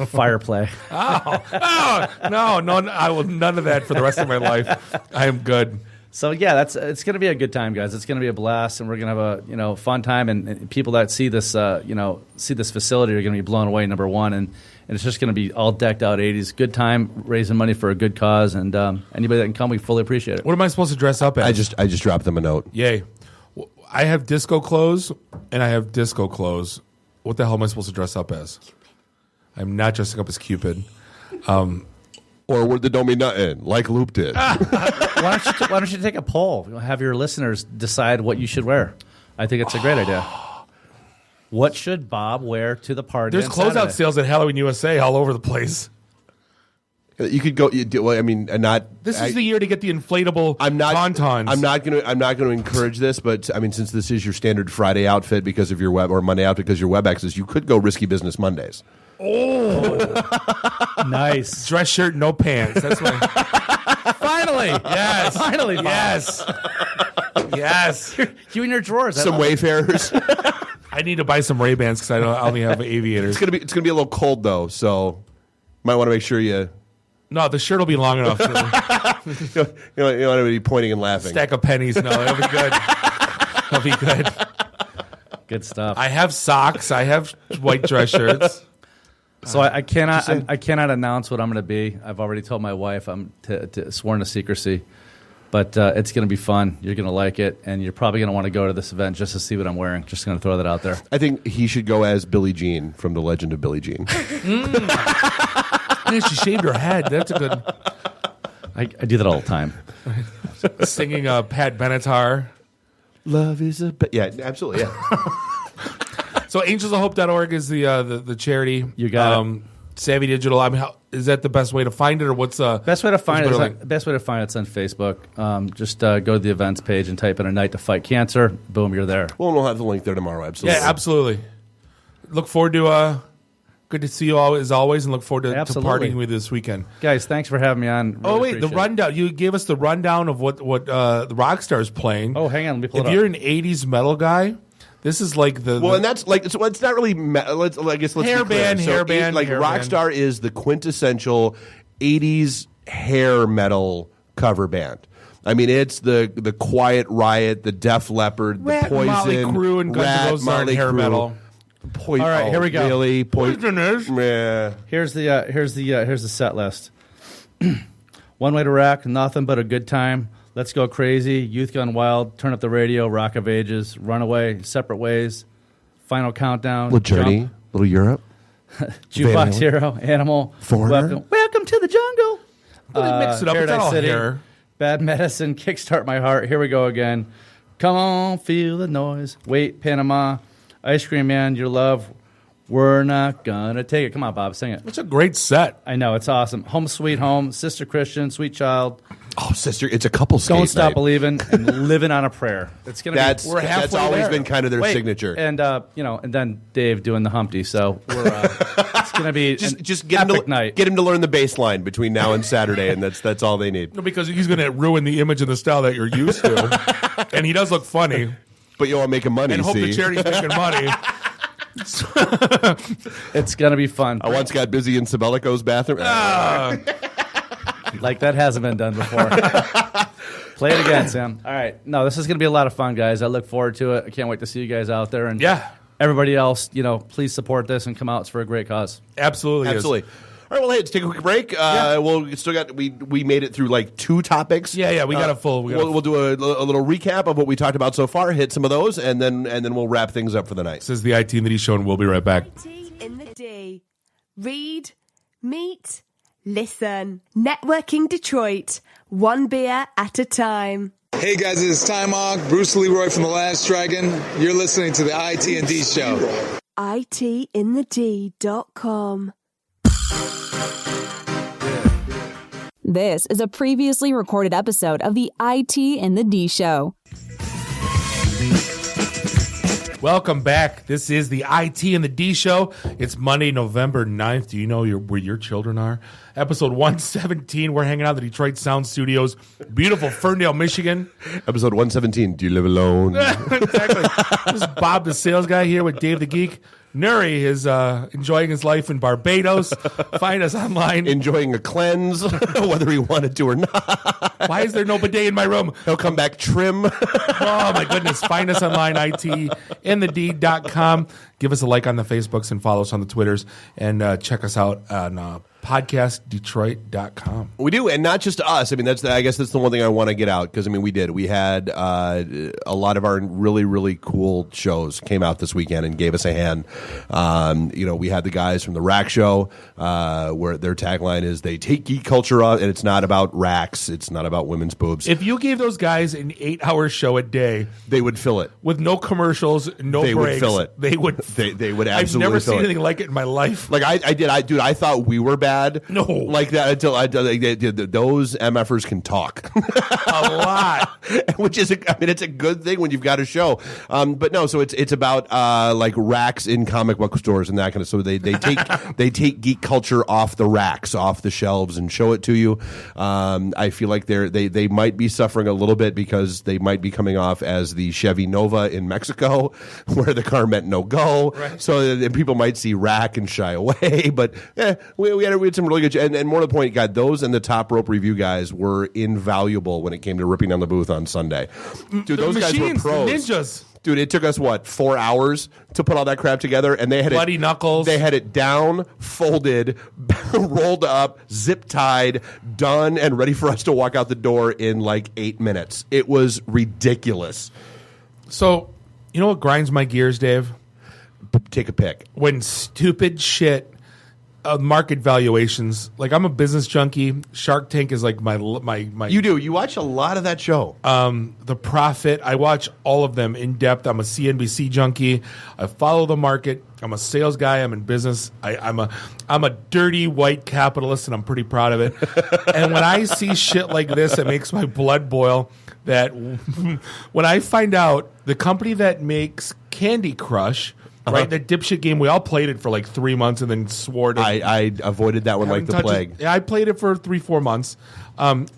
S22: Fire play.
S27: No, I will none of that for the rest of my life. I am good.
S22: So yeah, it's going to be a good time, guys. It's going to be a blast, and we're going to have a fun time. And people that see this facility are going to be blown away. Number one, and it's just going to be all decked out 80s. Good time, raising money for a good cause, and anybody that can come, we fully appreciate it.
S27: What am I supposed to dress up as?
S28: I just dropped them a note.
S27: Yay! I have disco clothes, and I have disco clothes. What the hell am I supposed to dress up as? I'm not dressing up as Cupid.
S28: Or would the don't mean nothing, like Loop did.
S22: Why don't you take a poll? Have your listeners decide what you should wear. I think it's a great idea. What should Bob wear to the party?
S27: There's closeout sales at Halloween USA all over the place.
S28: You could go. Well, I mean, not.
S27: This is the year to get the inflatable tauntauns.
S28: I'm not going to encourage this, but I mean, since this is your standard Friday outfit because of your web or Monday outfit because of your web access, you could go risky business Mondays.
S22: Oh, nice
S27: dress shirt, no pants. That's my.
S22: Finally,
S27: yes,
S22: finally, Bob.
S27: yes.
S22: You in your drawers.
S28: Some Wayfarers.
S27: I need to buy some Ray-Bans because I only have aviators.
S28: It's gonna be a little cold though, so might want to make sure you.
S27: No, the shirt will be long enough.
S28: You don't want to be pointing and laughing.
S27: Stack of pennies. No, it'll be good. It'll be good.
S22: Good stuff.
S27: I have socks. I have white dress shirts.
S22: So I cannot announce what I'm going to be. I've already told my wife I'm sworn to secrecy, but it's going to be fun. You're going to like it, and you're probably going to want to go to this event just to see what I'm wearing. Just going to throw that out there.
S28: I think he should go as Billie Jean from The Legend of Billie Jean.
S27: Man, she shaved her head. That's a good.
S22: I do that all the time.
S27: Singing Pat Benatar.
S28: Love is a yeah, absolutely, yeah.
S22: So
S27: angelsofhope.org is the charity.
S22: You got it.
S27: Savvy Digital. I mean, is that the best way to find it, or what's
S22: best way to find it? Best way to find it's on Facebook. Just go to the events page and type in "A Night to Fight Cancer." Boom, you're there.
S28: Well, we'll have the link there tomorrow. Absolutely.
S27: Yeah, absolutely. Look forward to. Good to see you all as always, and look forward to partying with you this weekend,
S22: guys. Thanks for having me on.
S27: Really the rundown. You gave us the rundown of what the Rockstar is playing.
S22: Oh, hang on, let me pull it up.
S27: If you're an '80s metal guy, this is like the
S28: and that's like it's not really. Let's
S27: hair band.
S28: Rockstar is the quintessential '80s hair metal cover band. I mean, it's the Quiet Riot, the Def Leppard, the Poison,
S27: Motley Crue, and Guns N' Roses aren't hair metal.
S22: All right, here we go.
S28: Really?
S27: Poisoners.
S28: Yeah.
S22: Here's the set list. One Way to Rock, Nothing But a Good Time, Let's Go Crazy, Youth Gone Wild, Turn Up the Radio, Rock of Ages, Runaway, Separate Ways, Final Countdown,
S28: Little Journey,
S22: Jump,
S28: Little Europe,
S22: Jukebox Hero, Animal,
S28: Foreigner,
S22: Welcome to the Jungle.
S27: Mix it up. It's all
S22: City,
S27: hair.
S22: Bad Medicine, Kickstart My Heart. Here we go again. Come on, feel the noise. Wait, Panama. Ice Cream Man, Your Love, We're Not Gonna Take It. Come on, Bob, sing it.
S27: It's a great set.
S22: I know, it's awesome. Home Sweet Home, Sister Christian, Sweet Child.
S28: Oh, Sister, it's a couple skate
S22: Don't Stop
S28: night.
S22: Believing, and Living on a Prayer. It's gonna
S28: that's
S22: be. We're halfway
S28: That's always
S22: there.
S28: been kind of their signature.
S22: And and then Dave doing the Humpty. So we're, it's gonna be
S28: just get him
S22: night.
S28: Get him to learn the bass line between now and Saturday, and that's all they need.
S27: No, because he's going to ruin the image and the style that you're used to, and he does look funny.
S28: But you all making money,
S27: and hope
S28: see?
S27: the charity's making money.
S22: It's gonna be fun.
S28: I once got busy in Sabelico's bathroom.
S22: Like that hasn't been done before. Play it again, Sam. All right. No, this is going to be a lot of fun, guys. I look forward to it. I can't wait to see you guys out there. And everybody else, please support this and come out. It's for a great cause.
S27: Absolutely.
S28: All right, well, hey, let's take a quick break. We'll still got we made it through like 2 topics.
S27: Yeah, we got a full.
S28: We'll do a little recap of what we talked about so far. Hit some of those, and then we'll wrap things up for the night.
S27: This is the IT in the D show, and we'll be right back.
S2: IT in the D. Read, meet, listen. Networking Detroit. One beer at a time.
S11: Hey guys, this is Time Hawk, Bruce Leroy from The Last Dragon. You're listening to the IT&D show.
S2: ITinthed.com.
S3: This is a previously recorded episode of the IT in the D show.
S27: Welcome back. This is the IT in the D show. It's Monday, November 9th. Do you know where your children are? Episode 117. We're hanging out at the Detroit Sound Studios. Beautiful Ferndale, Michigan.
S28: Episode 117. Do you live alone?
S27: Exactly. This is Bob, the sales guy, here with Dave the Geek. Nuri is enjoying his life in Barbados. Find us online.
S28: Enjoying a cleanse, whether he wanted to or not.
S27: Why is there no bidet in my room?
S28: He'll come back trim.
S27: Oh, my goodness. Find us online, itinthed.com. Give us a like on the Facebooks and follow us on the Twitters. And check us out on podcastdetroit.com.
S28: We do, and not just us. I mean, I guess that's the one thing I want to get out, because, I mean, we did. We had a lot of our really, really cool shows came out this weekend and gave us a hand. We had the guys from the Rack Show, where their tagline is, they take geek culture on, and it's not about racks. It's not about women's boobs.
S27: If you gave those guys an 8-hour show a day,
S28: they would fill it.
S27: With no commercials, no
S28: they
S27: breaks.
S28: Would fill it.
S27: They would
S28: absolutely
S27: I've never
S28: fill
S27: seen
S28: it.
S27: anything like it in my life.
S28: Like, I thought we were bad. bad like that until those MFers can talk
S27: a lot,
S28: which is it's a good thing when you've got a show. But no, so it's about like racks in comic book stores and that kind of. So they take geek culture off the racks, off the shelves, and show it to you. I feel like they might be suffering a little bit because they might be coming off as the Chevy Nova in Mexico, where the car meant no go. Right. So people might see rack and shy away. But we had some really good. And more to the point, God, those and the Top Rope Review guys were invaluable when it came to ripping down the booth on Sunday. Dude, those guys were pros.
S27: Ninjas.
S28: Dude, it took us, 4 hours to put all that crap together, and they had
S27: bloody knuckles.
S28: They had it down, folded, rolled up, zip-tied, done, and ready for us to walk out the door in like 8 minutes. It was ridiculous.
S27: So, you know what grinds my gears, Dave?
S28: Take a pick.
S27: When stupid shit, market valuations. Like, I'm a business junkie. Shark Tank is like my.
S28: You do. You watch a lot of that show.
S27: The Profit. I watch all of them in depth. I'm a CNBC junkie. I follow the market. I'm a sales guy. I'm in business. I'm a dirty white capitalist, and I'm pretty proud of it. And when I see shit like this, it makes my blood boil. That when I find out the company that makes Candy Crush. Right, that dipshit game, we all played it for like 3 months and then swore to...
S28: I avoided that one like the plague.
S5: Yeah,
S27: I played it for 3-4 months.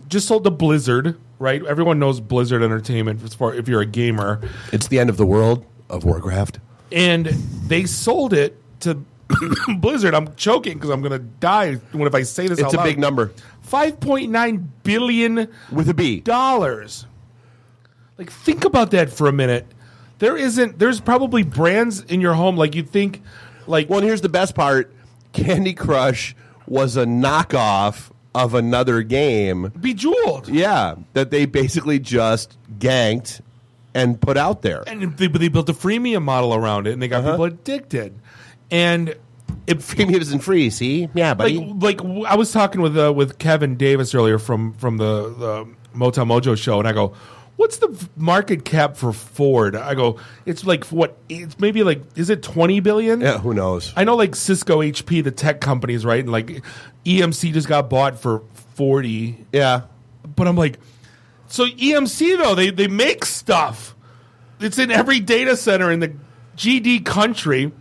S27: Just sold to Blizzard, right? Everyone knows Blizzard Entertainment if you're a gamer.
S28: It's the end of the world of Warcraft.
S27: And they sold it to Blizzard. I'm choking because I'm going to die if I say this out loud.
S28: It's a big number.
S27: $5.9 billion
S28: with a B.
S27: Dollars. Like, think about that for a minute. There's probably brands in your home like you'd think like.
S28: Well, and here's the best part. Candy Crush was a knockoff of another game.
S27: Bejeweled.
S28: Yeah, that they basically just ganked and put out there.
S27: And they built a freemium model around it, and they got people addicted. And
S28: freemium isn't free, see? Yeah, buddy.
S27: Like I was talking with Kevin Davis earlier from the Motel Mojo show, and I go, what's the market cap for Ford? I go, it's like what? It's maybe like, is it 20 billion?
S28: Yeah, who knows?
S27: I know like Cisco, HP, the tech companies, right? And like EMC just got bought for 40.
S28: Yeah.
S27: But I'm like, so EMC though, they make stuff. It's in every data center in the GD country.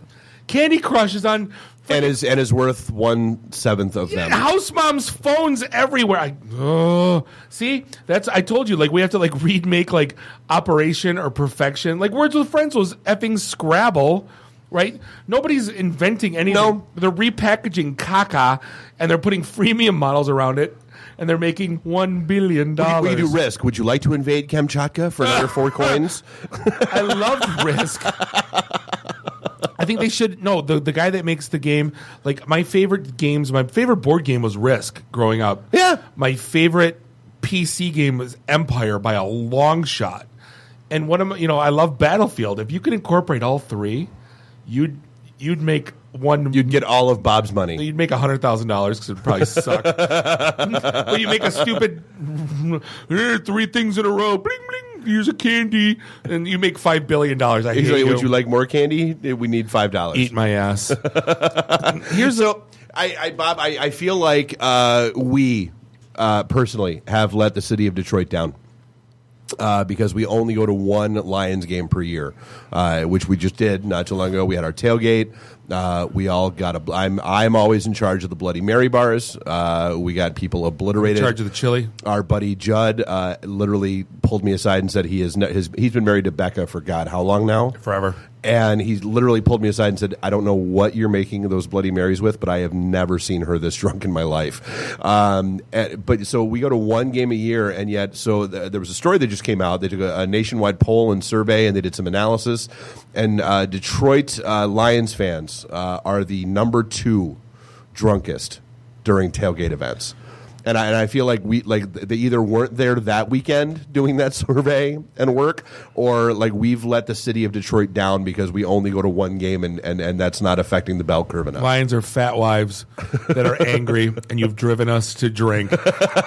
S27: Candy Crush is on...
S28: And is worth 1/7 of them.
S27: House mom's phones everywhere. See, I told you, like we have to like remake like Operation or Perfection. Like Words with Friends was effing Scrabble, right? Nobody's inventing anything. No. They're repackaging caca and they're putting freemium models around it, and they're making $1 billion.
S28: What do you do, Risk? Would you like to invade Kamchatka for another 4 coins?
S27: I love Risk. I think they should. No, the guy that makes the game, like my favorite board game was Risk growing up.
S28: Yeah.
S27: My favorite PC game was Empire by a long shot. And I love Battlefield. If you could incorporate all three, you'd make one.
S28: You'd get all of Bob's money.
S27: You'd make $100,000 because it'd probably suck. But you make a stupid 3 things in a row. Bling bling. Here's a candy, and you make $5 billion. I hate you.
S28: Would you like more candy? We need $5.
S27: Eat my ass.
S28: Bob. I feel like we personally have let the city of Detroit down. Because we only go to one Lions game per year, which we just did not too long ago. We had our tailgate. We all got I'm always in charge of the Bloody Mary bars. We got people obliterated.
S27: In charge of the chili.
S28: Our buddy Judd literally pulled me aside and said he's been married to Becca for God how long now?
S27: Forever.
S28: And he literally pulled me aside and said, I don't know what you're making those Bloody Marys with, but I have never seen her this drunk in my life. But so we go to one game a year, and yet there was a story that just came out. They took a nationwide poll and survey, and they did some analysis. And Detroit Lions fans are the number 2 drunkest during tailgate events. And I feel like they either weren't there that weekend doing that survey and work, or like we've let the city of Detroit down because we only go to one game and that's not affecting the bell curve enough.
S27: Lions are fat wives that are angry, and you've driven us to drink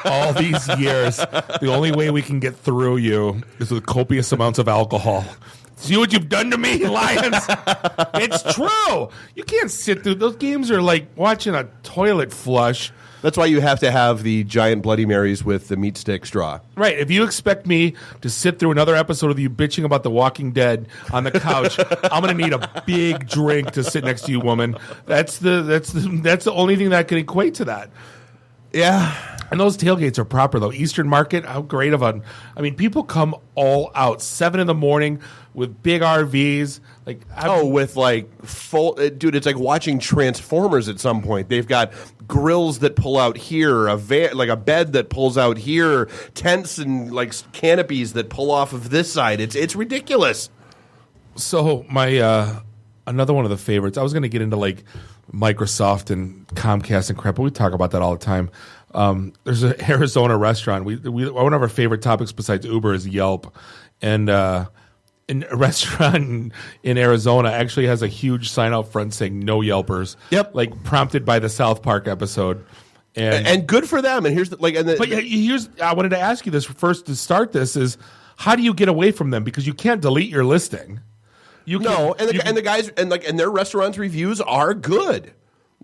S27: all these years. The only way we can get through you is with copious amounts of alcohol. See what you've done to me, Lions? It's true. You can't sit through those games. Are like watching a toilet flush.
S28: That's why you have to have the giant Bloody Marys with the meat stick straw.
S27: Right. If you expect me to sit through another episode of you bitching about The Walking Dead on the couch, I'm going to need a big drink to sit next to you, woman. That's the only thing that can equate to that.
S28: Yeah.
S27: And those tailgates are proper, though. Eastern Market, how great of a... I mean, people come all out, 7 in the morning with big RVs.
S28: With like full... dude, it's like watching Transformers at some point. They've got grills that pull out here, a bed that pulls out here, tents and like canopies that pull off of this side. It's ridiculous.
S27: So my another one of the favorites, I was going to get into like Microsoft and Comcast and crap, but we talk about that all the time. There's an Arizona restaurant. We one of our favorite topics besides Uber is Yelp, and a restaurant in Arizona actually has a huge sign out front saying "No Yelpers."
S28: Yep,
S27: like prompted by the South Park episode,
S28: and good for them. And here's
S27: I wanted to ask you this first to start. This is how do you get away from them because you can't delete your listing.
S28: The guys and their restaurants' reviews are good.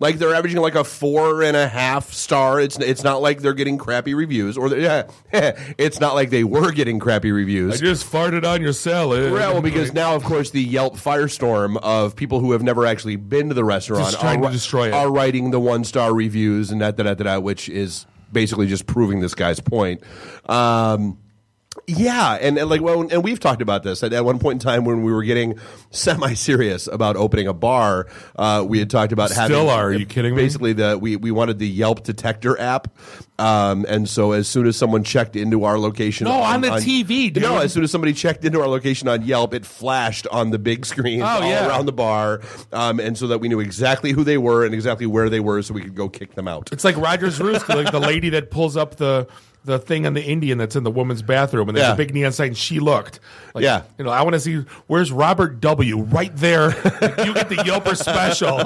S28: Like they're averaging like a 4.5 star. It's not like they're getting crappy reviews, it's not like they were getting crappy reviews.
S27: I just farted on your salad.
S28: Right, well, because now, of course, the Yelp firestorm of people who have never actually been to the restaurant are writing the 1-star reviews and which is basically just proving this guy's point. Yeah, and we've talked about this at one point in time when we were getting semi-serious about opening a bar. We had talked about having.
S27: Still are you kidding me?
S28: Basically, we wanted the Yelp detector app, and so as soon as someone checked into our location,
S27: on the TV, dude.
S28: No, as soon as somebody checked into our location on Yelp, it flashed on the big screen around the bar, and so that we knew exactly who they were and exactly where they were, so we could go kick them out.
S27: It's like Rogers Roost, like the lady that pulls up the thing on the Indian that's in the woman's bathroom, and there's a big neon sign. She looked. I want to see where's Robert W. right there. You get the Yelper special.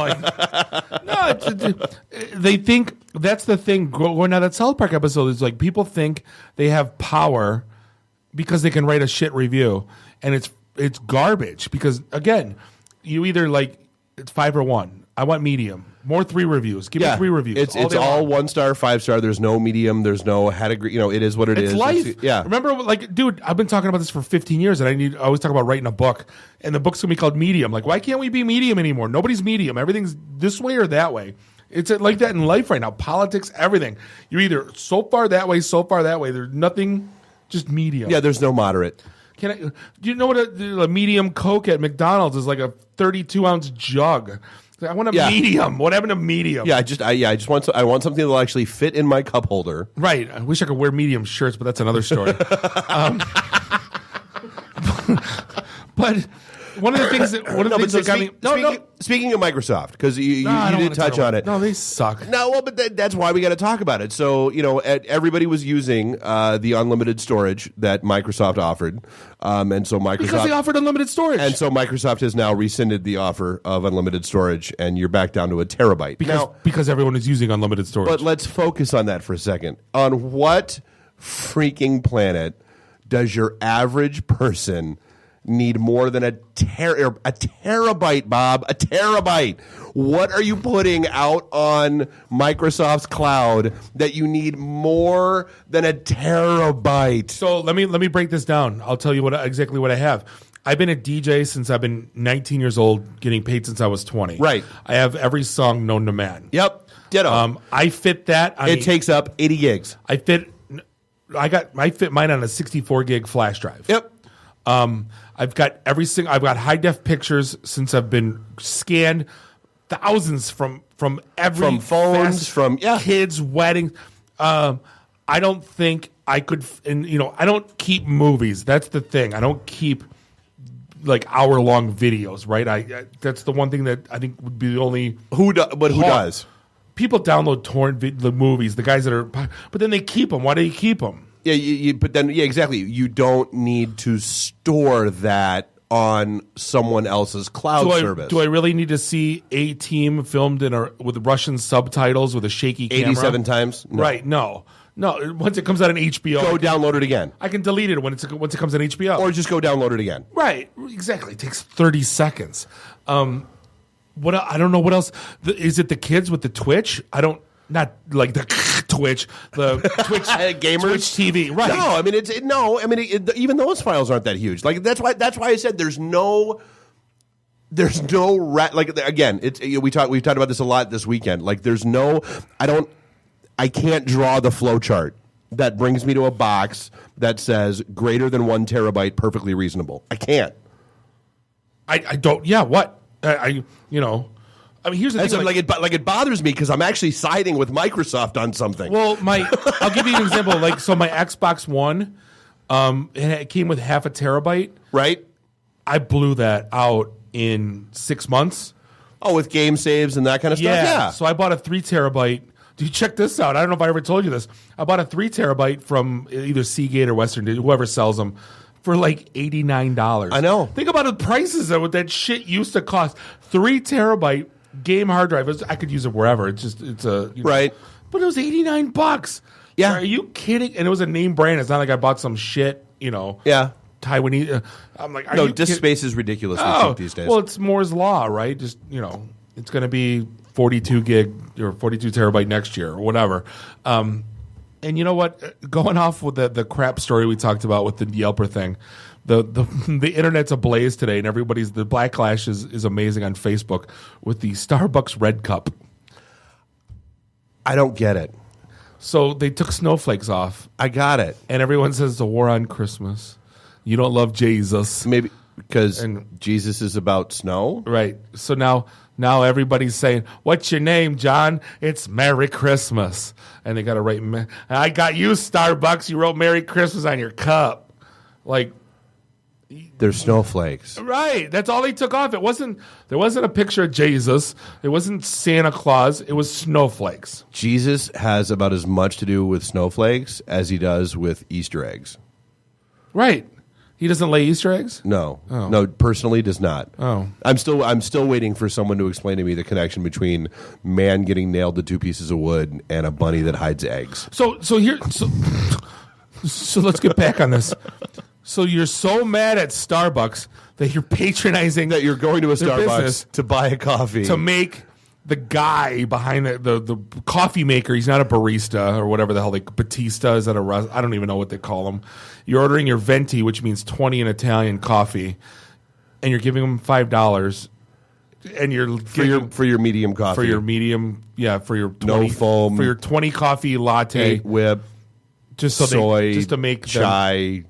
S27: They think that's the thing. Going on that South Park episode is like people think they have power because they can write a shit review, and it's garbage. Because again, you either it's 5 or 1. I want medium. More 3 reviews. Give me 3 reviews.
S28: It's all 1-star, 5-star. There's no medium. There's no category. It is what it is.
S27: It's life. Remember, dude, I've been talking about this for 15 years, and I always talk about writing a book, and the book's gonna be called Medium. Like, why can't we be medium anymore? Nobody's medium. Everything's this way or that way. It's like that in life right now. Politics, everything. You're either so far that way, so far that way. There's nothing, just medium.
S28: Yeah, there's no moderate.
S27: Do you know what a medium Coke at McDonald's is? Like a 32-ounce jug. I want a medium. What happened to medium?
S28: Yeah, I want something that'll actually fit in my cup holder.
S27: Right. I wish I could wear medium shirts, but that's another story. But one of the things that got me.
S28: Speaking of Microsoft, because you did touch on it.
S27: No, they suck.
S28: No, well, but that's why we got to talk about it. So everybody was using the unlimited storage that Microsoft offered, and so
S27: because they offered unlimited storage,
S28: and so Microsoft has now rescinded the offer of unlimited storage, and you're back down to a terabyte
S27: because everyone is using unlimited storage.
S28: But let's focus on that for a second. On what freaking planet does your average person need more than a terabyte, Bob? A terabyte. What are you putting out on Microsoft's cloud that you need more than a terabyte?
S27: So let me break this down. I'll tell you exactly what I have. I've been a DJ since I've been 19 years old, getting paid since I was 20.
S28: Right.
S27: I have every song known to man.
S28: Yep. Ditto.
S27: I fit that.
S28: It takes up 80 gigs.
S27: I fit mine on a 64 gig flash drive.
S28: Yep.
S27: I've got I've got high def pictures since I've been scanned, thousands from
S28: phones, from
S27: kids' weddings. I don't think I could, I don't keep movies. That's the thing. I don't keep hour-long videos. Right? That's the one thing that I think would be the only
S28: who does.
S27: People download the movies. The guys that are, but then they keep them. Why do you keep them?
S28: Yeah, but then exactly. You don't need to store that on someone else's cloud service.
S27: Do I really need to see A-Team filmed with Russian subtitles with a shaky camera?
S28: 87 times? No.
S27: Right, no. No, once it comes out on HBO.
S28: Go download it again.
S27: I can delete it once it comes on HBO.
S28: Or just go download it again.
S27: Right. Exactly. It takes 30 seconds. What I don't know what else. Is it the kids with the Twitch? Not like the Twitch, the Twitch
S28: gamers,
S27: Twitch TV, right?
S28: No, I mean even those files aren't that huge. Like that's why I said there's no like again. We've talked about this a lot this weekend. Like I can't draw the flow chart that brings me to a box that says greater than 1 terabyte, perfectly reasonable. I can't.
S27: I don't. Yeah. What? I mean, here's the thing.
S28: It bothers me because I'm actually siding with Microsoft on something.
S27: Well, I'll give you an example. So my Xbox One, it came with 0.5 terabyte.
S28: Right.
S27: I blew that out in 6 months.
S28: Oh, with game saves and that kind of stuff? Yeah.
S27: So I bought a 3 terabyte. Dude, check this out. I don't know if I ever told you this. I bought a 3 terabyte from either Seagate or Western, whoever sells them, for like $89.
S28: I know.
S27: Think about the prices of what that shit used to cost. 3 terabyte game hard drive. I could use it wherever.
S28: Right.
S27: But it was $89.
S28: Yeah.
S27: Are you kidding? And it was a name brand. It's not like I bought some shit,
S28: Yeah.
S27: Taiwanese. I'm like,
S28: disk space is ridiculous these days.
S27: Well, it's Moore's Law, right? Just, it's going to be 42 gig or 42 terabyte next year or whatever. And you know what? Going off with the crap story we talked about with the Yelper thing, the internet's ablaze today, and the backlash is amazing on Facebook with the Starbucks Red Cup.
S28: I don't get it.
S27: So they took snowflakes off.
S28: I got it.
S27: And everyone says it's a war on Christmas. You don't love Jesus.
S28: Maybe because Jesus is about snow?
S27: Right. So now everybody's saying, what's your name, John? It's Merry Christmas. And they got to write, I got you, Starbucks. You wrote Merry Christmas on your cup. Like,
S28: they're snowflakes.
S27: Right. That's all they took off. There wasn't a picture of Jesus. It wasn't Santa Claus. It was snowflakes.
S28: Jesus has about as much to do with snowflakes as he does with Easter eggs.
S27: Right. He doesn't lay Easter eggs?
S28: No.
S27: Oh.
S28: No, personally does not.
S27: Oh.
S28: I'm still waiting for someone to explain to me the connection between man getting nailed to 2 pieces of wood and a bunny that hides eggs.
S27: So let's get back on this. So you're so mad at Starbucks that you're patronizing
S28: that you're going to a Starbucks
S27: business
S28: to buy a coffee
S27: to make the guy behind the coffee maker. He's not a barista or whatever the hell Batista is at a. I don't even know what they call him. You're ordering your venti, which means 20 in Italian coffee, and you're giving him $5. And you're
S28: for your medium coffee,
S27: for your medium, for your 20,
S28: no foam,
S27: for your 20 coffee latte,
S28: 8 whip,
S27: just so
S28: soy,
S27: just to make
S28: chai.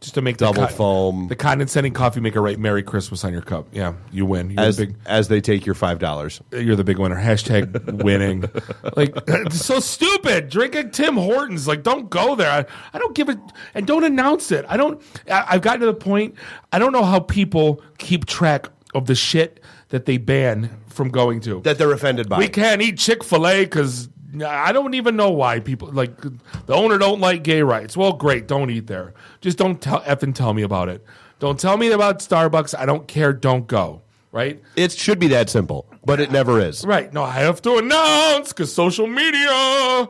S27: Just to make
S28: double foam,
S27: the condescending coffee maker write Merry Christmas on your cup. Yeah, you win. You're
S28: as they take your $5.
S27: You're the big winner. Hashtag winning. Like, it's so stupid. Drink at Tim Hortons. Like, don't go there. I don't give it, and don't announce it. I've gotten to the point, I don't know how people keep track of the shit that they ban from going to.
S28: That they're offended by.
S27: We can't eat Chick-fil-A because I don't even know why people like the owner don't like gay rights. Well, great, don't eat there. Just don't effing tell me about it. Don't tell me about Starbucks. I don't care. Don't go. Right?
S28: It should be that simple, but it never is.
S27: Right? No, I have to announce because social media.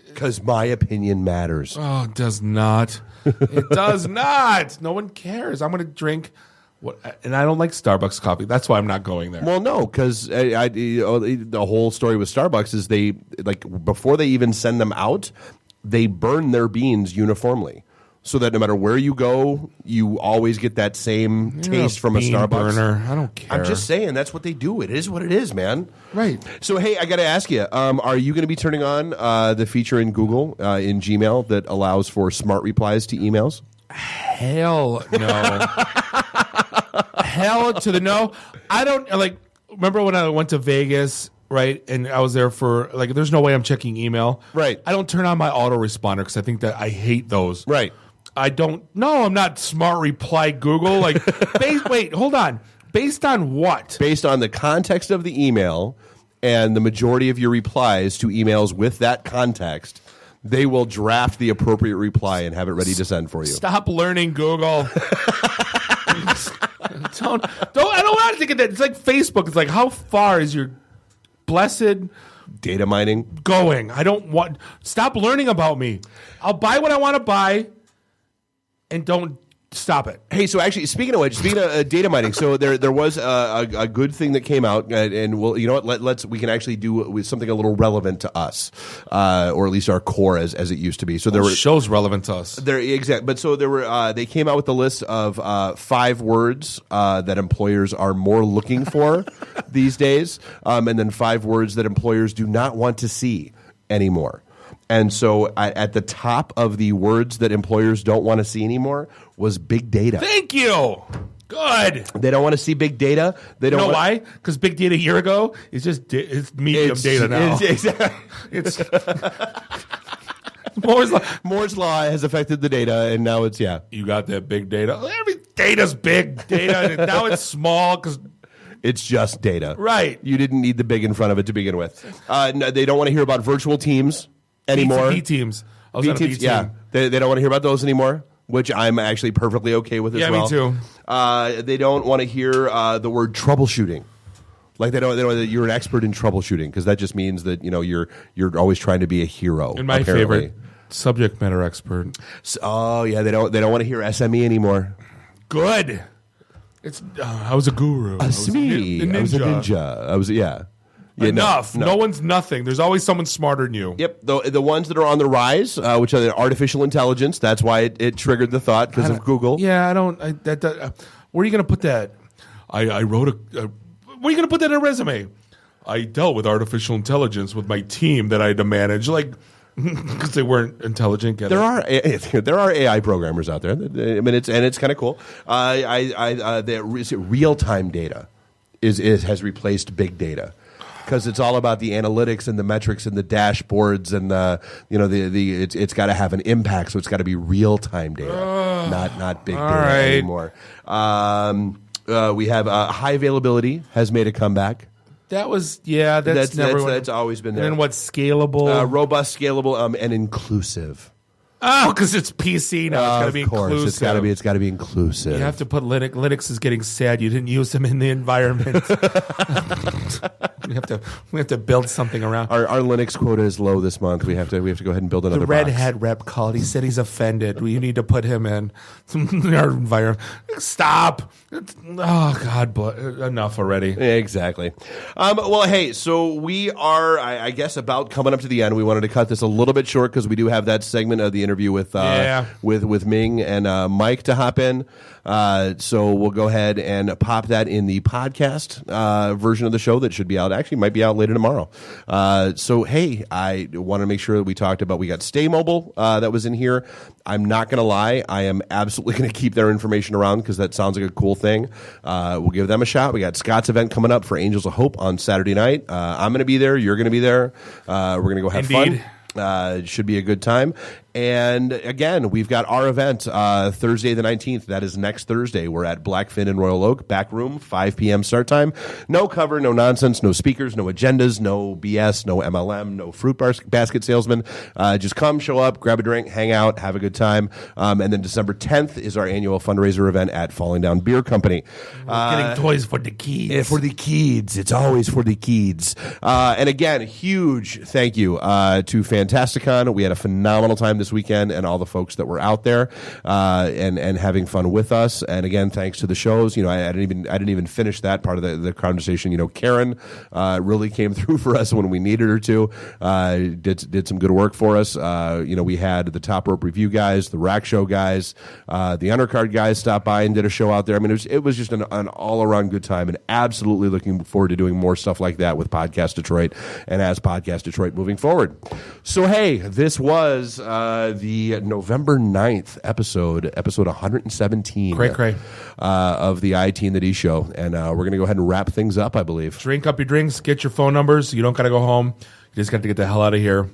S28: Because my opinion matters.
S27: Oh, it does not. It does not. No one cares. I'm going to drink. And I don't like Starbucks coffee. That's why I'm not going there.
S28: Well, no, because the whole story with Starbucks is they before they even send them out, they burn their beans uniformly, so that no matter where you go, you always get that same taste from a Starbucks.
S27: Burner. I don't care.
S28: I'm just saying that's what they do. It is what it is, man.
S27: Right.
S28: So hey, I got to ask you: are you going to be turning on the feature in Google in Gmail that allows for smart replies to emails?
S27: Hell no. Hell to the no. I don't remember when I went to Vegas, right? And I was there for there's no way I'm checking email.
S28: Right.
S27: I don't turn on my autoresponder because I think that I hate those.
S28: Right.
S27: I don't. No, I'm not smart reply Google. Wait, hold on. Based on what?
S28: Based on the context of the email and the majority of your replies to emails with that context, they will draft the appropriate reply and have it ready to send for you.
S27: Stop learning Google. I don't want to think of that. It's like Facebook. It's like, how far is your blessed
S28: Data mining.
S27: I don't want. Stop learning about me. I'll buy what I want to buy, and don't stop it.
S28: Hey, so actually, speaking of data mining, so there was a good thing that came out, and well, you know what? We can actually do with something a little relevant to us, or at least our core as it used to be. So there were
S27: shows relevant to us.
S28: But so there were they came out with a list of 5 words that employers are more looking for these days, and then 5 words that employers do not want to see anymore. And so at the top of the words that employers don't want to see anymore was big data.
S27: Thank you. Good.
S28: They don't want to see big data. They don't.
S27: You know why? Because big data a year ago is just it's medium data now.
S28: It's Moore's law has affected the data, and now it's
S27: You got that big data. Every data's big data. And now it's small because.
S28: It's just data.
S27: Right.
S28: You didn't need the big in front of it to begin with. No, they don't want to hear about virtual teams anymore.
S27: B teams. I was on a B team.
S28: Yeah. They don't want to hear about those anymore, which I'm actually perfectly okay with as well.
S27: Yeah, me
S28: too. They don't want to hear the word troubleshooting. Like they don't that you're an expert in troubleshooting, because that just means that you're always trying to be a hero.
S27: And my favorite subject matter expert.
S28: So, they don't want to hear SME anymore.
S27: Good. I was a guru.
S28: I was a ninja.
S27: Enough. No one's nothing. There's always someone smarter than you.
S28: Yep. The ones that are on the rise, which are the artificial intelligence. That's why it triggered the thought because of Google.
S27: Yeah, I don't. Where are you going to put that? I wrote where are you going to put that in a resume? I dealt with artificial intelligence with my team that I had to manage. Because they weren't intelligent.
S28: There are AI programmers out there. I mean, it's kind of cool. The real time data has replaced big data, because it's all about the analytics and the metrics and the dashboards and it's got to have an impact, so it's got to be real time data, not big data anymore. We have high availability has made a comeback.
S27: That was that's
S28: always been there.
S27: And then what's scalable,
S28: robust, scalable, and inclusive.
S27: Oh, because it's PC now. It's got to be inclusive.
S28: It's got to be inclusive.
S27: You have to put Linux. Linux is getting sad. You didn't use them in the environment. we have to build something around.
S28: Our Linux quota is low this month. We have to go ahead and build another.
S27: The Red Hat rep called. He said he's offended. You need to put him in our environment. Stop. Oh God, enough already.
S28: Exactly. Well, hey, so we are, I guess, about coming up to the end. We wanted to cut this a little bit short because we do have that segment of the interview with Ming and Mike to hop in. So we'll go ahead and pop that in the podcast version of the show that should be out. Actually, might be out later tomorrow. So hey, I want to make sure that we talked about. We got Staymobile that was in here. I'm not going to lie. I am absolutely going to keep their information around because that sounds like a cool thing. We'll give them a shot. We got Scott's event coming up for Angels of Hope on Saturday night. I'm going to be there. You're going to be there. We're going to go have fun. It should be a good time. And again, we've got our event Thursday the 19th. That is next Thursday. We're at Blackfin in Royal Oak, back room, 5 p.m. start time. No cover, no nonsense, no speakers, no agendas, no BS, no MLM, no fruit basket salesman. Just come, show up, grab a drink, hang out, have a good time. And then December 10th is our annual fundraiser event at Falling Down Beer Company.
S27: We're getting toys for the kids.
S28: Yeah, for the kids. It's always for the kids. And again, huge thank you to Fantasticon. We had a phenomenal time this weekend, and all the folks that were out there and having fun with us. And again, thanks to the shows. I didn't even finish that part of the conversation. Karen really came through for us when we needed her to. Did some good work for us. We had the Top Rope Review guys, the Rack Show guys, the Undercard guys stopped by and did a show out there. I mean, it was just an all around good time, and absolutely looking forward to doing more stuff like that with Podcast Detroit and as Podcast Detroit moving forward. So hey, this was the November 9th episode 117 of the IT and the D show. And we're going to go ahead and wrap things up, I believe.
S27: Drink up your drinks, get your phone numbers. You don't got to go home. You just got to get the hell out of here.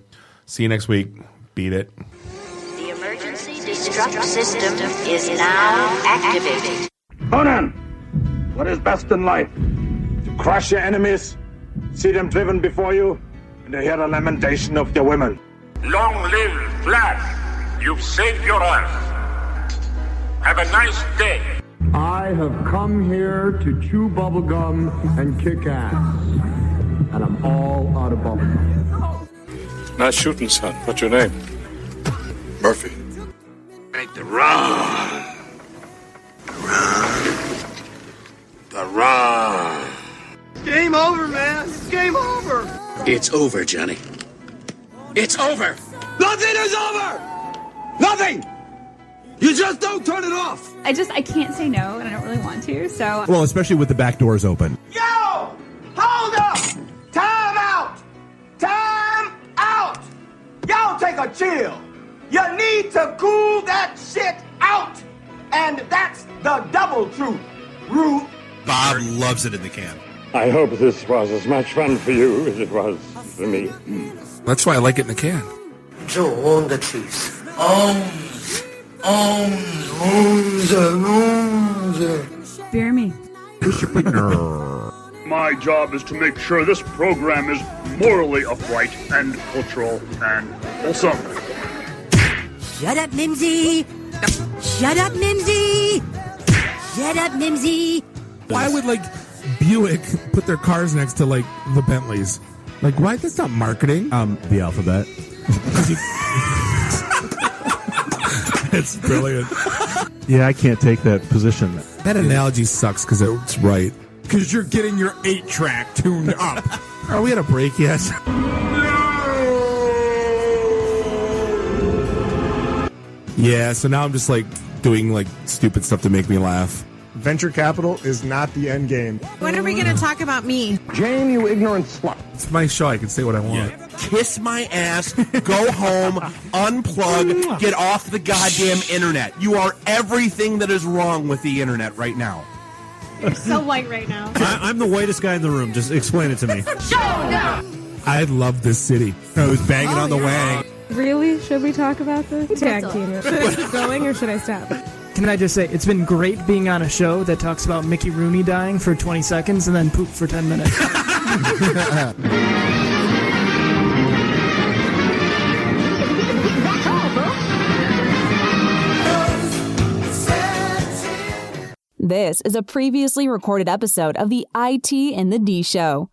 S27: See you next week. Beat it.
S10: The emergency destruct system is now activated.
S12: Conan, what is best in life? To crush your enemies, see them driven before you, and to hear the lamentation of their women.
S13: Long live Flash! You've saved your Earth. Have a nice day.
S12: I have come here to chew bubblegum and kick ass.
S14: and I'm all out of bubblegum.
S13: Nice shooting, son. What's your name? Murphy. Make the run. The run.
S16: Game over, man. It's game over.
S13: It's over, Johnny. It's over.
S16: Nothing is over. Nothing. You just don't turn it off.
S15: I can't say no, and I don't really want to, so.
S9: Well, especially with the back doors open.
S16: Yo! Hold up! Time out! Time out! Y'all take a chill. You need to cool that shit out. And that's the double truth. Ruth.
S9: Bob loves it in the can.
S12: I hope this was as much fun for you as it was for me.
S27: That's why I like it in the can.
S16: Joe on the cheese.
S15: Bear me.
S13: My job is to make sure this program is morally upright and cultural and wholesome.
S15: Shut up, Mimsy. Shut up, Mimsy. Shut up, Mimsy.
S27: Why would Buick put their cars next to the Bentleys? Why? That's not marketing.
S9: The alphabet.
S27: It's brilliant.
S9: Yeah, I can't take that position.
S27: That analogy sucks because it's right.
S9: Because you're getting your 8-track tuned up.
S27: Are we at a break yet? Yeah, so now I'm just doing stupid stuff to make me laugh.
S17: Venture capital is not the end game.
S15: When are we going to talk about me?
S12: Jane, you ignorant slut.
S27: It's my show. I can say what I want.
S9: Yeah. Kiss my ass, go home, unplug, get off the goddamn internet. You are everything that is wrong with the internet right now.
S15: You're so white right now.
S9: I'm the whitest guy in the room. Just explain it to me.
S27: I love this city.
S9: I was banging on the wang.
S15: Really? Should we talk about this? Tag team it. Should I keep going or should I stop?
S18: Can I just say, it's been great being on a show that talks about Mickey Rooney dying for 20 seconds and then poop for 10 minutes.
S3: This is a previously recorded episode of the IT and the D Show.